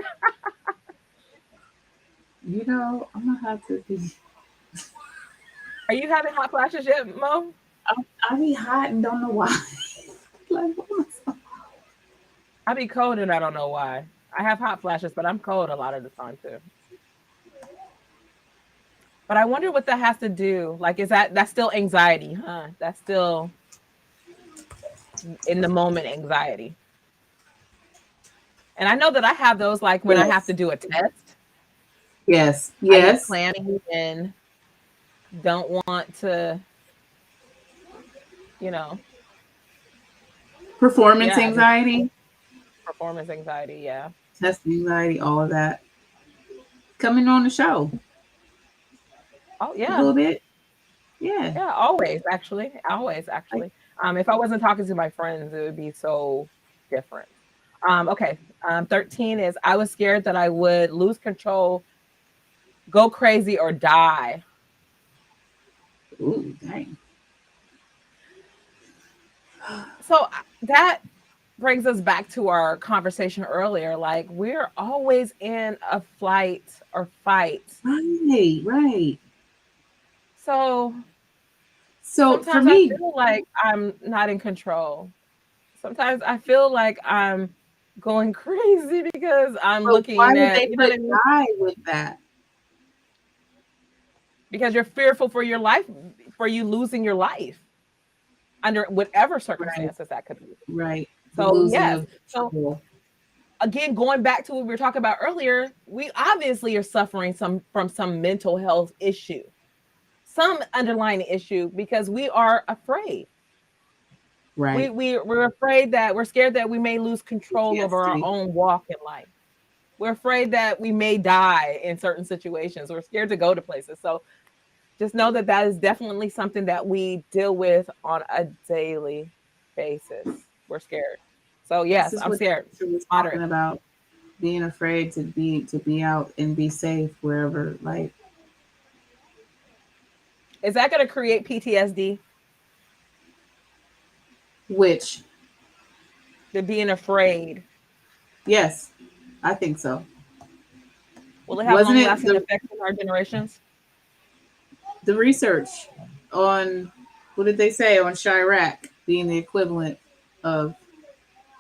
Speaker 3: You know, I'm gonna have to be.
Speaker 5: Are you having hot flashes yet, Mo?
Speaker 3: I be hot and don't know why. Like, what am I
Speaker 5: I be cold and I don't know why. I have hot flashes, but I'm cold a lot of the time too. But I wonder what that has to do. Like, that's still anxiety, huh? That's still in the moment anxiety. And I know that I have those, like when I have to do a test.
Speaker 3: Yes.
Speaker 5: I be planning and don't want to,
Speaker 3: Performance anxiety.
Speaker 5: Performance anxiety, yeah.
Speaker 3: Test anxiety, all of that. Coming on the show.
Speaker 5: Oh yeah.
Speaker 3: A little bit. Yeah.
Speaker 5: Yeah, always actually. If I wasn't talking to my friends, it would be so different. Okay. 13 is I was scared that I would lose control, go crazy, or die.
Speaker 3: Ooh, dang.
Speaker 5: So that brings us back to our conversation earlier. Like, we're always in a flight or fight.
Speaker 3: Right.
Speaker 5: So
Speaker 3: for me,
Speaker 5: I feel like I'm not in control. Sometimes I feel like I'm going crazy because I'm looking
Speaker 3: why
Speaker 5: at.
Speaker 3: would they put die with that?
Speaker 5: Because you're fearful for your life, for you losing your life under whatever circumstances that could be.
Speaker 3: Right.
Speaker 5: So yes. So again, going back to what we were talking about earlier, we obviously are suffering from some mental health issue. some underlying issue because we are afraid.
Speaker 3: Right.
Speaker 5: We're afraid that we're scared that we may lose control over our
Speaker 3: PTSD.
Speaker 5: own walk in life. We're afraid that we may die in certain situations. We're scared to go to places. So just know that that is definitely something that we deal with on a daily basis. We're scared. So
Speaker 3: This
Speaker 5: yes,
Speaker 3: is
Speaker 5: I'm
Speaker 3: what
Speaker 5: scared.
Speaker 3: Nature was talking
Speaker 5: Moderate.
Speaker 3: about, being afraid to be out and be safe wherever. Like,
Speaker 5: Is that going to create PTSD?
Speaker 3: which,
Speaker 5: The being afraid.
Speaker 3: yes, I think so.
Speaker 5: Will it have
Speaker 3: Wasn't
Speaker 5: long
Speaker 3: it
Speaker 5: lasting effects in our generations?
Speaker 3: the research on, what did they say, on Chirac being the equivalent of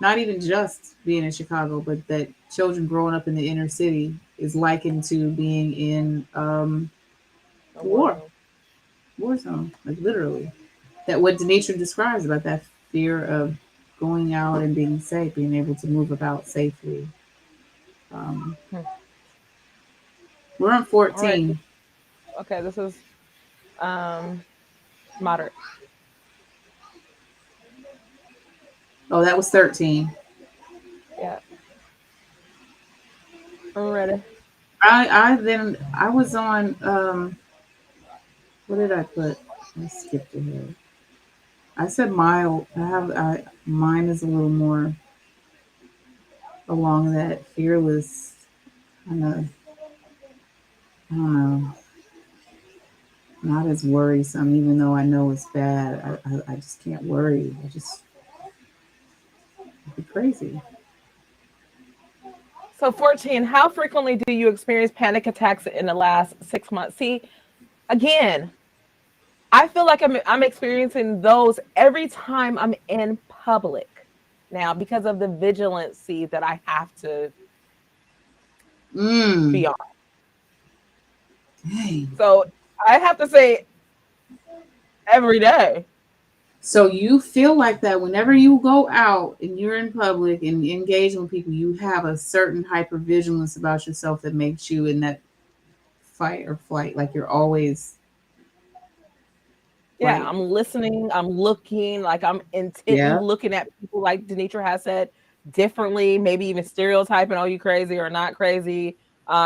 Speaker 3: not even just being in Chicago, but that children growing up in the inner city is likened to being in
Speaker 5: A war
Speaker 3: war,
Speaker 5: zone.
Speaker 3: war zone, like literally. That what Demetria describes about that fear of going out and being safe, being able to move about safely. Um,
Speaker 5: Hmm.
Speaker 3: we're on
Speaker 5: All right.
Speaker 3: 14.
Speaker 5: Okay. This is um moderate.
Speaker 3: Oh, that was 13.
Speaker 5: Yeah. I'm ready.
Speaker 3: I was on what did I put? I skipped ahead. I said mild. Mine is a little more along that fearless kind of, I don't know, not as worrisome, even though I know it's bad. I just can't worry. I just be crazy.
Speaker 5: So 14, how frequently do you experience panic attacks in the last 6 months? See, again, I feel like I'm experiencing those every time I'm in public now because of the vigilancy that I have to be
Speaker 3: Mm,
Speaker 5: on.
Speaker 3: dang.
Speaker 5: So I have to say every day.
Speaker 3: So you feel like that whenever you go out and you're in public and engage with people, you have a certain hypervigilance about yourself that makes you in that fight or flight. Like you're always
Speaker 5: Yeah,
Speaker 3: like,
Speaker 5: I'm listening, I'm looking, like I'm intently
Speaker 3: yeah,
Speaker 5: looking at people like Denitra has said differently, maybe even stereotyping, oh, you crazy or not crazy.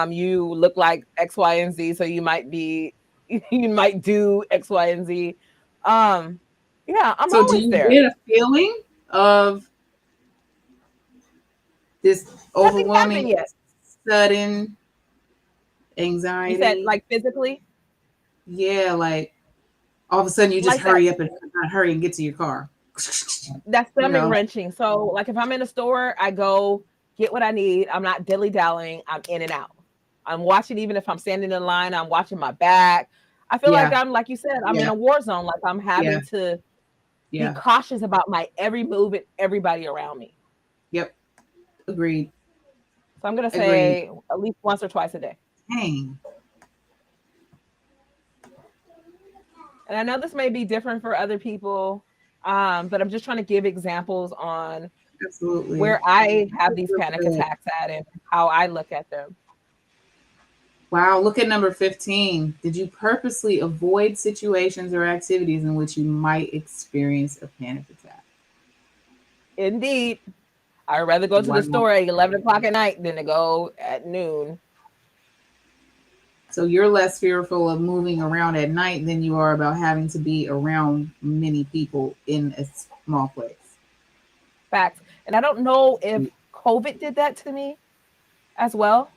Speaker 5: You look like X, Y, and Z, so you might be you might do X, Y, and Z. Um, yeah, I'm
Speaker 3: so do
Speaker 5: always
Speaker 3: you
Speaker 5: there.
Speaker 3: get a feeling of this
Speaker 5: Nothing
Speaker 3: overwhelming,
Speaker 5: happened yet.
Speaker 3: sudden
Speaker 5: You said
Speaker 3: anxiety?
Speaker 5: like physically,
Speaker 3: Yeah, like all of a sudden you just
Speaker 5: like that.
Speaker 3: hurry up and not hurry and get to your car.
Speaker 5: That's
Speaker 3: You
Speaker 5: stomach
Speaker 3: know?
Speaker 5: wrenching. So, like, if I'm in a store, I go get what I need. I'm not dilly dallying. I'm in and out. I'm watching, even if I'm standing in line, I'm watching my back. I feel like
Speaker 3: Yeah,
Speaker 5: I'm, like you said, I'm in
Speaker 3: yeah,
Speaker 5: a war zone. Like, I'm
Speaker 3: yeah,
Speaker 5: having to be
Speaker 3: yeah.
Speaker 5: cautious about my every move and everybody around me.
Speaker 3: Yep. Agreed.
Speaker 5: So, I'm going to
Speaker 3: Agreed.
Speaker 5: say at least once or twice a day.
Speaker 3: Dang.
Speaker 5: And I know this may be different for other people, but I'm just trying to give examples on
Speaker 3: Absolutely.
Speaker 5: where I have these
Speaker 3: Real
Speaker 5: panic
Speaker 3: quick.
Speaker 5: attacks at and how I look at them.
Speaker 3: Wow, look at number 15. Did you purposely avoid situations or activities in which you might experience a panic attack?
Speaker 5: Indeed. I'd rather go to the
Speaker 3: Wow.
Speaker 5: store at 11 o'clock at night than to go at noon.
Speaker 3: So you're less fearful of moving around at night than you are about having to be around many people in a small place.
Speaker 5: Facts. And I don't know if COVID did that to me as well.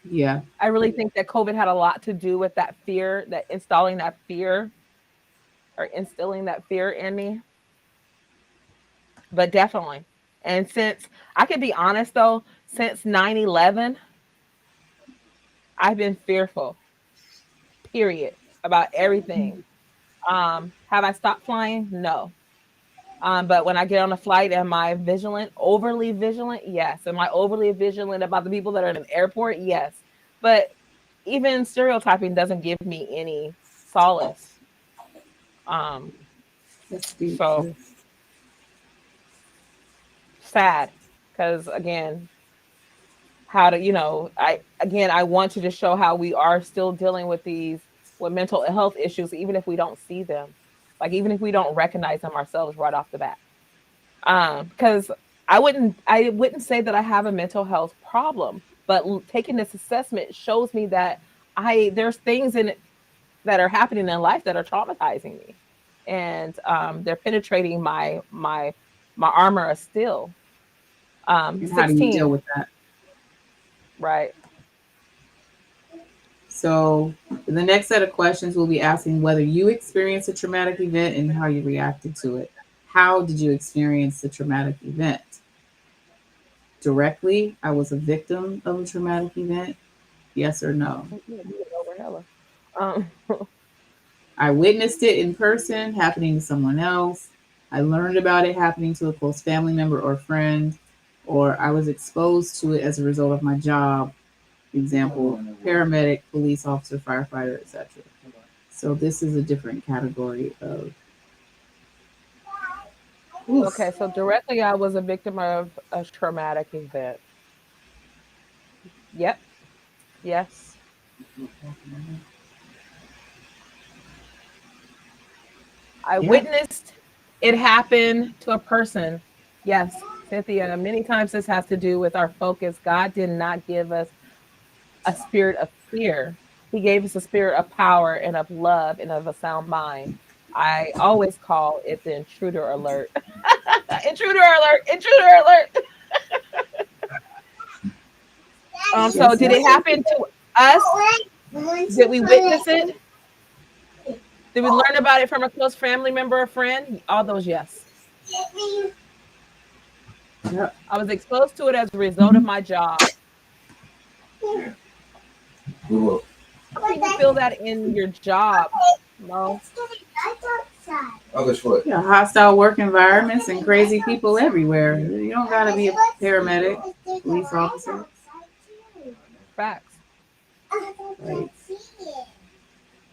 Speaker 3: Yeah.
Speaker 5: I really think that COVID had a lot to do with that fear, that installing that fear or instilling that fear in me. But definitely. And since I can be honest though, since 9/11, I've been fearful, period, about everything. Have I stopped flying? No. But when I get on a flight, am I vigilant, overly vigilant? Yes. Am I overly vigilant about the people that are in an airport? Yes. But even stereotyping doesn't give me any solace. Um,
Speaker 3: That's deep,
Speaker 5: so
Speaker 3: sis.
Speaker 5: sad because again, how to, I want to just show how we are still dealing with these. with mental health issues, even if we don't see them, like even if we don't recognize them ourselves right off the bat. Because I wouldn't say that I have a mental health problem, but taking this assessment shows me that there's things in it that are happening in life that are traumatizing me, and they're penetrating my armor of steel.
Speaker 3: And how do you deal
Speaker 5: 16,
Speaker 3: with that?
Speaker 5: right?
Speaker 3: So the next set of questions will be asking whether you experienced a traumatic event and how you reacted to it. How did you experience the traumatic event? Directly, I was a victim of a traumatic event. Yes or no?
Speaker 5: Yeah, do it over hella. Um,
Speaker 3: I witnessed it in person happening to someone else. I learned about it happening to a close family member or friend, or I was exposed to it as a result of my job. Example, paramedic, police officer, firefighter, etc. So this is a different category of
Speaker 5: okay,
Speaker 3: oof.
Speaker 5: so directly, I was a victim of a traumatic event. Yep. Yes. I
Speaker 3: Yeah.
Speaker 5: witnessed it happen to a person. Yes, Cynthia, many times this has to do with our focus. God did not give us a spirit of fear. He gave us a spirit of power and of love and of a sound mind. I always call it the intruder alert. Intruder alert! Intruder alert! So
Speaker 3: Yes,
Speaker 5: did it
Speaker 3: yes.
Speaker 5: happen to us? Did we witness it? Did we learn about it from a close family member or friend? All those, yes.
Speaker 3: Yep.
Speaker 5: I was exposed to it as a result of my job. How can you feel that in your job? Mo?
Speaker 3: Yeah, hostile work environments and crazy people everywhere. You don't gotta be a paramedic, police officer.
Speaker 5: Facts.
Speaker 3: Like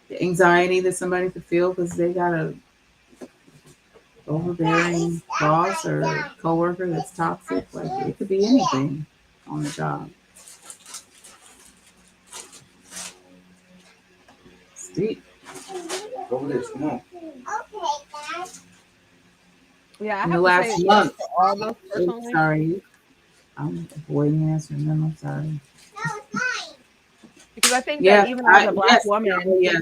Speaker 3: the anxiety that somebody could feel because they got a overbearing boss or coworker that's toxic. Like it could be anything on the job. Street. Over this, come on.
Speaker 5: Yeah, I
Speaker 3: In the
Speaker 5: have to
Speaker 3: last
Speaker 5: say yes
Speaker 3: month,
Speaker 5: to all those
Speaker 3: oops,
Speaker 5: personally.
Speaker 3: sorry, I'm avoiding answering them. I'm sorry.
Speaker 5: Because I think that
Speaker 3: Yeah,
Speaker 5: even as a black
Speaker 3: yes,
Speaker 5: woman,
Speaker 3: yes,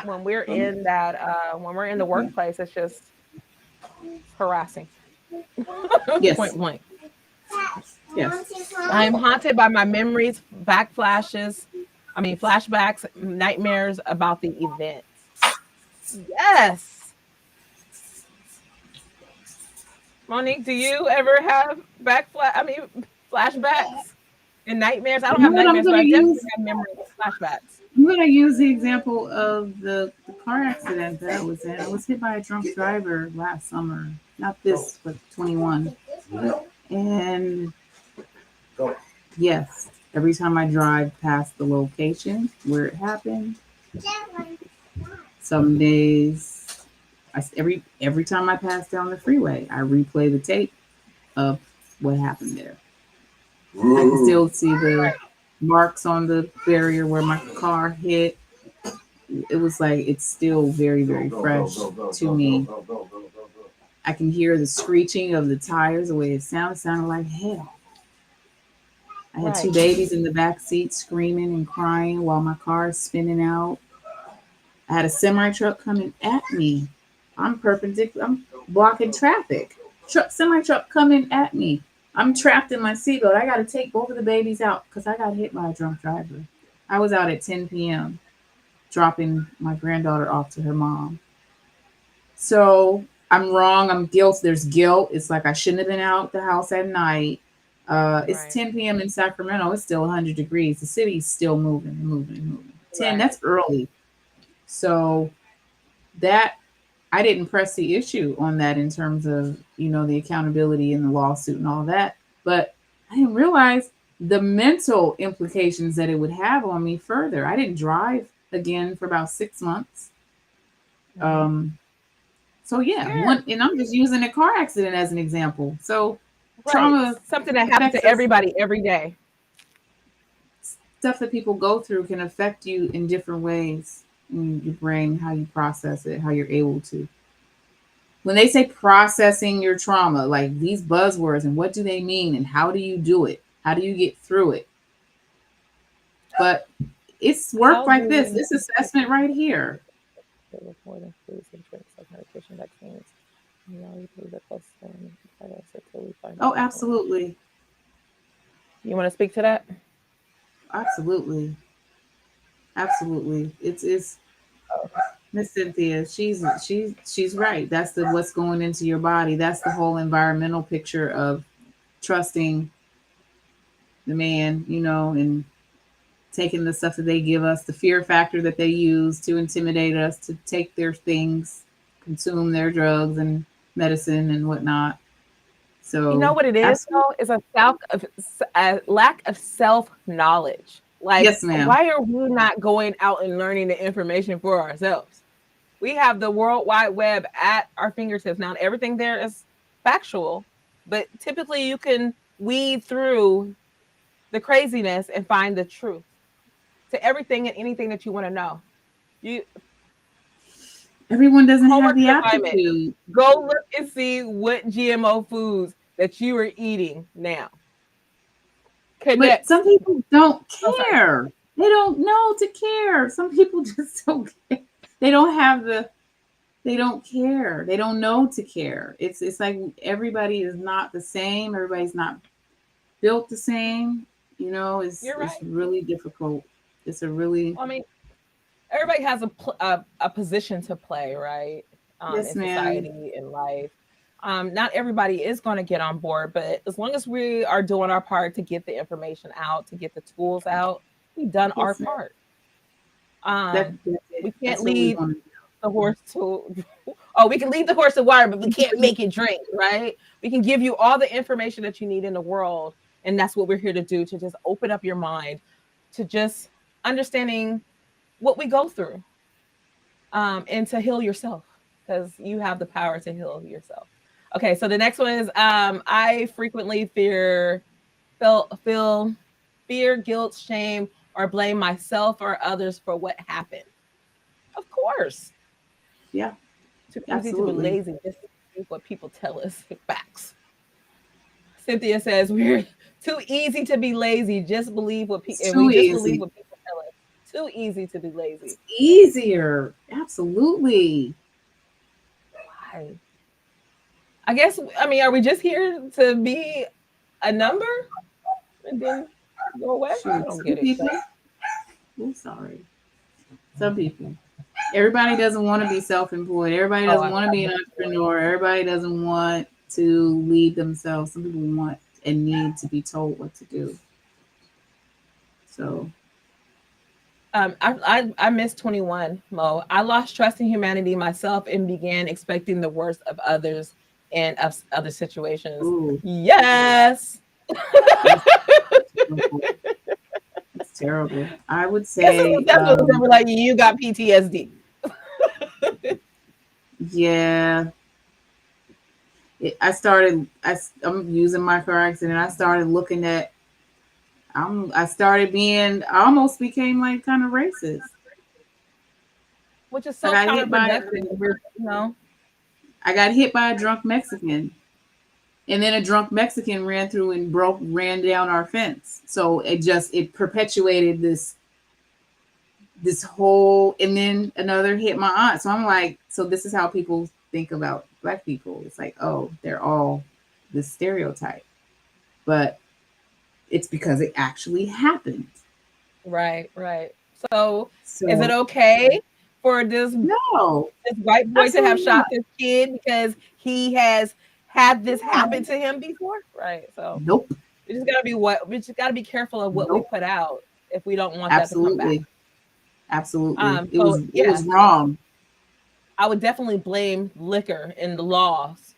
Speaker 5: when we're in that, when we're in the workplace, it's just harassing.
Speaker 3: yes,
Speaker 5: Point blank.
Speaker 3: yes.
Speaker 5: I am haunted by my memories, flashbacks, nightmares about the event. Yes. Monique, do you ever have flashbacks and nightmares? I don't
Speaker 3: You know
Speaker 5: have
Speaker 3: what?
Speaker 5: nightmares, but I definitely have memories of flashbacks.
Speaker 3: I'm gonna use the example of the car accident that I was in. I was hit by a drunk driver last summer. Not this, but 21. And yes, every time I drive past the location where it happened, some days, every time I pass down the freeway, I replay the tape of what happened there. I can still see the
Speaker 5: Right.
Speaker 3: marks on the barrier where my car hit. It was like it's still very, very fresh to me. I can hear the screeching of the tires, the way it sounded like hell. I had two
Speaker 5: Right.
Speaker 3: babies in the back seat screaming and crying while my car is spinning out. I had a semi truck coming at me. I'm perpendicular. I'm blocking traffic. Semi truck coming at me. I'm trapped in my seatbelt. I got to take both of the babies out because I got hit by a drunk driver. I was out at 10 p.m. dropping my granddaughter off to her mom. So I'm wrong. I'm guilt. There's guilt. It's like I shouldn't have been out the house at night. It's
Speaker 5: Right.
Speaker 3: 10 p.m. in Sacramento. It's still 100 degrees. The city's still moving and moving and moving. 10,
Speaker 5: Right.
Speaker 3: that's early. So that I didn't press the issue on that in terms of, the accountability and the lawsuit and all that. But I didn't realize the mental implications that it would have on me further. I didn't drive again for about 6 months.
Speaker 5: Hmm.
Speaker 3: Um, so yeah,
Speaker 5: Scared.
Speaker 3: and I'm just using a car accident as an example. So
Speaker 5: Right.
Speaker 3: trauma
Speaker 5: Something that happens
Speaker 3: affects
Speaker 5: to
Speaker 3: us
Speaker 5: everybody every day.
Speaker 3: stuff that people go through can affect you in different ways in your brain, how you process it, how you're able to. When they say processing your trauma, like these buzzwords and what do they mean and how do you do it? How do you get through it? But it's work like this assessment right here.
Speaker 2: With more than foods and drinks like medication, vaccines. You know, you believe that close to them until we find
Speaker 3: Oh, absolutely.
Speaker 2: You want to speak to that?
Speaker 3: Absolutely. Absolutely. It's Miss Cynthia, she's right. That's the what's going into your body. That's the whole environmental picture of trusting the man, you know, and taking the stuff that they give us, the fear factor that they use to intimidate us, to take their things, consume their drugs and medicine and whatnot. So
Speaker 2: you know what it is, though, is a lack of self-knowledge. Like,
Speaker 3: yes, ma'am.
Speaker 2: why are we not going out and learning the information for ourselves? We have the World Wide Web at our fingertips. Now, everything there is factual, but typically you can weed through the craziness and find the truth to everything and anything that you want to know.
Speaker 3: Everyone doesn't have the aptitude.
Speaker 2: Go look and see what GMO foods that you are eating now.
Speaker 3: But some people don't care. They don't know to care. Some people just don't care. They don't care. They don't know to care. It's like everybody is not the same. Everybody's not built the same. You know, it's really difficult. It's a really.
Speaker 2: I mean, everybody has a position to play, right?
Speaker 3: Yes,
Speaker 2: in society, in life. Not everybody is going to get on board, but as long as we are doing our part to get the information out, to get the tools out, we've done our part. We can't lead the horse to. Oh, we can lead the horse to water, but we can't make it drink, right? We can give you all the information that you need in the world, and that's what we're here to do, to just open up your mind to just understanding what we go through, and to heal yourself, because you have the power to heal yourself. Okay, so the next one is I frequently feel fear, guilt, shame, or blame myself or others for what happened. Of course.
Speaker 3: Yeah.
Speaker 2: Too easy to be lazy, just to believe what people tell us. Facts. Cynthia says we're too easy to be lazy. Just believe what people believe what people tell us. Too easy to be lazy.
Speaker 3: It's easier. Absolutely.
Speaker 2: Why? I guess, I mean, are we just here to be a number and then go away? I don't get it.
Speaker 3: I'm sorry. Some people. Everybody doesn't want to be self-employed. Everybody doesn't want to be an entrepreneur. Everybody doesn't want to lead themselves. Some people want and need to be told what to do. So
Speaker 2: I missed 21, Mo. I lost trust in humanity myself and began expecting the worst of others and of other situations.
Speaker 3: Ooh.
Speaker 2: Yes.
Speaker 3: It's terrible. I would say
Speaker 2: that's what like you got PTSD.
Speaker 3: Yeah. I'm using my car accident. I started looking at I almost became like kind of racist.
Speaker 2: Which is so counterproductive,
Speaker 3: I got hit by a drunk Mexican. And then a drunk Mexican ran through and ran down our fence. So it perpetuated this whole, and then another hit my aunt. So I'm like, so this is how people think about Black people. It's like, oh, they're all this stereotype. But it's because it actually happened.
Speaker 2: Right. So is it okay for this white boy to have shot this kid because he has had this happen to him before? Right. So
Speaker 3: nope.
Speaker 2: We just gotta be careful of what we put out if we don't want that to come back.
Speaker 3: Absolutely. It was wrong.
Speaker 2: I would definitely blame liquor and the laws.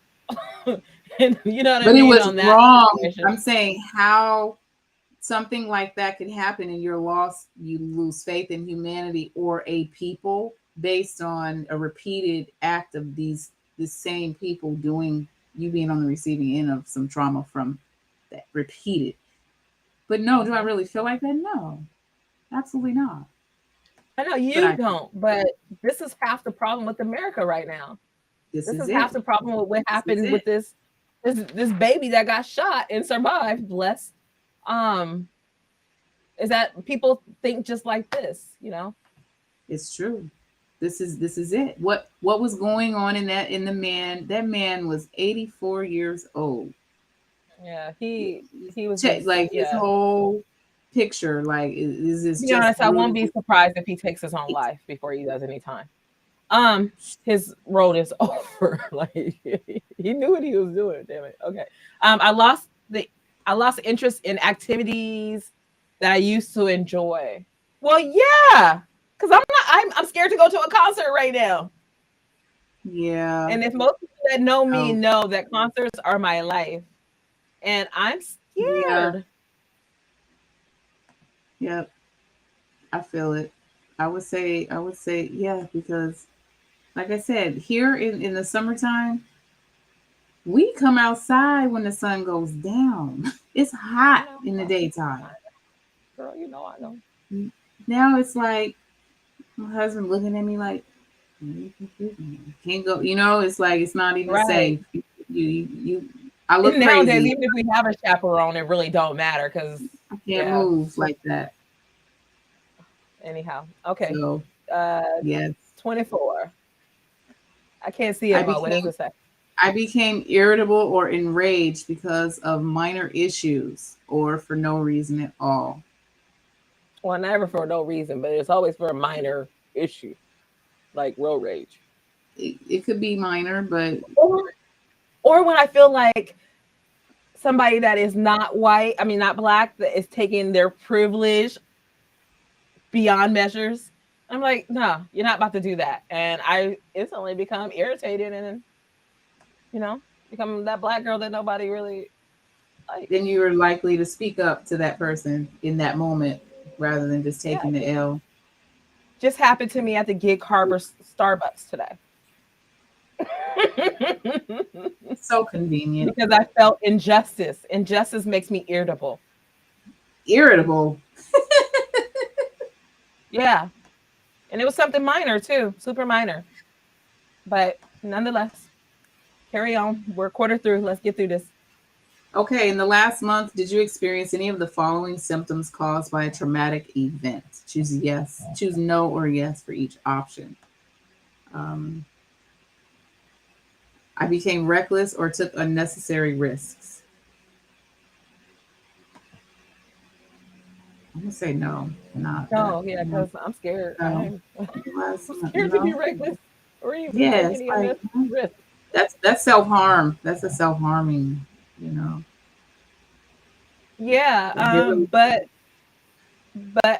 Speaker 2: And you know what
Speaker 3: I mean? But it was
Speaker 2: on
Speaker 3: wrong. I'm saying how something like that could happen and you lose faith in humanity or a people based on a repeated act of the same people you being on the receiving end of some trauma from that repeated. But no, do I really feel like that? No. Absolutely not.
Speaker 5: I know you don't, but this is half the problem with America right now.
Speaker 3: This
Speaker 5: This
Speaker 3: is
Speaker 5: is half
Speaker 3: it.
Speaker 5: the problem with what
Speaker 3: This is
Speaker 5: happened with
Speaker 3: it.
Speaker 5: this baby that got shot and survived. Bless. Um, is that people think just like this? You know.
Speaker 3: It's true. This is it. What was going on in the man? That man was 84 years old.
Speaker 5: Yeah, he was
Speaker 3: Check
Speaker 5: just
Speaker 3: like his
Speaker 5: yeah.
Speaker 3: whole picture. Like is
Speaker 5: To be
Speaker 3: just
Speaker 5: honest, I won't
Speaker 3: brutal.
Speaker 5: be surprised if he takes his own life before he does any time. His road is over. Like he knew what he was doing. Damn it. Okay. I lost interest in activities that I used to enjoy. Well, yeah, because I'm scared to go to a concert right now.
Speaker 3: Yeah.
Speaker 5: And if most people that know me
Speaker 3: Oh,
Speaker 5: know that concerts are my life, and I'm
Speaker 3: yeah.
Speaker 5: scared.
Speaker 3: Yep. I feel it. I would say, yeah, because like I said, here in the summertime, we come outside when the sun goes down. It's
Speaker 5: I
Speaker 3: hot
Speaker 5: know,
Speaker 3: in the daytime.
Speaker 5: girl. You know I know.
Speaker 3: Now it's like my husband looking at me like, can't go. You know, it's like it's not even
Speaker 5: Right.
Speaker 3: safe. You. I look
Speaker 5: And nowadays,
Speaker 3: crazy.
Speaker 5: even if we have a chaperone, it really don't matter because
Speaker 3: I can't
Speaker 5: yeah.
Speaker 3: move like that.
Speaker 5: Anyhow, okay.
Speaker 3: So
Speaker 5: Uh,
Speaker 3: yes,
Speaker 5: 24. I can't see
Speaker 3: I
Speaker 5: it, Mo. What does
Speaker 3: became
Speaker 5: it say?
Speaker 3: I became irritable or enraged because of minor issues or for no reason at all.
Speaker 5: Well, never for no reason, but it's always for a minor issue, like road rage.
Speaker 3: It could be minor, but
Speaker 5: Or, or when I feel like somebody that is not white, I mean, not black, that is taking their privilege beyond measures. I'm like, no, you're not about to do that. And I instantly become irritated and, you know, become that black girl that nobody really likes.
Speaker 3: then you're likely to speak up to that person in that moment rather than just
Speaker 5: Yeah,
Speaker 3: taking the L.
Speaker 5: just happened to me at the Gig Harbor Starbucks today.
Speaker 3: So convenient.
Speaker 5: Because I felt injustice. Injustice makes me irritable.
Speaker 3: Irritable.
Speaker 5: Yeah. And it was something minor too, super minor. But nonetheless, carry on. We're a quarter through. Let's get through this.
Speaker 3: Okay, in the last month, did you experience any of the following symptoms caused by a traumatic event? Choose yes, choose no or yes for each option. Um, I became reckless or took unnecessary risks. I'm gonna say no, not that.
Speaker 5: No, yeah, because I'm scared.
Speaker 3: No,
Speaker 5: I'm
Speaker 3: last month,
Speaker 5: scared to be
Speaker 3: no.
Speaker 5: reckless or even take
Speaker 3: Yeah, it's
Speaker 5: any
Speaker 3: like
Speaker 5: unnecessary risk.
Speaker 3: that's self harm. That's a self harming. You know,
Speaker 5: Yeah, but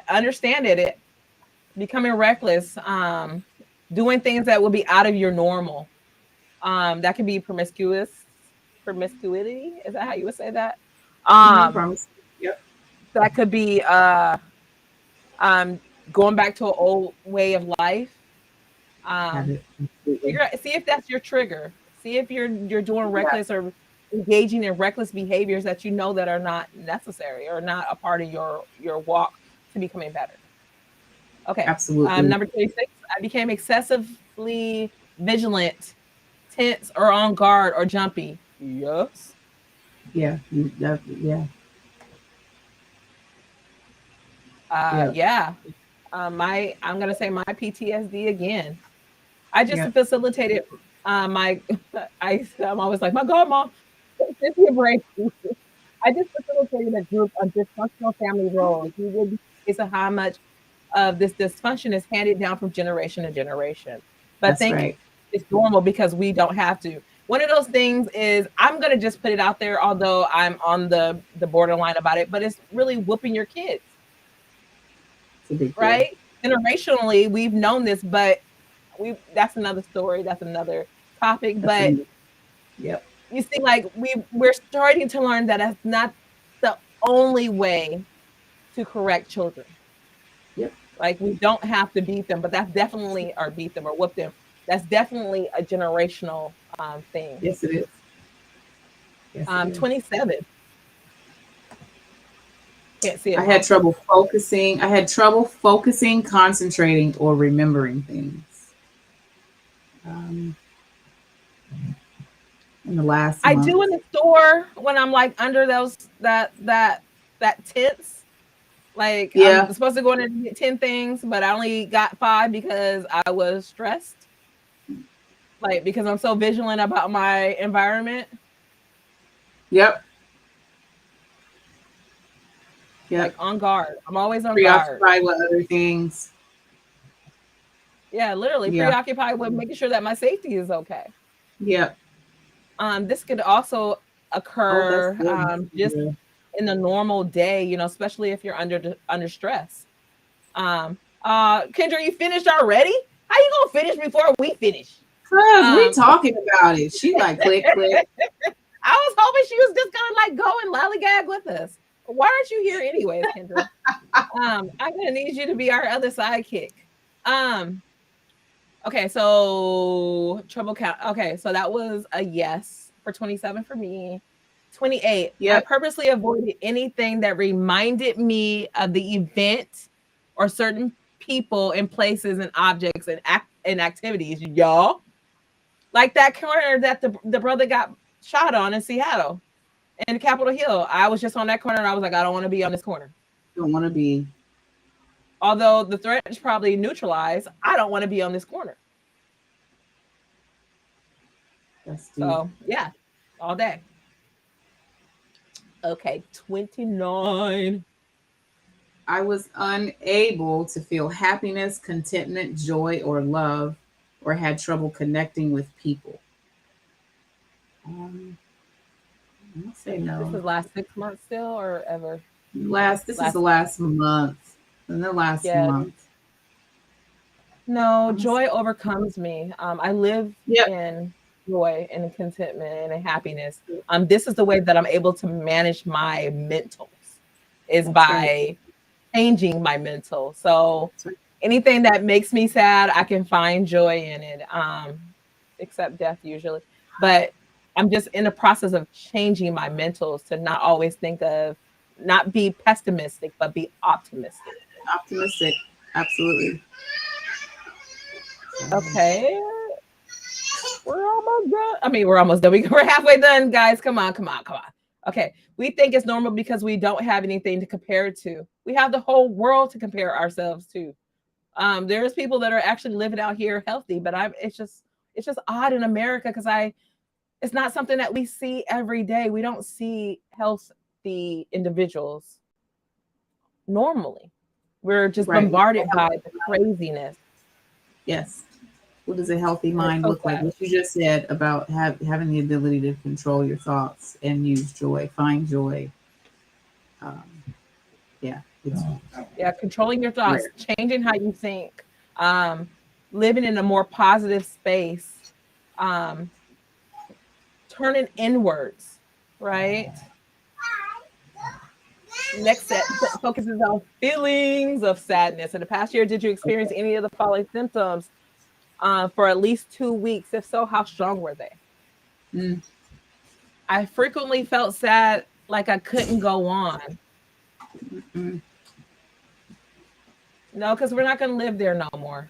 Speaker 5: understand it becoming reckless, doing things that will be out of your normal. That can be promiscuity. Is that how you would say that? Um,
Speaker 3: promise. Yep.
Speaker 5: that could be um going back to an old way of life.
Speaker 3: Have
Speaker 5: Um,
Speaker 3: it. Absolutely.
Speaker 5: see if that's your trigger. See if you're doing
Speaker 3: Yeah,
Speaker 5: reckless or engaging in reckless behaviors that you know that are not necessary or not a part of your walk to becoming better. Okay.
Speaker 3: absolutely.
Speaker 5: Number 26, I became excessively vigilant, tense, or on guard or jumpy. Yes.
Speaker 3: Yeah. Yeah. Yeah.
Speaker 5: Yeah. I'm gonna say my PTSD again. I just
Speaker 3: Yeah.
Speaker 5: facilitated my I'm always like, my God, mom, give me a break. I just facilitated a group of dysfunctional family roles. You would be amazed at how much of this dysfunction is handed down from generation to generation. But
Speaker 3: That's
Speaker 5: think
Speaker 3: right.
Speaker 5: it's normal because we don't have to. One of those things is I'm gonna just put it out there, although I'm on the borderline about it, but it's really whooping your kids,
Speaker 3: It's a big deal.
Speaker 5: right? Generationally, we've known this, but we that's another story, that's another topic.
Speaker 3: That's
Speaker 5: But
Speaker 3: a yep.
Speaker 5: you see, like we're starting to learn that that's not the only way to correct children.
Speaker 3: Yep.
Speaker 5: Like we don't have to beat them, but that's definitely or beat them or whoop them. That's definitely a generational thing.
Speaker 3: Yes, it is. Yes, it is.
Speaker 5: 27. Can't see it.
Speaker 3: I had trouble focusing. I had trouble focusing, concentrating, or remembering things. Um, in the last
Speaker 5: I
Speaker 3: month.
Speaker 5: do in the store when I'm like under those that tense. Like I'm
Speaker 3: Yeah.
Speaker 5: supposed to go in and get 10 things, but I only got 5 because I was stressed. Like because I'm so vigilant about my environment.
Speaker 3: Yep.
Speaker 5: Like
Speaker 3: Yep.
Speaker 5: on guard. I'm always on guard.
Speaker 3: Preoccupied with other things.
Speaker 5: Yeah, literally
Speaker 3: Yeah.
Speaker 5: preoccupied with making sure that my safety is okay.
Speaker 3: Yep.
Speaker 5: This could also
Speaker 3: Oh, that's
Speaker 5: occur
Speaker 3: good.
Speaker 5: just
Speaker 3: Yeah.
Speaker 5: in the normal day, especially if you're under stress. Kendra, you finished already? How you gonna finish before we finish?
Speaker 3: Cause we
Speaker 5: Um,
Speaker 3: talking about it. She like click click.
Speaker 5: I was hoping she was just gonna like go and lollygag with us. Why aren't you here anyways, Kendra? I'm gonna need you to be our other sidekick. Um, okay, so trouble count. Okay, so that was a yes for 27 for me. 28. I
Speaker 3: Yep.
Speaker 5: purposely avoided anything that reminded me of the event or certain people and places and objects and activities. Y'all, like that corner that the brother got shot on in Seattle in Capitol Hill. I was just on that corner and I was like, I don't want to be on this corner.
Speaker 3: Don't want to be.
Speaker 5: Although the threat is probably neutralized, I don't want to be on this corner.
Speaker 3: That's deep.
Speaker 5: So yeah, all day. Okay, 29.
Speaker 3: I was unable to feel happiness, contentment, joy, or love, or had trouble connecting with people. I'll say
Speaker 5: This
Speaker 3: no.
Speaker 5: is last 6 months still or ever?
Speaker 3: This is the last month. In the last
Speaker 5: Yeah.
Speaker 3: month.
Speaker 5: No, joy overcomes me. I live
Speaker 3: Yep.
Speaker 5: in joy and contentment and happiness. This is the way that I'm able to manage my mentals is
Speaker 3: That's
Speaker 5: by
Speaker 3: right.
Speaker 5: changing my mental. So
Speaker 3: That's right.
Speaker 5: anything that makes me sad, I can find joy in it. Except death usually. But I'm just in the process of changing my mentals to not always not be pessimistic, but be optimistic.
Speaker 3: Optimistic. Absolutely.
Speaker 5: Okay. We're almost done. I mean, we're almost done. We're halfway done, guys. Come on. Okay. We think it's normal because we don't have anything to compare it to. We have the whole world to compare ourselves to. There's people that are actually living out here healthy, but it's just odd in America because it's not something that we see every day. We don't see healthy individuals normally. We're just
Speaker 3: Right.
Speaker 5: bombarded by the craziness.
Speaker 3: Yes. What does a healthy mind
Speaker 5: so
Speaker 3: look like? What you just said about having the ability to control your thoughts and use joy, find joy. Yeah.
Speaker 5: Controlling your thoughts, changing how you think, living in a more positive space, turning inwards, right? Next set focuses on feelings of sadness. In the past year, did you experience any of the following symptoms for at least 2 weeks? If so, how strong were they? I frequently felt sad, like I couldn't go on. No, because we're not going to live there no more.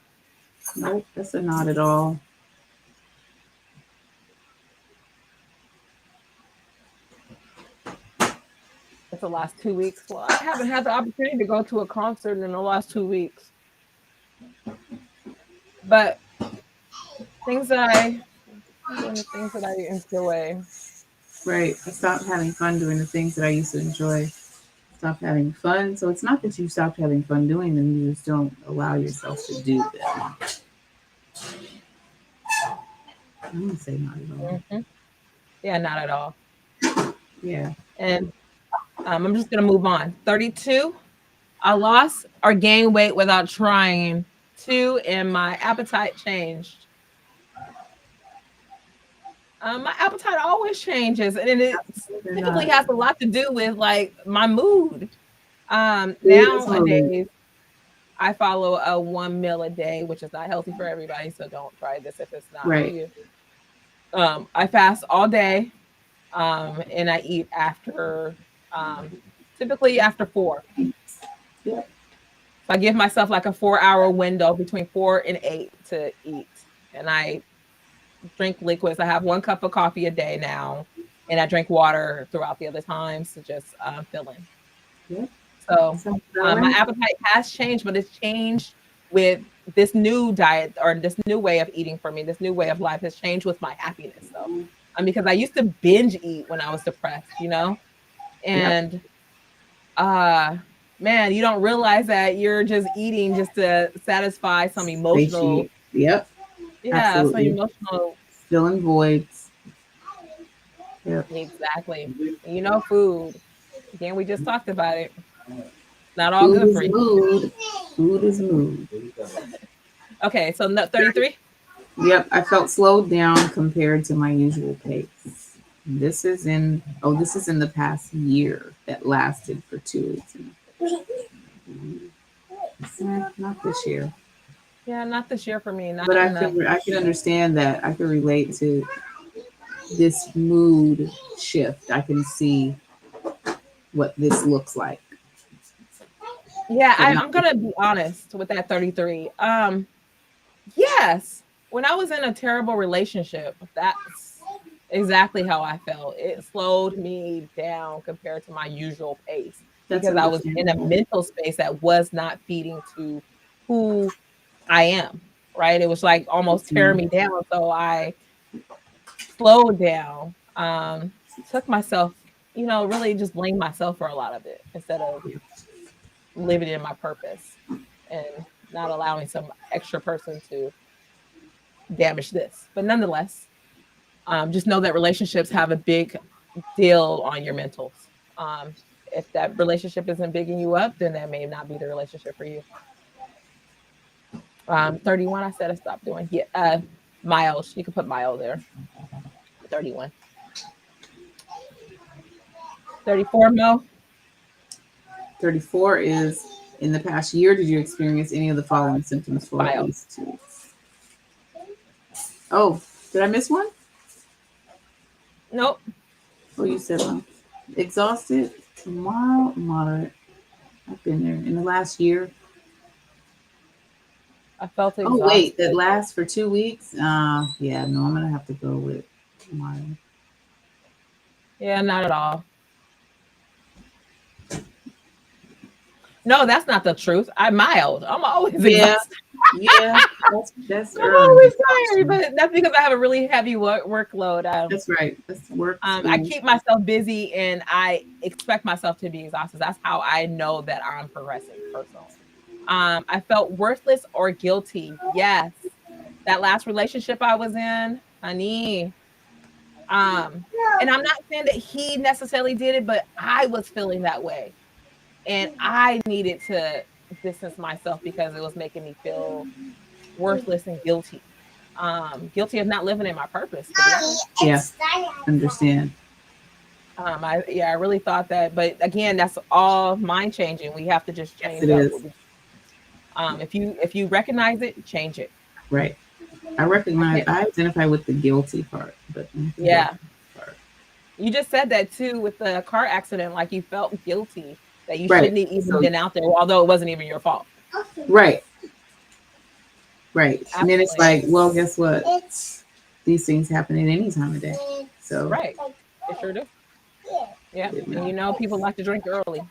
Speaker 3: Nope, that's a not at all.
Speaker 5: It's the last 2 weeks. Well, I haven't had the opportunity to go to a concert in the last 2 weeks. But things that I enjoy.
Speaker 3: Right. I stopped having fun doing the things that I used to enjoy. Stopped having fun. So it's not that you stopped having fun doing them, you just don't allow yourself to do them. I'm gonna say not at all.
Speaker 5: Mm-hmm. Yeah, not at all.
Speaker 3: Yeah.
Speaker 5: And I'm just gonna move on. 32. I lost or gained weight without trying to, and my appetite changed. My appetite always changes, and it typically has a lot to do with like my mood. Nowadays, I follow a 1 meal a day, which is not healthy for everybody. So don't try this if it's not for you. I fast all day, and I eat after typically after 4.
Speaker 3: Yeah.
Speaker 5: So I give myself like a 4-hour window between 4 and 8 to eat. And I drink liquids. I have 1 cup of coffee a day now, and I drink water throughout the other times to just fill in.
Speaker 3: Yeah.
Speaker 5: So
Speaker 3: Sounds about
Speaker 5: my
Speaker 3: right.
Speaker 5: appetite has changed, but it's changed with this new diet or this new way of eating for me. This new way of life has changed with my happiness, though. Because I used to binge eat when I was depressed,
Speaker 3: Yep.
Speaker 5: and uh man, you don't realize that you're just eating just to satisfy some emotional,
Speaker 3: Satiate. Yep.
Speaker 5: yeah, some
Speaker 3: Absolutely.
Speaker 5: emotional,
Speaker 3: Filling voids. Yep.
Speaker 5: exactly. Food. Again, we just talked about it. Not all
Speaker 3: Food
Speaker 5: good
Speaker 3: is
Speaker 5: for you.
Speaker 3: mood. Food is mood.
Speaker 5: Okay, so 33.
Speaker 3: Yep. I felt slowed down compared to my usual pace. This is in the past year that lasted for 2 weeks. Not this year.
Speaker 5: Yeah, not this year for me. Not
Speaker 3: But
Speaker 5: in the.
Speaker 3: I can understand that. I can relate to this mood shift. I can see what this looks like.
Speaker 5: Yeah,
Speaker 3: But
Speaker 5: I'm gonna be honest with that 33. Yes, when I was in a terrible relationship, that's exactly how I felt. It slowed me down compared to my usual pace
Speaker 3: that's
Speaker 5: because I was in a
Speaker 3: understandable.
Speaker 5: mental space that was not feeding to who I am. Right? It was like almost tearing
Speaker 3: Mhm.
Speaker 5: me down. So I slowed down. Took myself, really just blamed myself for a lot of it instead of living in my purpose and not allowing some extra person to damage this. But nonetheless, just know that relationships have a big deal on your mentals. If that relationship isn't bigging you up, then that may not be the relationship for you. 31, I said I stopped doing. Yeah, miles. You can put mile there. 31. 34, Mo.
Speaker 3: 34 is in the past year, did you experience any of the following symptoms for at
Speaker 5: Mile.
Speaker 3: least 2 weeks? Oh, did I miss one?
Speaker 5: Nope.
Speaker 3: Oh, you said one. Exhausted, mild, moderate. I've been there in the last year.
Speaker 5: I felt
Speaker 3: Oh, wait, that
Speaker 5: exhausted.
Speaker 3: lasts for 2 weeks? Yeah, no, I'm gonna have to go with mild.
Speaker 5: Yeah, not at all. No, that's not the truth. I'm mild. I'm always
Speaker 3: Yeah,
Speaker 5: exhausted.
Speaker 3: yeah, that's
Speaker 5: I'm always tired,
Speaker 3: exhaustion.
Speaker 5: but that's because I have a really heavy workload.
Speaker 3: That's right. That's work,
Speaker 5: I
Speaker 3: school.
Speaker 5: keep myself busy and I expect myself to be exhausted. That's how I know that I'm progressing personally. I felt worthless or guilty. Yes. That last relationship I was in, honey. Um, and I'm not saying that he necessarily did it, but I was feeling that way. And I needed to distance myself because it was making me feel worthless and guilty. Guilty of not living in my purpose, to be honest.
Speaker 3: Yeah, understand.
Speaker 5: I really thought that, but again, that's all mind changing. We have to just
Speaker 3: Yes, it
Speaker 5: change up
Speaker 3: is.
Speaker 5: what we. If you recognize it, change it.
Speaker 3: Right.
Speaker 5: I can't.
Speaker 3: I identify with the guilty part, but not the work
Speaker 5: Yeah,
Speaker 3: part.
Speaker 5: you just said that too with the car accident. Like you felt guilty that you
Speaker 3: Right.
Speaker 5: shouldn't have even
Speaker 3: So,
Speaker 5: been out there, although it wasn't even your fault.
Speaker 3: right, right. And then it's
Speaker 5: Absolutely
Speaker 3: like, well, guess what? These things happen at any time of day. So,
Speaker 5: right. They sure do. Yeah, and people like to drink early.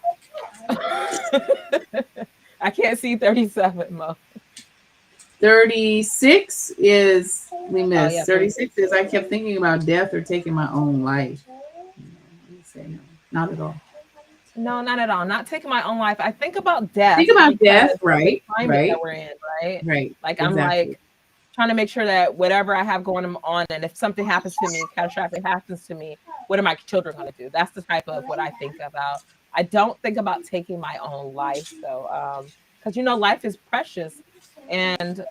Speaker 5: I can't see 37, Mo.
Speaker 3: 36 is, we
Speaker 5: Oh yeah,
Speaker 3: missed.
Speaker 5: 36.
Speaker 3: 36 is, I kept thinking about death or taking my own life. Let me say no, not at all.
Speaker 5: No, not at all. Not taking my own life. I think about death
Speaker 3: Think about
Speaker 5: because
Speaker 3: death,
Speaker 5: of the
Speaker 3: right?
Speaker 5: climate that
Speaker 3: Right,
Speaker 5: we're in, right?
Speaker 3: right.
Speaker 5: Like I'm
Speaker 3: Exactly.
Speaker 5: like trying to make sure that whatever I have going on, and if something happens to me, catastrophic happens to me, what are my children going to do? That's the type of what I think about. I don't think about taking my own life though, because life is precious, and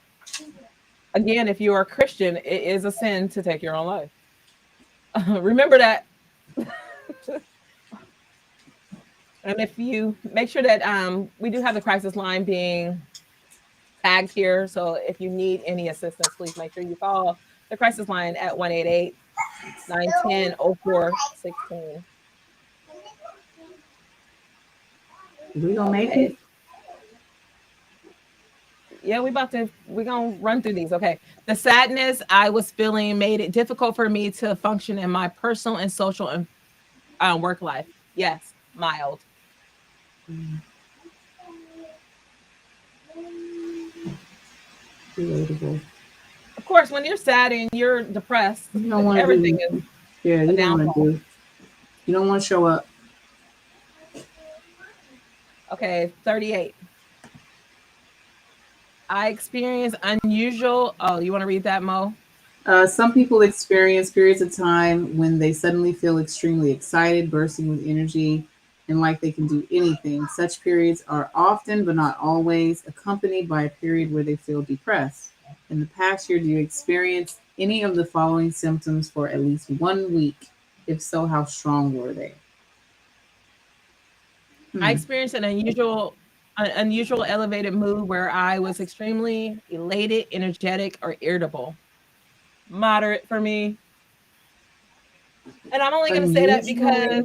Speaker 5: again, if you are a Christian, it is a sin to take your own life. Remember that. And if you make sure that we do have the crisis line being tagged here. So if you need any assistance, please make sure you call the crisis line at 188 910 0416.
Speaker 3: We gonna make it.
Speaker 5: Yeah, we're gonna run through these. Okay. The sadness I was feeling made it difficult for me to function in my personal and social and work life. Yes, mild.
Speaker 3: Relatable.
Speaker 5: Of course, when you're sad and you're depressed,
Speaker 3: You don't want to
Speaker 5: everything is
Speaker 3: do. Yeah,
Speaker 5: a
Speaker 3: you don't want to
Speaker 5: downfall.
Speaker 3: do. You don't want to show up.
Speaker 5: Okay, 38. I experience unusual. Oh, you want to read that, Mo?
Speaker 3: Some people experience periods of time when they suddenly feel extremely excited, bursting with energy, and like they can do anything. Such periods are often, but not always, accompanied by a period where they feel depressed. In the past year, do you experience any of the following symptoms for at least 1 week? If so, how strong were they?
Speaker 5: I
Speaker 3: Hmm.
Speaker 5: experienced an unusual elevated mood where I was extremely elated, energetic, or irritable. Moderate for me. And I'm only going to say that because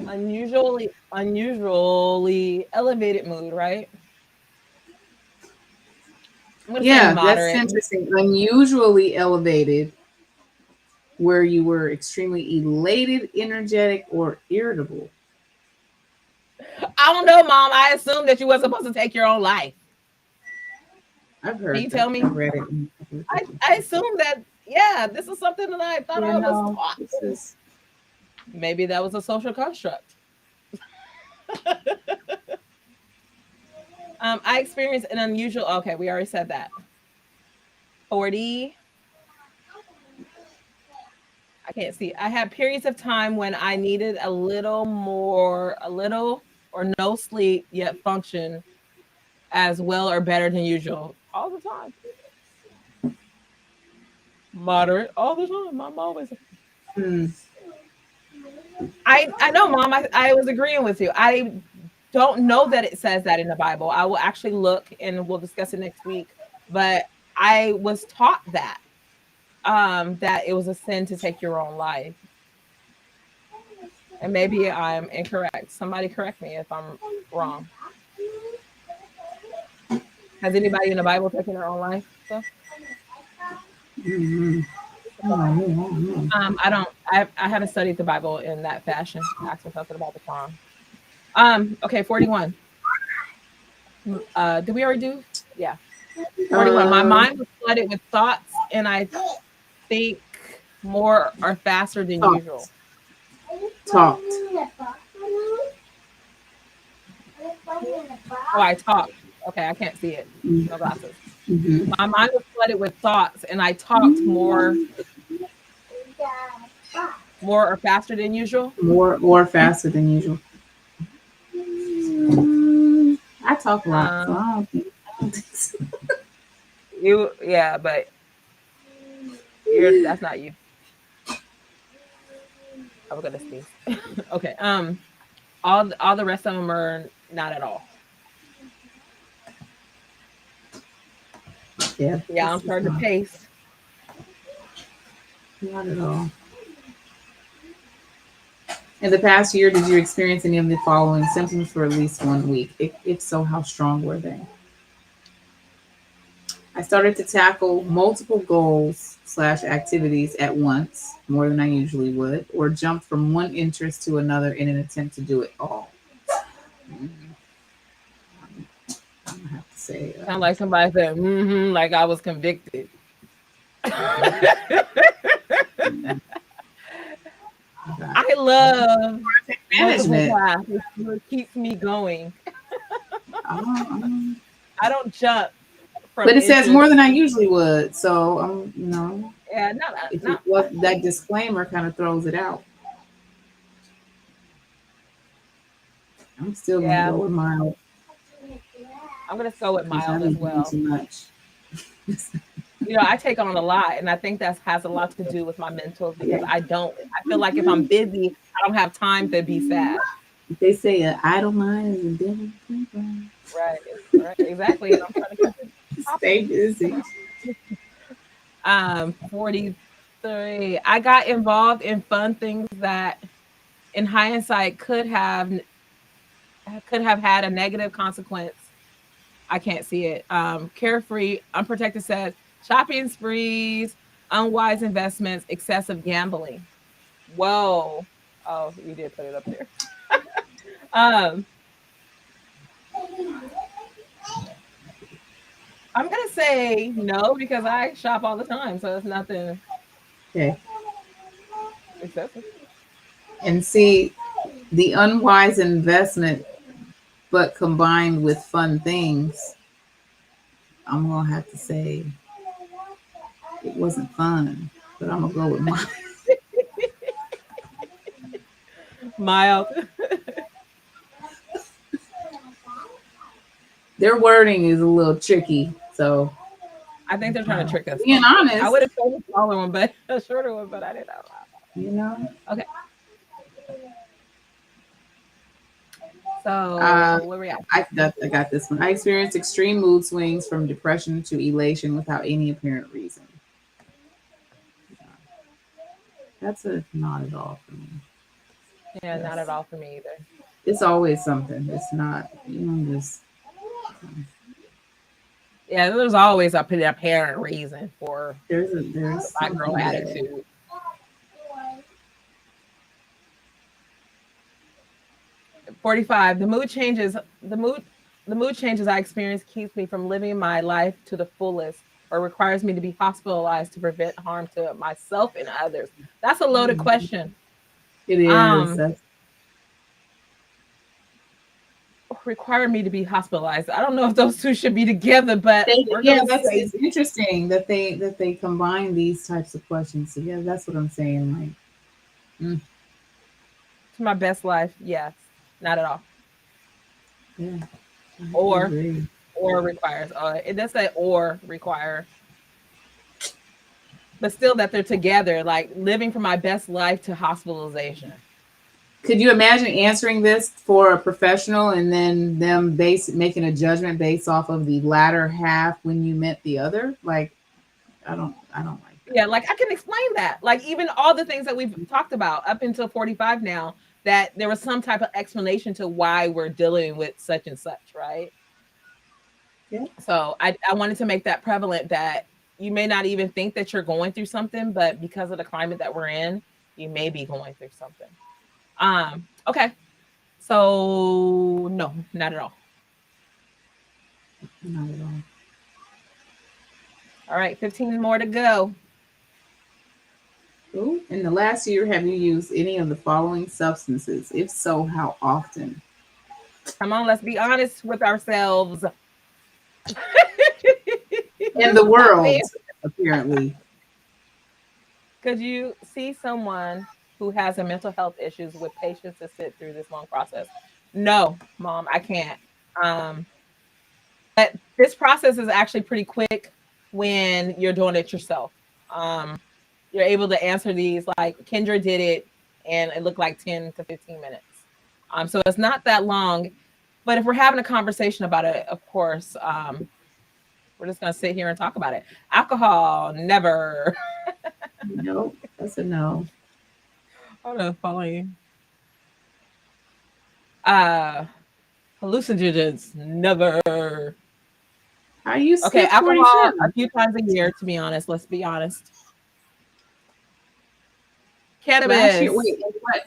Speaker 3: Unusually,
Speaker 5: unusually elevated mood, right? I'm going to say
Speaker 3: yeah, that's
Speaker 5: moderate.
Speaker 3: interesting. Unusually elevated, where you were extremely elated, energetic, or irritable.
Speaker 5: I don't know, Mom. I assumed that you were supposed to take your own life.
Speaker 3: I've
Speaker 5: Can
Speaker 3: heard
Speaker 5: you
Speaker 3: that.
Speaker 5: tell me?
Speaker 3: I've read it in a couple of
Speaker 5: I
Speaker 3: different places.
Speaker 5: assumed that, yeah, this is something that I thought
Speaker 3: Yeah,
Speaker 5: I was
Speaker 3: no,
Speaker 5: taught.
Speaker 3: this is.
Speaker 5: Maybe that was a social construct. I experienced an unusual, okay, we already said that. 40. I can't see. I had periods of time when I needed a little or no sleep, yet function as well or better than usual. All the time. Moderate all the time. I'm always.
Speaker 3: Hmm.
Speaker 5: I know, Mom. I was agreeing with you. I don't know that it says that in the Bible. I will actually look and we'll discuss it next week. But I was taught that it was a sin to take your own life. And maybe I'm incorrect. Somebody correct me if I'm wrong. Has anybody in the Bible taken their own life? So,
Speaker 3: Hmm. Oh, man.
Speaker 5: I don't. I haven't studied the Bible in that fashion. Ask me something about the Quran. Okay, 41. Did we already do? Yeah, 41. My
Speaker 3: Uh,
Speaker 5: mind was flooded with thoughts, and I think more or faster than usual.
Speaker 3: talked. Talked.
Speaker 5: Oh, I talked. Okay, I can't see it. No glasses.
Speaker 3: Mm-hmm.
Speaker 5: My mind was flooded with thoughts, and I talked more or faster than usual.
Speaker 3: More or faster than usual. I talk a lot, so
Speaker 5: Um,
Speaker 3: I don't think so.
Speaker 5: yeah, but that's not you. I was gonna sneeze. Okay. All the rest of them are not at all.
Speaker 3: Yeah,
Speaker 5: Yeah, I'm
Speaker 3: this is
Speaker 5: starting to pace.
Speaker 3: not at all. In the past year, did you experience any of the following symptoms for at least 1 week? If so, how strong were they? I started to tackle multiple goals slash activities at once, more than I usually would, or jump from one interest to another in an attempt to do it all. I have to say,
Speaker 5: Sound like somebody said, like I was convicted. I love multiple
Speaker 3: management.
Speaker 5: tasks. It keeps me going.
Speaker 3: Um,
Speaker 5: I don't jump from
Speaker 3: but it says more
Speaker 5: interest.
Speaker 3: than I usually would, so
Speaker 5: Yeah,
Speaker 3: if it
Speaker 5: not.
Speaker 3: was that disclaimer, kind of throws it out. I'm still gonna
Speaker 5: Yeah,
Speaker 3: go with mild
Speaker 5: I'm gonna go with
Speaker 3: because
Speaker 5: mild
Speaker 3: I've
Speaker 5: as
Speaker 3: been doing
Speaker 5: well.
Speaker 3: too much.
Speaker 5: I take on a lot, and I think that has a lot to do with my mentals because
Speaker 3: Yeah.
Speaker 5: I don't. I feel like if I'm busy, I don't have time to be sad.
Speaker 3: They say an idle mind is a devil playground.
Speaker 5: Right, right, exactly. And I'm trying to keep it
Speaker 3: Stay
Speaker 5: popping.
Speaker 3: busy.
Speaker 5: 43. I got involved in fun things that in hindsight could have had a negative consequence. I can't see it. Carefree, unprotected says shopping sprees, unwise investments, excessive gambling. Whoa. Oh, you did put it up there. um, I'm gonna say no because I shop all the time, so it's nothing
Speaker 3: Okay.
Speaker 5: excessive.
Speaker 3: And see, the unwise investment, but combined with fun things, I'm gonna have to say it wasn't fun. But I'm gonna go with mine.
Speaker 5: Mild.
Speaker 3: Their wording is a little tricky, so
Speaker 5: I think they're trying to trick us.
Speaker 3: being
Speaker 5: I
Speaker 3: honest,
Speaker 5: would have told a smaller one, but a shorter one, but I didn't know.
Speaker 3: you know.
Speaker 5: Okay.
Speaker 3: Uh,
Speaker 5: So where we at?
Speaker 3: I got this one. I experienced extreme mood swings from depression to elation without any apparent reason. That's a not at all for me.
Speaker 5: Yeah, not
Speaker 3: Yes.
Speaker 5: at all for me either.
Speaker 3: It's always something. It's not, you know, just
Speaker 5: Yeah, there's always a pretty apparent reason for
Speaker 3: there's
Speaker 5: my girl
Speaker 3: something there.
Speaker 5: attitude. 45. The mood changes I experience keeps me from living my life to the fullest or requires me to be hospitalized to prevent harm to myself and others. That's a loaded question.
Speaker 3: It is.
Speaker 5: Um, require me to be hospitalized. I don't know if those two should be together, but we're
Speaker 3: Yeah,
Speaker 5: gonna
Speaker 3: that's
Speaker 5: say
Speaker 3: it's interesting that they combine these types of questions together. That's what I'm saying. Like,
Speaker 5: to my best life, yes. Not at all.
Speaker 3: yeah, I
Speaker 5: Or
Speaker 3: agree.
Speaker 5: or requires. It does say or require, but still that they're together, like living for my best life to hospitalization.
Speaker 3: Could you imagine answering this for a professional and then them making a judgment based off of the latter half when you meant the other? Like, I don't like that.
Speaker 5: Yeah, like I can explain that. Like even all the things that we've talked about up until 45 now, that there was some type of explanation to why we're dealing with such and such, right?
Speaker 3: Yeah.
Speaker 5: So I wanted to make that prevalent that you may not even think that you're going through something, but because of the climate that we're in, you may be going through something. Okay. So no, not at all.
Speaker 3: Not at all.
Speaker 5: All right, 15 more to go.
Speaker 3: Ooh, in the last year, have you used any of the following substances? If so, how often?
Speaker 5: Come on, let's be honest with ourselves.
Speaker 3: In
Speaker 5: This
Speaker 3: the
Speaker 5: is not
Speaker 3: world,
Speaker 5: fair.
Speaker 3: apparently.
Speaker 5: Could you see someone who has a mental health issues with patience to sit through this long process? No, mom, I can't. Um, but this process is actually pretty quick when you're doing it yourself. Um, you're able to answer these like Kendra did it, and it looked like 10 to 15 minutes. So it's not that long. But if we're having a conversation about it, of course, we're just gonna sit here and talk about it. Alcohol, never.
Speaker 3: No, that's a no.
Speaker 5: I'm gonna follow you. Uh, hallucinogens, never.
Speaker 3: How you
Speaker 5: Okay,
Speaker 3: skip
Speaker 5: alcohol a
Speaker 3: 47?
Speaker 5: few times a year. To be honest, let's be honest.
Speaker 3: Last year,
Speaker 5: Cannabis.
Speaker 3: wait, in what?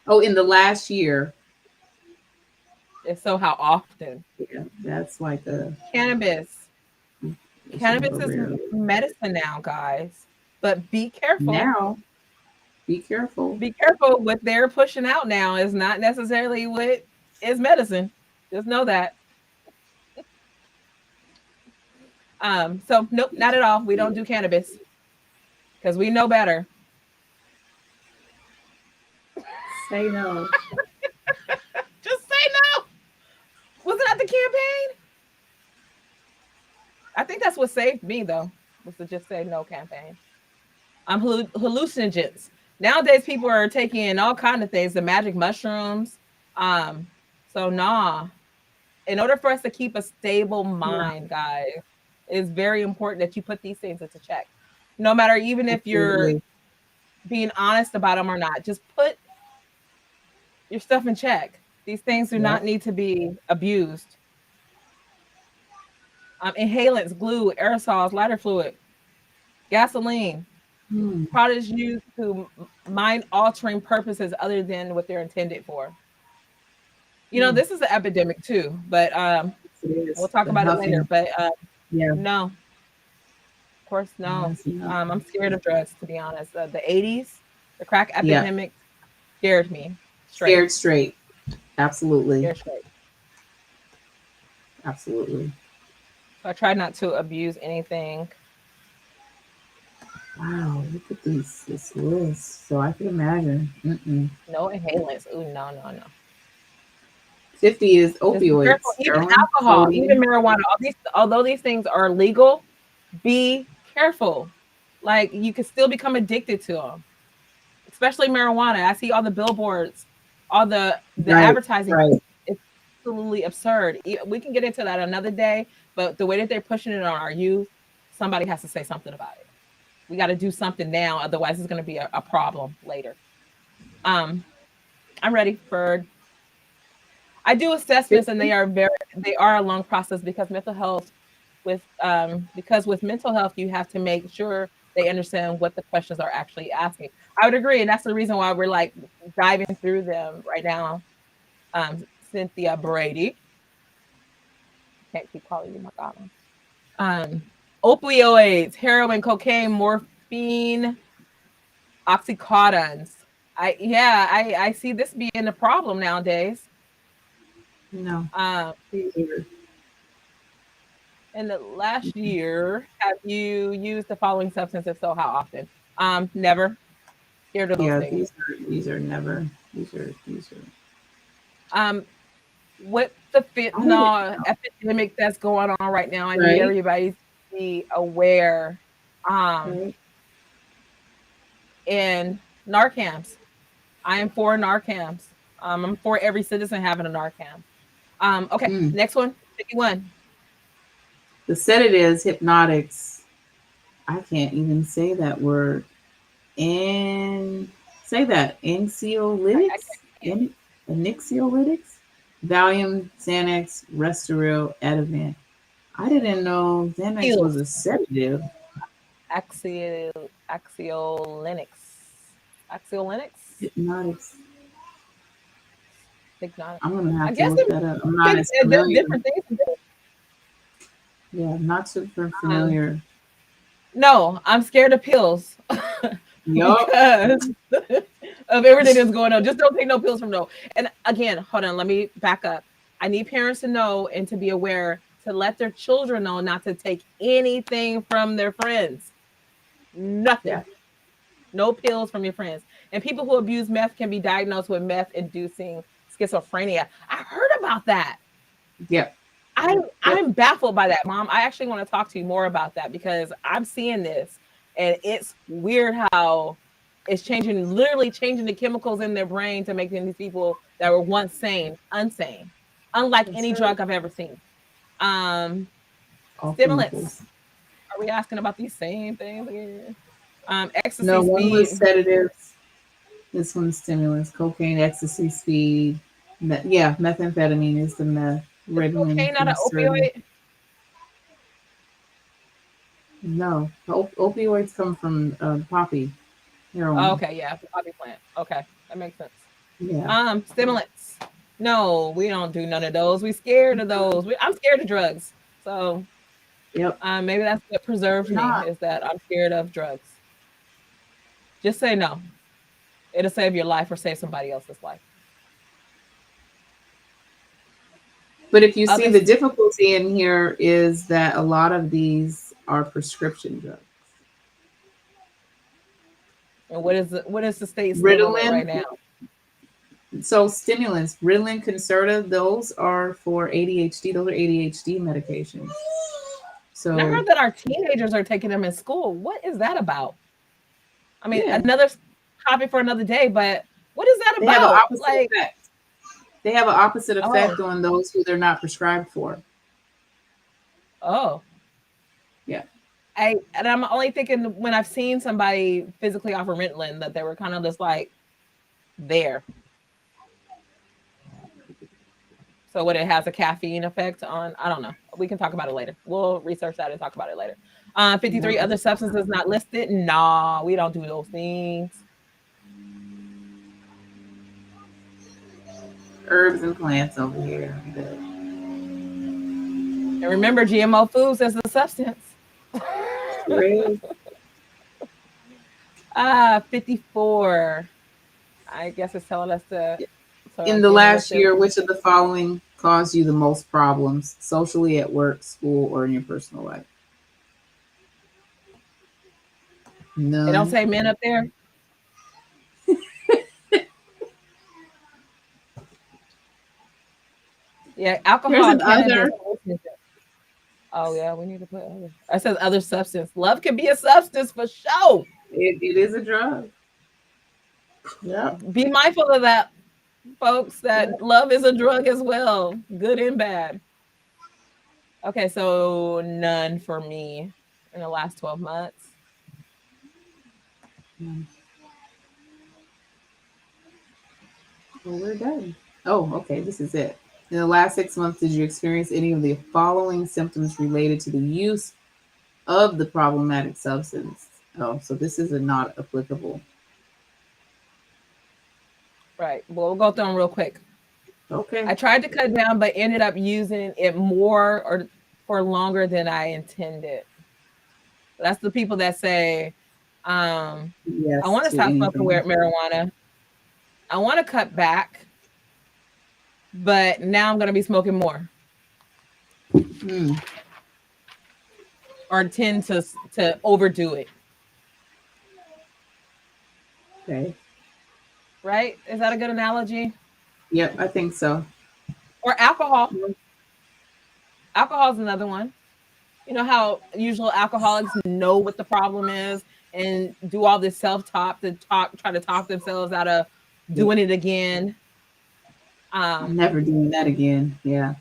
Speaker 3: Oh, in the last year.
Speaker 5: If so, how often?
Speaker 3: Yeah, that's like
Speaker 5: Cannabis.
Speaker 3: it's a
Speaker 5: Cannabis
Speaker 3: little
Speaker 5: is
Speaker 3: rare.
Speaker 5: medicine now, guys. But be careful.
Speaker 3: Now, be careful.
Speaker 5: Be careful. What they're pushing out now is not necessarily what is medicine. Just know that. So nope, not at all. We don't do cannabis because we know better.
Speaker 3: Say no.
Speaker 5: Just say no. Wasn't that the campaign? I think that's what saved me though, was to just say no campaign. Hallucinogens. Nowadays people are taking all kind of things, the magic mushrooms. Um, so nah. In order for us to keep a stable
Speaker 3: Yeah,
Speaker 5: mind, guys, it's very important that you put these things into check. No matter even if you're
Speaker 3: absolutely.
Speaker 5: being honest about them or not, just put your stuff in check. These things do not
Speaker 3: Yep.
Speaker 5: need to be abused. Inhalants, glue, aerosols, lighter fluid, gasoline,
Speaker 3: Hmm.
Speaker 5: products used to mind-altering purposes other than what they're intended for.
Speaker 3: Hmm.
Speaker 5: This is an epidemic too, but
Speaker 3: It
Speaker 5: we'll
Speaker 3: is
Speaker 5: talk
Speaker 3: the
Speaker 5: about it later.
Speaker 3: huffing.
Speaker 5: But
Speaker 3: Yeah.
Speaker 5: no, of course,
Speaker 3: Yeah.
Speaker 5: no.
Speaker 3: That's enough.
Speaker 5: I'm scared of drugs, to be honest. The '80s, the crack
Speaker 3: Yeah.
Speaker 5: epidemic scared me straight.
Speaker 3: Scared straight. Absolutely.
Speaker 5: Scared straight.
Speaker 3: Absolutely.
Speaker 5: So I try not to abuse anything.
Speaker 3: Wow. Look at this list. So I can imagine. Mm-mm.
Speaker 5: No inhalants. Ooh, no, no, no.
Speaker 3: 50 is
Speaker 5: Just be careful.
Speaker 3: opioids,
Speaker 5: Even
Speaker 3: heroin,
Speaker 5: alcohol, even
Speaker 3: codeine.
Speaker 5: marijuana. Although these things are legal, be careful. Like you could still become addicted to them, especially marijuana. I see all the billboards, all the
Speaker 3: Right.
Speaker 5: advertising.
Speaker 3: Right.
Speaker 5: It's absolutely absurd. We can get into that another day, but the way that they're pushing it on our youth, somebody has to say something about it. We got to do something now, otherwise it's going to be a problem later. Um, I'm ready for. I do assessments, and
Speaker 3: 50?
Speaker 5: they are a long process because mental health because with mental health you have to make sure they understand what the questions are actually asking. I would agree, and that's the reason why we're like diving through them right now. Cynthia Brady, can't keep calling you Madonna. Um, Opioids, heroin, cocaine, morphine, oxycontins. I see this being a problem nowadays.
Speaker 3: No.
Speaker 5: Um,
Speaker 3: Either.
Speaker 5: in the last year, have you used the following substance? If so, how often? Never. Scared of those
Speaker 3: Yeah,
Speaker 5: things.
Speaker 3: these are never. These are.
Speaker 5: Um, with the
Speaker 3: I didn't
Speaker 5: fentanyl epidemic that's going on right now, I need
Speaker 3: right.
Speaker 5: everybody to be aware. Um,
Speaker 3: Right.
Speaker 5: in Narcans, I am for Narcans. I'm for every citizen having a Narcan. Okay,
Speaker 3: Mm.
Speaker 5: next one, 51.
Speaker 3: The sedatives, hypnotics. I can't even say that word. And say that.
Speaker 5: I
Speaker 3: Anxiolytics? Anxiolytics? Valium, Xanax, Restoril, Ativan. I didn't know Xanax was
Speaker 5: pills,
Speaker 3: a sedative.
Speaker 5: axiolinix, axiolinix,
Speaker 3: Hypnotics.
Speaker 5: hypnotic.
Speaker 3: I'm gonna
Speaker 5: I
Speaker 3: have to
Speaker 5: guess
Speaker 3: look that up. I'm not as
Speaker 5: there's
Speaker 3: familiar.
Speaker 5: different things.
Speaker 3: Yeah, not super
Speaker 5: Um,
Speaker 3: familiar.
Speaker 5: no, I'm scared of pills
Speaker 3: Yup.
Speaker 5: because of everything that's going on. Just don't take no pills from no. And again, hold on, let me back up. I need parents to know and to be aware to let their children know not to take anything from their friends.
Speaker 3: Yeah.
Speaker 5: Nothing. No pills from your friends. And people who abuse meth can be diagnosed with meth inducing schizophrenia. I heard about that.
Speaker 3: Yep.
Speaker 5: I'm
Speaker 3: Yep.
Speaker 5: I'm baffled by that, Mom. I actually want to talk to you more about that because I'm seeing this, and it's weird how it's changing, literally changing the chemicals in their brain to make these people that were once sane unsane, unlike
Speaker 3: That's
Speaker 5: any
Speaker 3: right.
Speaker 5: drug I've ever seen. Um,
Speaker 3: All
Speaker 5: Stimulants.
Speaker 3: chemicals.
Speaker 5: Are we asking about these same things again?
Speaker 3: No,
Speaker 5: Ecstasy,
Speaker 3: one was
Speaker 5: speed.
Speaker 3: sedatives. This one's stimulants. Cocaine, ecstasy, speed. Yeah, methamphetamine is the meth.
Speaker 5: Is
Speaker 3: Ritalin,
Speaker 5: cocaine not an
Speaker 3: Concerta.
Speaker 5: opioid?
Speaker 3: No, opioids come from poppy
Speaker 5: Oh,
Speaker 3: heroin.
Speaker 5: okay, yeah, poppy plant. Okay, that makes sense.
Speaker 3: Yeah.
Speaker 5: Stimulants. No, we don't do none of those. We scared of those. I'm scared of drugs. So
Speaker 3: Yep.
Speaker 5: maybe that's what preserves
Speaker 3: We're
Speaker 5: me
Speaker 3: not.
Speaker 5: is that I'm scared of drugs. Just say no. It'll save your life or save somebody else's life.
Speaker 3: But if you see the
Speaker 5: Others.
Speaker 3: difficulty in here is that a lot of these are prescription drugs.
Speaker 5: And what is the state stand on that
Speaker 3: Ritalin,
Speaker 5: right now?
Speaker 3: so stimulants, Ritalin, Concerta, those are for ADHD. Those are ADHD medications.
Speaker 5: And I
Speaker 3: So
Speaker 5: heard that our teenagers are taking them in school. What is that about? I mean,
Speaker 3: yeah,
Speaker 5: another topic for another day, but what is that
Speaker 3: they have an
Speaker 5: about?
Speaker 3: opposite
Speaker 5: Like,
Speaker 3: effect. They have an opposite
Speaker 5: oh,
Speaker 3: effect on those who they're not prescribed for.
Speaker 5: oh.
Speaker 3: Yeah.
Speaker 5: I'm only thinking when I've seen somebody physically offer Ritalin that they were kind of just like there. So what, it has a caffeine effect on, I don't know. We can talk about it later. We'll research that and talk about it later. 53 other substances not listed. Nah, we don't do those things.
Speaker 3: Herbs and plants over here.
Speaker 5: And remember, GMO foods as a substance.
Speaker 3: Great.
Speaker 5: 54. I guess it's telling us to. So
Speaker 3: In the
Speaker 5: again, with
Speaker 3: last
Speaker 5: this,
Speaker 3: year, which of the following caused you the most problems socially, at work, school, or in your personal life?
Speaker 5: they don't
Speaker 3: None.
Speaker 5: say men up there. Yeah,
Speaker 3: There's
Speaker 5: alcohol,
Speaker 3: an
Speaker 5: cannabis.
Speaker 3: other.
Speaker 5: Oh yeah, we need to put other. It says other substance. Love can be a substance for sure.
Speaker 3: It is a drug. Yeah.
Speaker 5: Be mindful of that, folks. That love is a drug as well, good and bad. Okay, so none for me in the last 12 months.
Speaker 3: Well, we're done. Oh, okay. This is it. In the last 6 months, did you experience any of the following symptoms related to the use of the problematic substance? Oh, so this is a not applicable.
Speaker 5: Right. Well, we'll go through them real quick.
Speaker 3: Okay.
Speaker 5: I tried to cut down, but ended up using it more or for longer than I intended. That's the people that say, I
Speaker 3: Yes
Speaker 5: want to
Speaker 3: to
Speaker 5: stop smoking
Speaker 3: anything.
Speaker 5: marijuana. I want to cut back, but now I'm going to be smoking more. Or tend to overdo it.
Speaker 3: Okay.
Speaker 5: Right? Is that a good analogy?
Speaker 3: Yep, I think so.
Speaker 5: Or alcohol. Alcohol is another one. You know how usual alcoholics know what the problem is and do all this self-talk to try to talk themselves out of doing it again.
Speaker 3: I'm never doing that again. Yeah.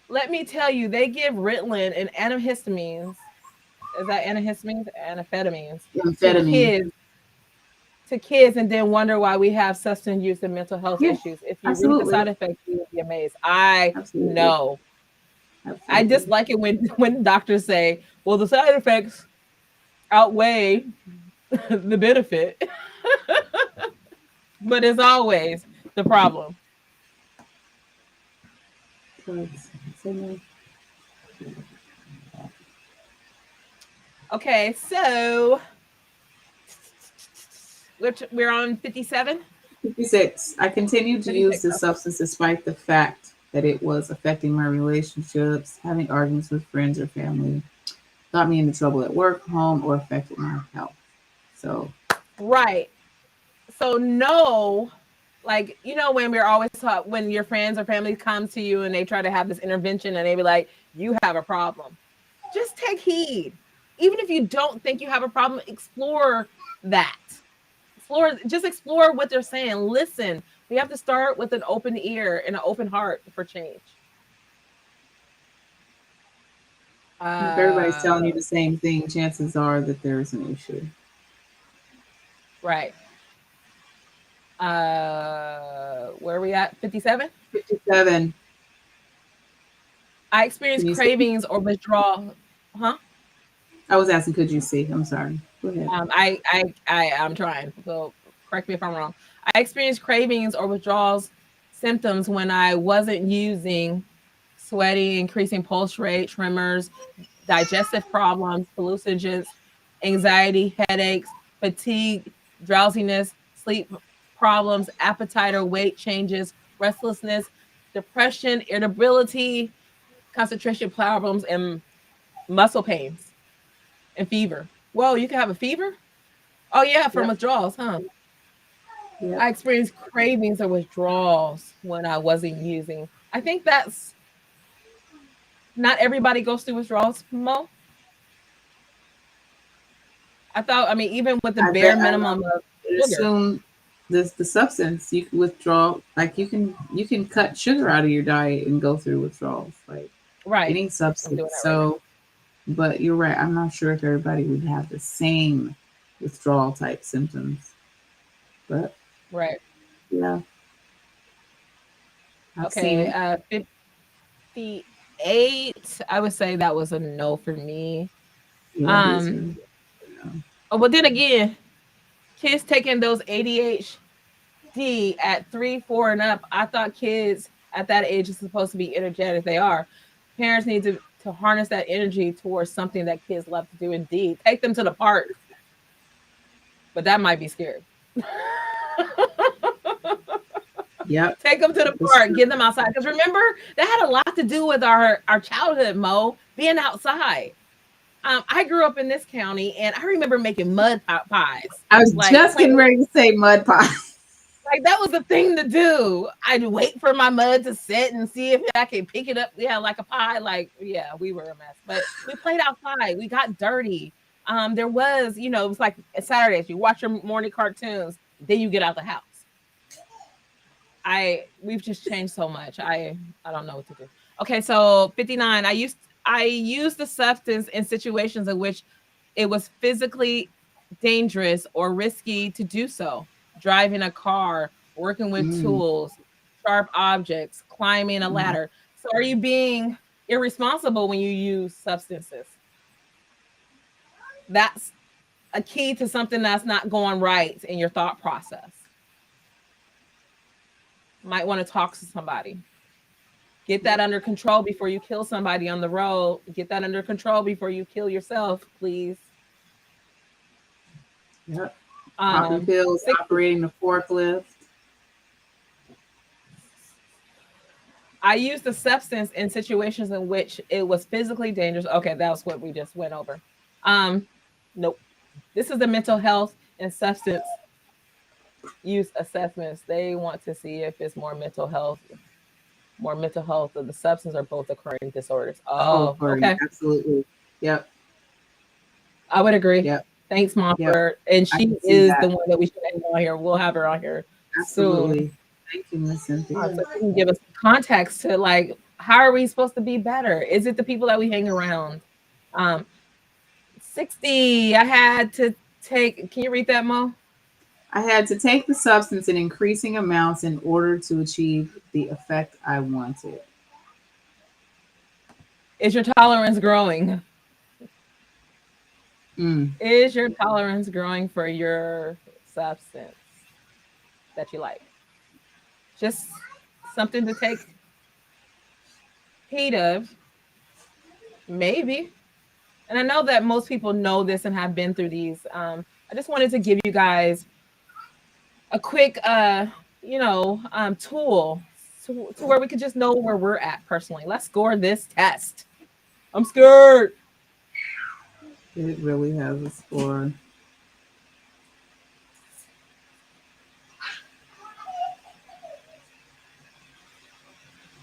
Speaker 5: Let me tell you, they give Ritalin and antihistamines. Is that antihistamines? Amphetamines
Speaker 3: Amphetamine.
Speaker 5: to kids and then wonder why we have substance use and mental health
Speaker 3: Yeah,
Speaker 5: issues. If you read the
Speaker 3: absolutely.
Speaker 5: side effects, you will be amazed. I
Speaker 3: Absolutely.
Speaker 5: know.
Speaker 3: Absolutely.
Speaker 5: I dislike it when doctors say, well, the side effects outweigh the benefit. But as always, the problem. Okay, so we're on 57.
Speaker 3: 56. I continued to use
Speaker 5: 56.
Speaker 3: this substance despite the fact that it was affecting my relationships, having arguments with friends or family, got me into trouble at work, home, or affected my health. So,
Speaker 5: Right. So no, like, you know, when we're always taught, when your friends or family come to you and they try to have this intervention and they be like, you have a problem, just take heed. Even if you don't think you have a problem, explore that. Explore what they're saying. Listen. We have to start with an open ear and an open heart for change.
Speaker 3: if everybody's telling you the same thing, chances are that there's an issue.
Speaker 5: Right. Where are we at? 57?
Speaker 3: 57.
Speaker 5: I experience cravings or withdrawal. Huh?
Speaker 3: I was asking, could you see? I'm sorry. Go ahead.
Speaker 5: I'm trying. So correct me if I'm wrong. I experienced cravings or withdrawals symptoms when I wasn't using, sweating, increasing pulse rate, tremors, digestive problems, hallucinogens, anxiety, headaches, fatigue, drowsiness, sleep problems, appetite or weight changes, restlessness, depression, irritability, concentration problems, and muscle pains and fever. Whoa, you can have a fever? Oh yeah, from withdrawals, huh?
Speaker 3: Yep.
Speaker 5: I experienced cravings or withdrawals when I wasn't using. I think that's not everybody goes through withdrawals, Mo. I mean, even with the bare minimum of sugar.
Speaker 3: Assume the substance you can withdraw, like you can cut sugar out of your diet and go through withdrawals, like
Speaker 5: Right.
Speaker 3: any substance. So, but you're right. I'm not sure if everybody would have the same withdrawal type symptoms, but
Speaker 5: right.
Speaker 3: Yeah. I've seen it.
Speaker 5: 58. I would say that was a no for me.
Speaker 3: Yeah, these
Speaker 5: Um,
Speaker 3: ones. No.
Speaker 5: oh, but then again, kids taking those ADHD at 3, 4, and up. I thought kids at that age are supposed to be energetic. They are. Parents need to harness that energy towards something that kids love to do. Indeed, take them to the park, but that might be scary.
Speaker 3: Yep.
Speaker 5: Take them to the
Speaker 3: That's
Speaker 5: park,
Speaker 3: true.
Speaker 5: get them outside. Because remember, that had a lot to do with our childhood, Mo, being outside. I grew up in this county, and I remember making mud pies,
Speaker 3: I was
Speaker 5: like
Speaker 3: just getting
Speaker 5: playing.
Speaker 3: ready to say mud pie.
Speaker 5: Like that was the thing to do. I'd wait for my mud to set and see if I could pick it up. Yeah, like a pie. Like yeah, we were a mess, but we played outside. We got dirty. There was, it was like Saturdays. You watch your morning cartoons, then you get out the house. We've just changed so much. I don't know what to do. Okay, so 59. I used the substance in situations in which it was physically dangerous or risky to do so. Driving a car, working with
Speaker 3: Mm,
Speaker 5: tools, sharp objects, climbing a
Speaker 3: mm.
Speaker 5: ladder. So are you being irresponsible when you use substances? That's a key to something that's not going right in your thought process. Might want to talk to somebody. Get that under control before you kill somebody on the road. Get that under control before you kill yourself, please.
Speaker 3: Yep. Popping pills,
Speaker 5: 60.
Speaker 3: operating the forklift.
Speaker 5: I used the substance in situations in which it was physically dangerous. Okay, that was what we just went over. Nope. This is the mental health and substance use assessments. They want to see if it's more mental health of the substance or both occurring disorders.
Speaker 3: Oh,
Speaker 5: Oh,
Speaker 3: Courtney,
Speaker 5: okay.
Speaker 3: absolutely. Yep.
Speaker 5: I would agree.
Speaker 3: Yep.
Speaker 5: Thanks, Mom,
Speaker 3: Yep.
Speaker 5: and
Speaker 3: I
Speaker 5: she
Speaker 3: can see
Speaker 5: is the
Speaker 3: that.
Speaker 5: one that we should have on here. We'll have her on here soon,
Speaker 3: Absolutely. Thank you, Miss Cynthia.
Speaker 5: so she can give us context to like how are we supposed to be better? Is it the people that we hang around? Um, 60. I had to take. Can you read that, Mo?
Speaker 3: I had to take the substance in increasing amounts in order to achieve the effect I wanted.
Speaker 5: Is your tolerance growing?
Speaker 3: Mm.
Speaker 5: Is your tolerance growing for your substance that you like? Just something to take heed of, maybe. And I know that most people know this and have been through these. I just wanted to give you guys a quick, tool to where we could just know where we're at personally. Let's score this test. I'm scared.
Speaker 3: It really has a score.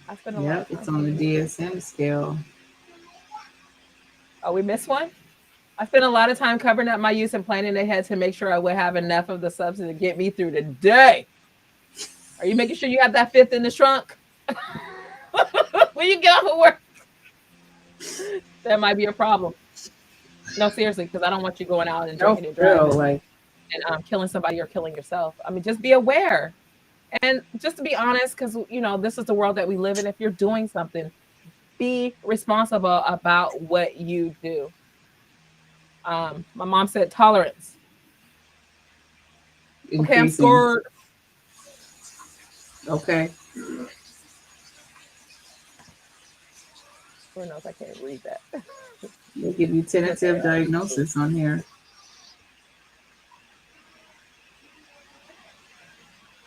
Speaker 5: I spend a lot
Speaker 3: Yep,
Speaker 5: of
Speaker 3: it's
Speaker 5: time
Speaker 3: on the
Speaker 5: covering it.
Speaker 3: DSM scale.
Speaker 5: Oh, we missed one? I spent a lot of time covering up my use and planning ahead to make sure I would have enough of the substance to get me through the day. Are you making sure you have that fifth in the trunk when you get off of work? That might be a problem. No, seriously, because I don't want you going out and
Speaker 3: No,
Speaker 5: drinking and
Speaker 3: for real.
Speaker 5: driving
Speaker 3: Like,
Speaker 5: and killing somebody or killing yourself. I mean, just be aware. And just to be honest, because, this is the world that we live in. If you're doing something, be responsible about what you do. My mom said tolerance. Okay, I'm
Speaker 3: increasing.
Speaker 5: scored.
Speaker 3: Okay.
Speaker 5: Who knows? I can't read that.
Speaker 3: They give you tentative diagnosis on here.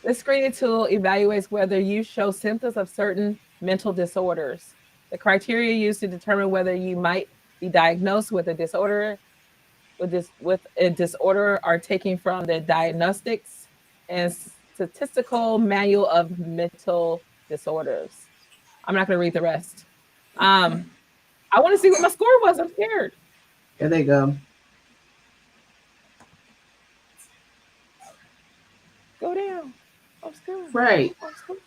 Speaker 5: The screening tool evaluates whether you show symptoms of certain mental disorders. The criteria used to determine whether you might be diagnosed with a disorder are taken from the Diagnostics and Statistical Manual of Mental Disorders. I'm not going to read the rest. I want to see what my score was. I'm scared.
Speaker 3: There they go.
Speaker 5: Go down. I'm scared.
Speaker 3: Right.
Speaker 5: I'm scared.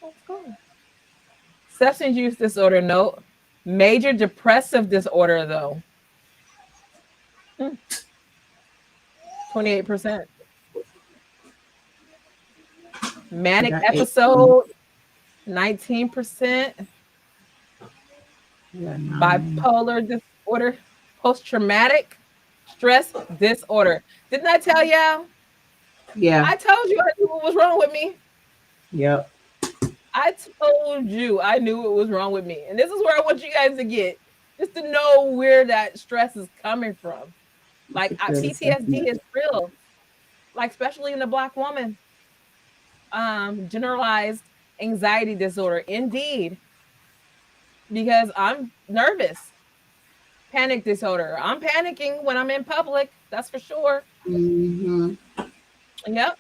Speaker 5: I'm scared. Substance use disorder, no. Major depressive disorder, though. 28%.
Speaker 3: I
Speaker 5: Manic
Speaker 3: got 8.
Speaker 5: episode, 19%
Speaker 3: Yeah, 9.
Speaker 5: bipolar disorder, post-traumatic stress disorder. Didn't I tell y'all?
Speaker 3: Yeah.
Speaker 5: I told you I knew what was wrong with me.
Speaker 3: Yep.
Speaker 5: I told you I knew what was wrong with me. And this is where I want you guys to get, just to know where that stress is coming from.
Speaker 3: That's
Speaker 5: Like
Speaker 3: a good
Speaker 5: PTSD
Speaker 3: assessment.
Speaker 5: is real, like especially in the Black woman. Generalized anxiety disorder, indeed, because I'm nervous. Panic disorder. I'm panicking when I'm in public. That's for sure.
Speaker 3: Hmm.
Speaker 5: Yep.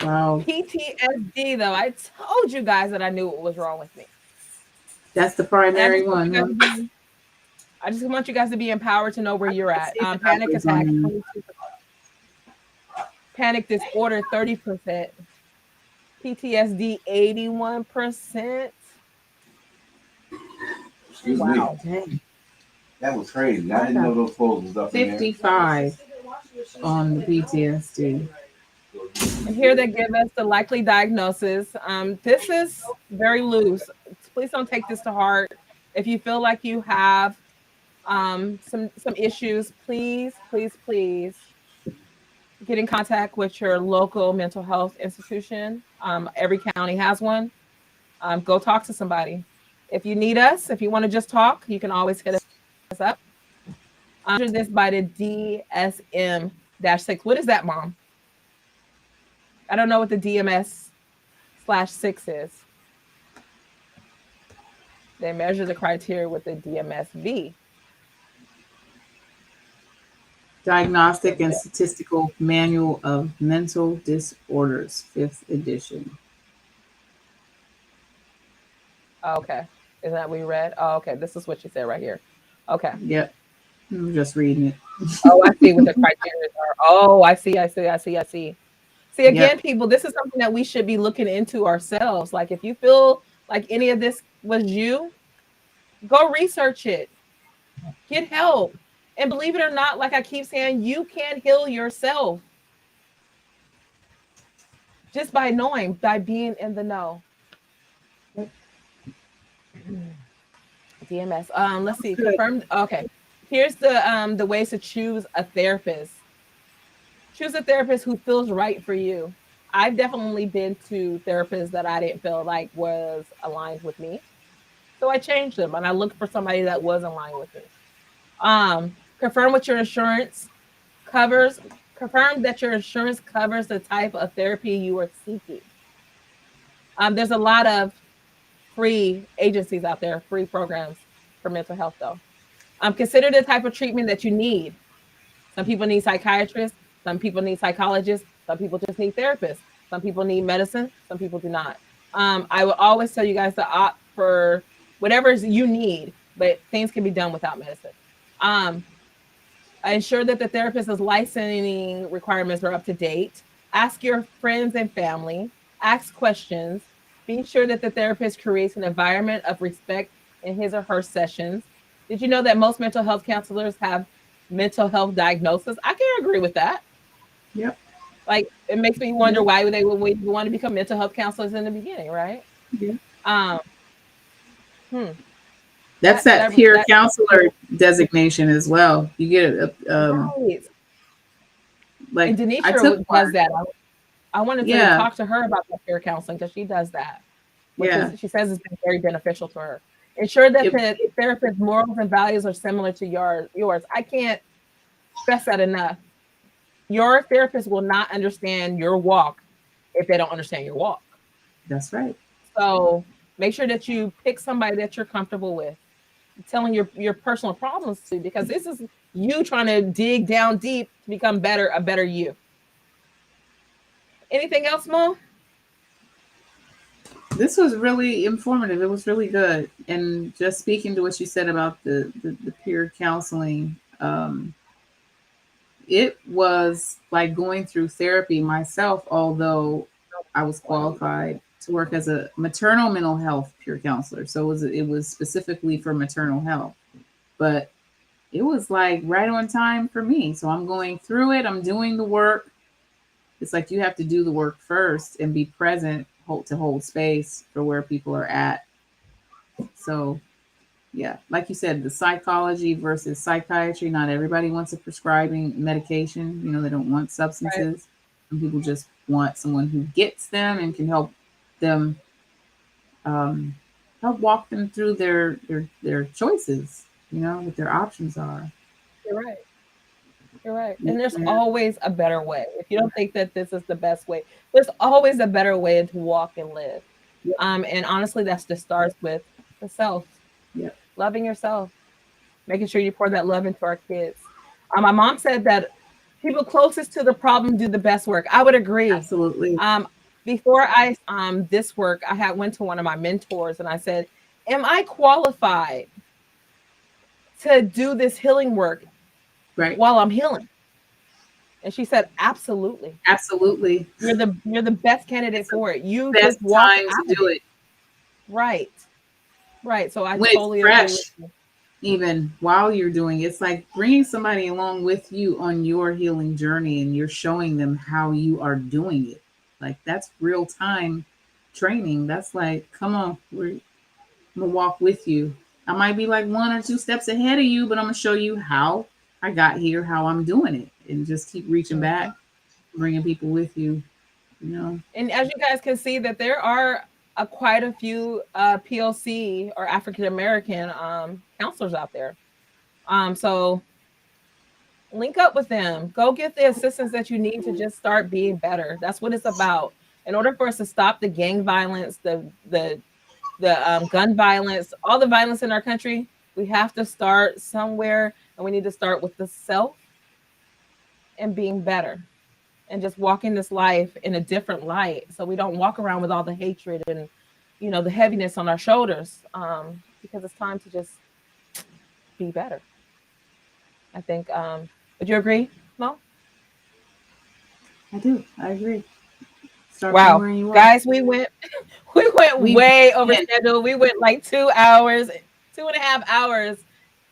Speaker 3: Wow.
Speaker 5: PTSD, though, I told you guys that I knew what was wrong with me.
Speaker 3: That's the
Speaker 5: And I
Speaker 3: primary
Speaker 5: just want you
Speaker 3: one,
Speaker 5: guys
Speaker 3: huh?
Speaker 5: to be I just want you guys to be empowered to know where
Speaker 3: I
Speaker 5: you're
Speaker 3: can
Speaker 5: at.
Speaker 3: see the
Speaker 5: Panic
Speaker 3: numbers on
Speaker 5: attacks,
Speaker 3: you.
Speaker 5: 22%. Panic disorder, 30%. PTSD, 81%.
Speaker 6: Excuse me.
Speaker 5: Wow.
Speaker 3: Dang.
Speaker 6: That was crazy. I
Speaker 3: I
Speaker 6: didn't know
Speaker 3: got
Speaker 6: those folks was up in there.
Speaker 3: 55 on the PTSD.
Speaker 5: And here they give us the likely diagnosis. This is very loose. Please don't take this to heart. If you feel like you have some issues, please get in contact with your local mental health institution. Every county has one. Go talk to somebody. If you need us, if you want to just talk, you can always hit us up. Measure this by the DSM-6. What is that, Mom? I don't know what the DMS/6 is. They measure the criteria with the DMSV.
Speaker 3: Diagnostic and Statistical Manual of Mental Disorders, 5th edition.
Speaker 5: Oh, okay. Isn't that what you read? Oh, okay. This is what you said right here. Okay.
Speaker 3: Yep. I'm just reading it.
Speaker 5: Oh, I see what the criteria are. Oh, I see. See, again,
Speaker 3: Yep.
Speaker 5: people, this is something that we should be looking into ourselves. Like, if you feel like any of this was you, go research it, get help. And believe it or not, like I keep saying, you can heal yourself just by knowing, by being in the know. DMS. Let's see.
Speaker 3: Good.
Speaker 5: Confirmed. Okay. Here's the ways to choose a therapist. Choose a therapist who feels right for you. I've definitely been to therapists that I didn't feel like was aligned with me. So I changed them and I looked for somebody that was aligned with me. Confirm what your insurance covers. Confirm that your insurance covers the type of therapy you are seeking. There's a lot of free agencies out there, free programs for mental health, though. Consider the type of treatment that you need. Some people need psychiatrists, some people need psychologists, some people just need therapists, some people need medicine, some people do not. I will always tell you guys to opt for whatever you need, but things can be done without medicine. Um, ensure that the therapist's licensing requirements are up to date. Ask your friends and family. Ask questions. Be sure that the therapist creates an environment of respect in his or her sessions. Did you know that most mental health counselors have mental health diagnosis? I can agree with that.
Speaker 3: Yep.
Speaker 5: Like, it makes me wonder
Speaker 3: Yep.
Speaker 5: why they would want to become mental health counselors in the beginning, right?
Speaker 3: Yeah.
Speaker 5: Um, hmm.
Speaker 3: That's
Speaker 5: That
Speaker 3: that
Speaker 5: that
Speaker 3: peer
Speaker 5: that
Speaker 3: counselor designation as well. You get
Speaker 5: right. And
Speaker 3: like I took
Speaker 5: Denitra
Speaker 3: one.
Speaker 5: does that. I wanted to
Speaker 3: Yeah.
Speaker 5: talk to her about that peer counseling because she does that, which
Speaker 3: Yeah.
Speaker 5: is she says it's been very beneficial to her. Ensure that
Speaker 3: It,
Speaker 5: the therapist's morals and values are similar to yours. I can't stress that enough. Your therapist will not understand your walk if they don't understand your walk.
Speaker 3: that's right.
Speaker 5: So make sure that you pick somebody that you're comfortable with, telling your personal problems to, because this is you trying to dig down deep to become a better you. Anything else, Mo?
Speaker 3: This was really informative. It was really good. And just speaking to what you said about the peer counseling, it was like going through therapy myself, although I was qualified to work as a maternal mental health peer counselor. So it was specifically for maternal health. But it was like right on time for me. So I'm going through it, I'm doing the work. It's like you have to do the work first and be present hold space for where people are at. So yeah, like you said, the psychology versus psychiatry. Not everybody wants a prescribing medication. You know, they don't want substances. Some people just want someone who gets them and can help them, um, help walk them through their choices. You know, what their options are.
Speaker 5: You're right. You're right. And there's always a better way. If you don't think that this is the best way, there's always a better way to walk and live. And honestly, that just starts with the self. Loving yourself, making sure you pour that love into our kids. My mom said that people closest to the problem do the best work. I would agree.
Speaker 3: Absolutely.
Speaker 5: Before I this work, I went to one of my mentors and I said, "Am I qualified to do this healing work while I'm healing?" And she said, "Absolutely,
Speaker 3: absolutely.
Speaker 5: You're the best candidate for it. You
Speaker 3: best
Speaker 5: just walk
Speaker 3: time to do it.
Speaker 5: Right. So I
Speaker 3: when
Speaker 5: totally
Speaker 3: it's fresh,
Speaker 5: agree with you.
Speaker 3: even while you're doing it, it's like bringing somebody along with you on your healing journey, and you're showing them how you are doing it. Like that's real time training. That's like, come on, I'm gonna walk with you. I might be like 1 or 2 steps ahead of you, but I'm gonna show you how I got here, how I'm doing it, and just keep reaching back, bringing people with you, you know.
Speaker 5: And as you guys can see, that there are quite a few POC or African American counselors out there. So link up with them. Go get the assistance that you need to just start being better. That's what it's about. In order for us to stop the gang violence, the gun violence, all the violence in our country, we have to start somewhere, and we need to start with the self and being better and just walking this life in a different light, so we don't walk around with all the hatred and, you know, the heaviness on our shoulders, because it's time to just be better. I think, would you agree, Mo?
Speaker 3: I do. I agree. Start
Speaker 5: Wow,
Speaker 3: where you are.
Speaker 5: guys, we went way over schedule. We went like 2 hours, 2.5 hours,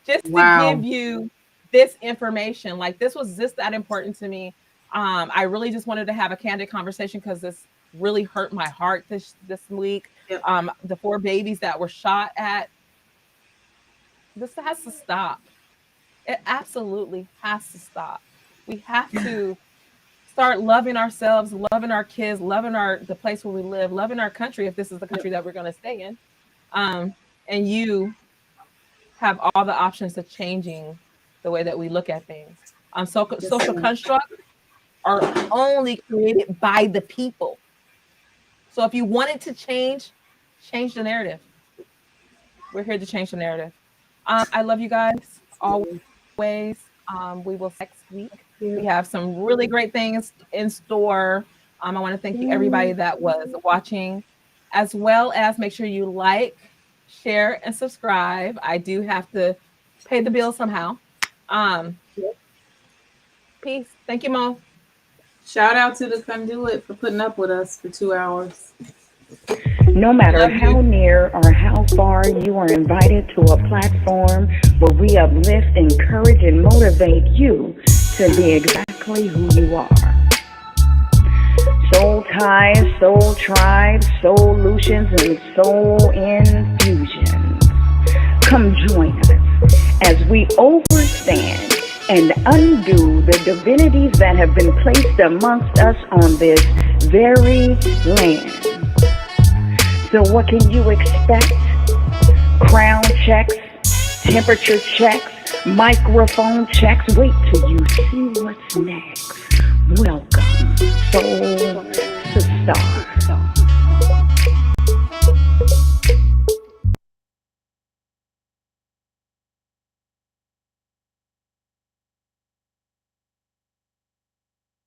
Speaker 5: just to give you this information. Like, this was just that important to me. I really just wanted to have a candid conversation because this really hurt my heart this week. The 4 babies that were shot at. This has to stop. It absolutely has to stop. We have to start loving ourselves, loving our kids, loving the place where we live, loving our country if this is the country that we're going to stay in. And you have all the options to changing the way that we look at things. Social constructs are only created by the people. So if you wanted to change the narrative. We're here to change the narrative. I love you guys always. We will next week. We have some really great things in store. I want to thank you, everybody that was watching, as well as make sure you like, share, and subscribe. I do have to pay the bill somehow. Peace. Thank you, Mo.
Speaker 3: Shout out to the Conduit for putting up with us for 2 hours.
Speaker 1: No matter how near or how far, you are invited to a platform where we uplift, encourage, and motivate you to be exactly who you are. Soul ties, soul tribes, solutions, and soul infusions. Come join us as we overstand and undo the divinities that have been placed amongst us on this very land. So what can you expect? Crown checks, temperature checks, microphone checks. Wait till you see what's next. Welcome, soul to stars.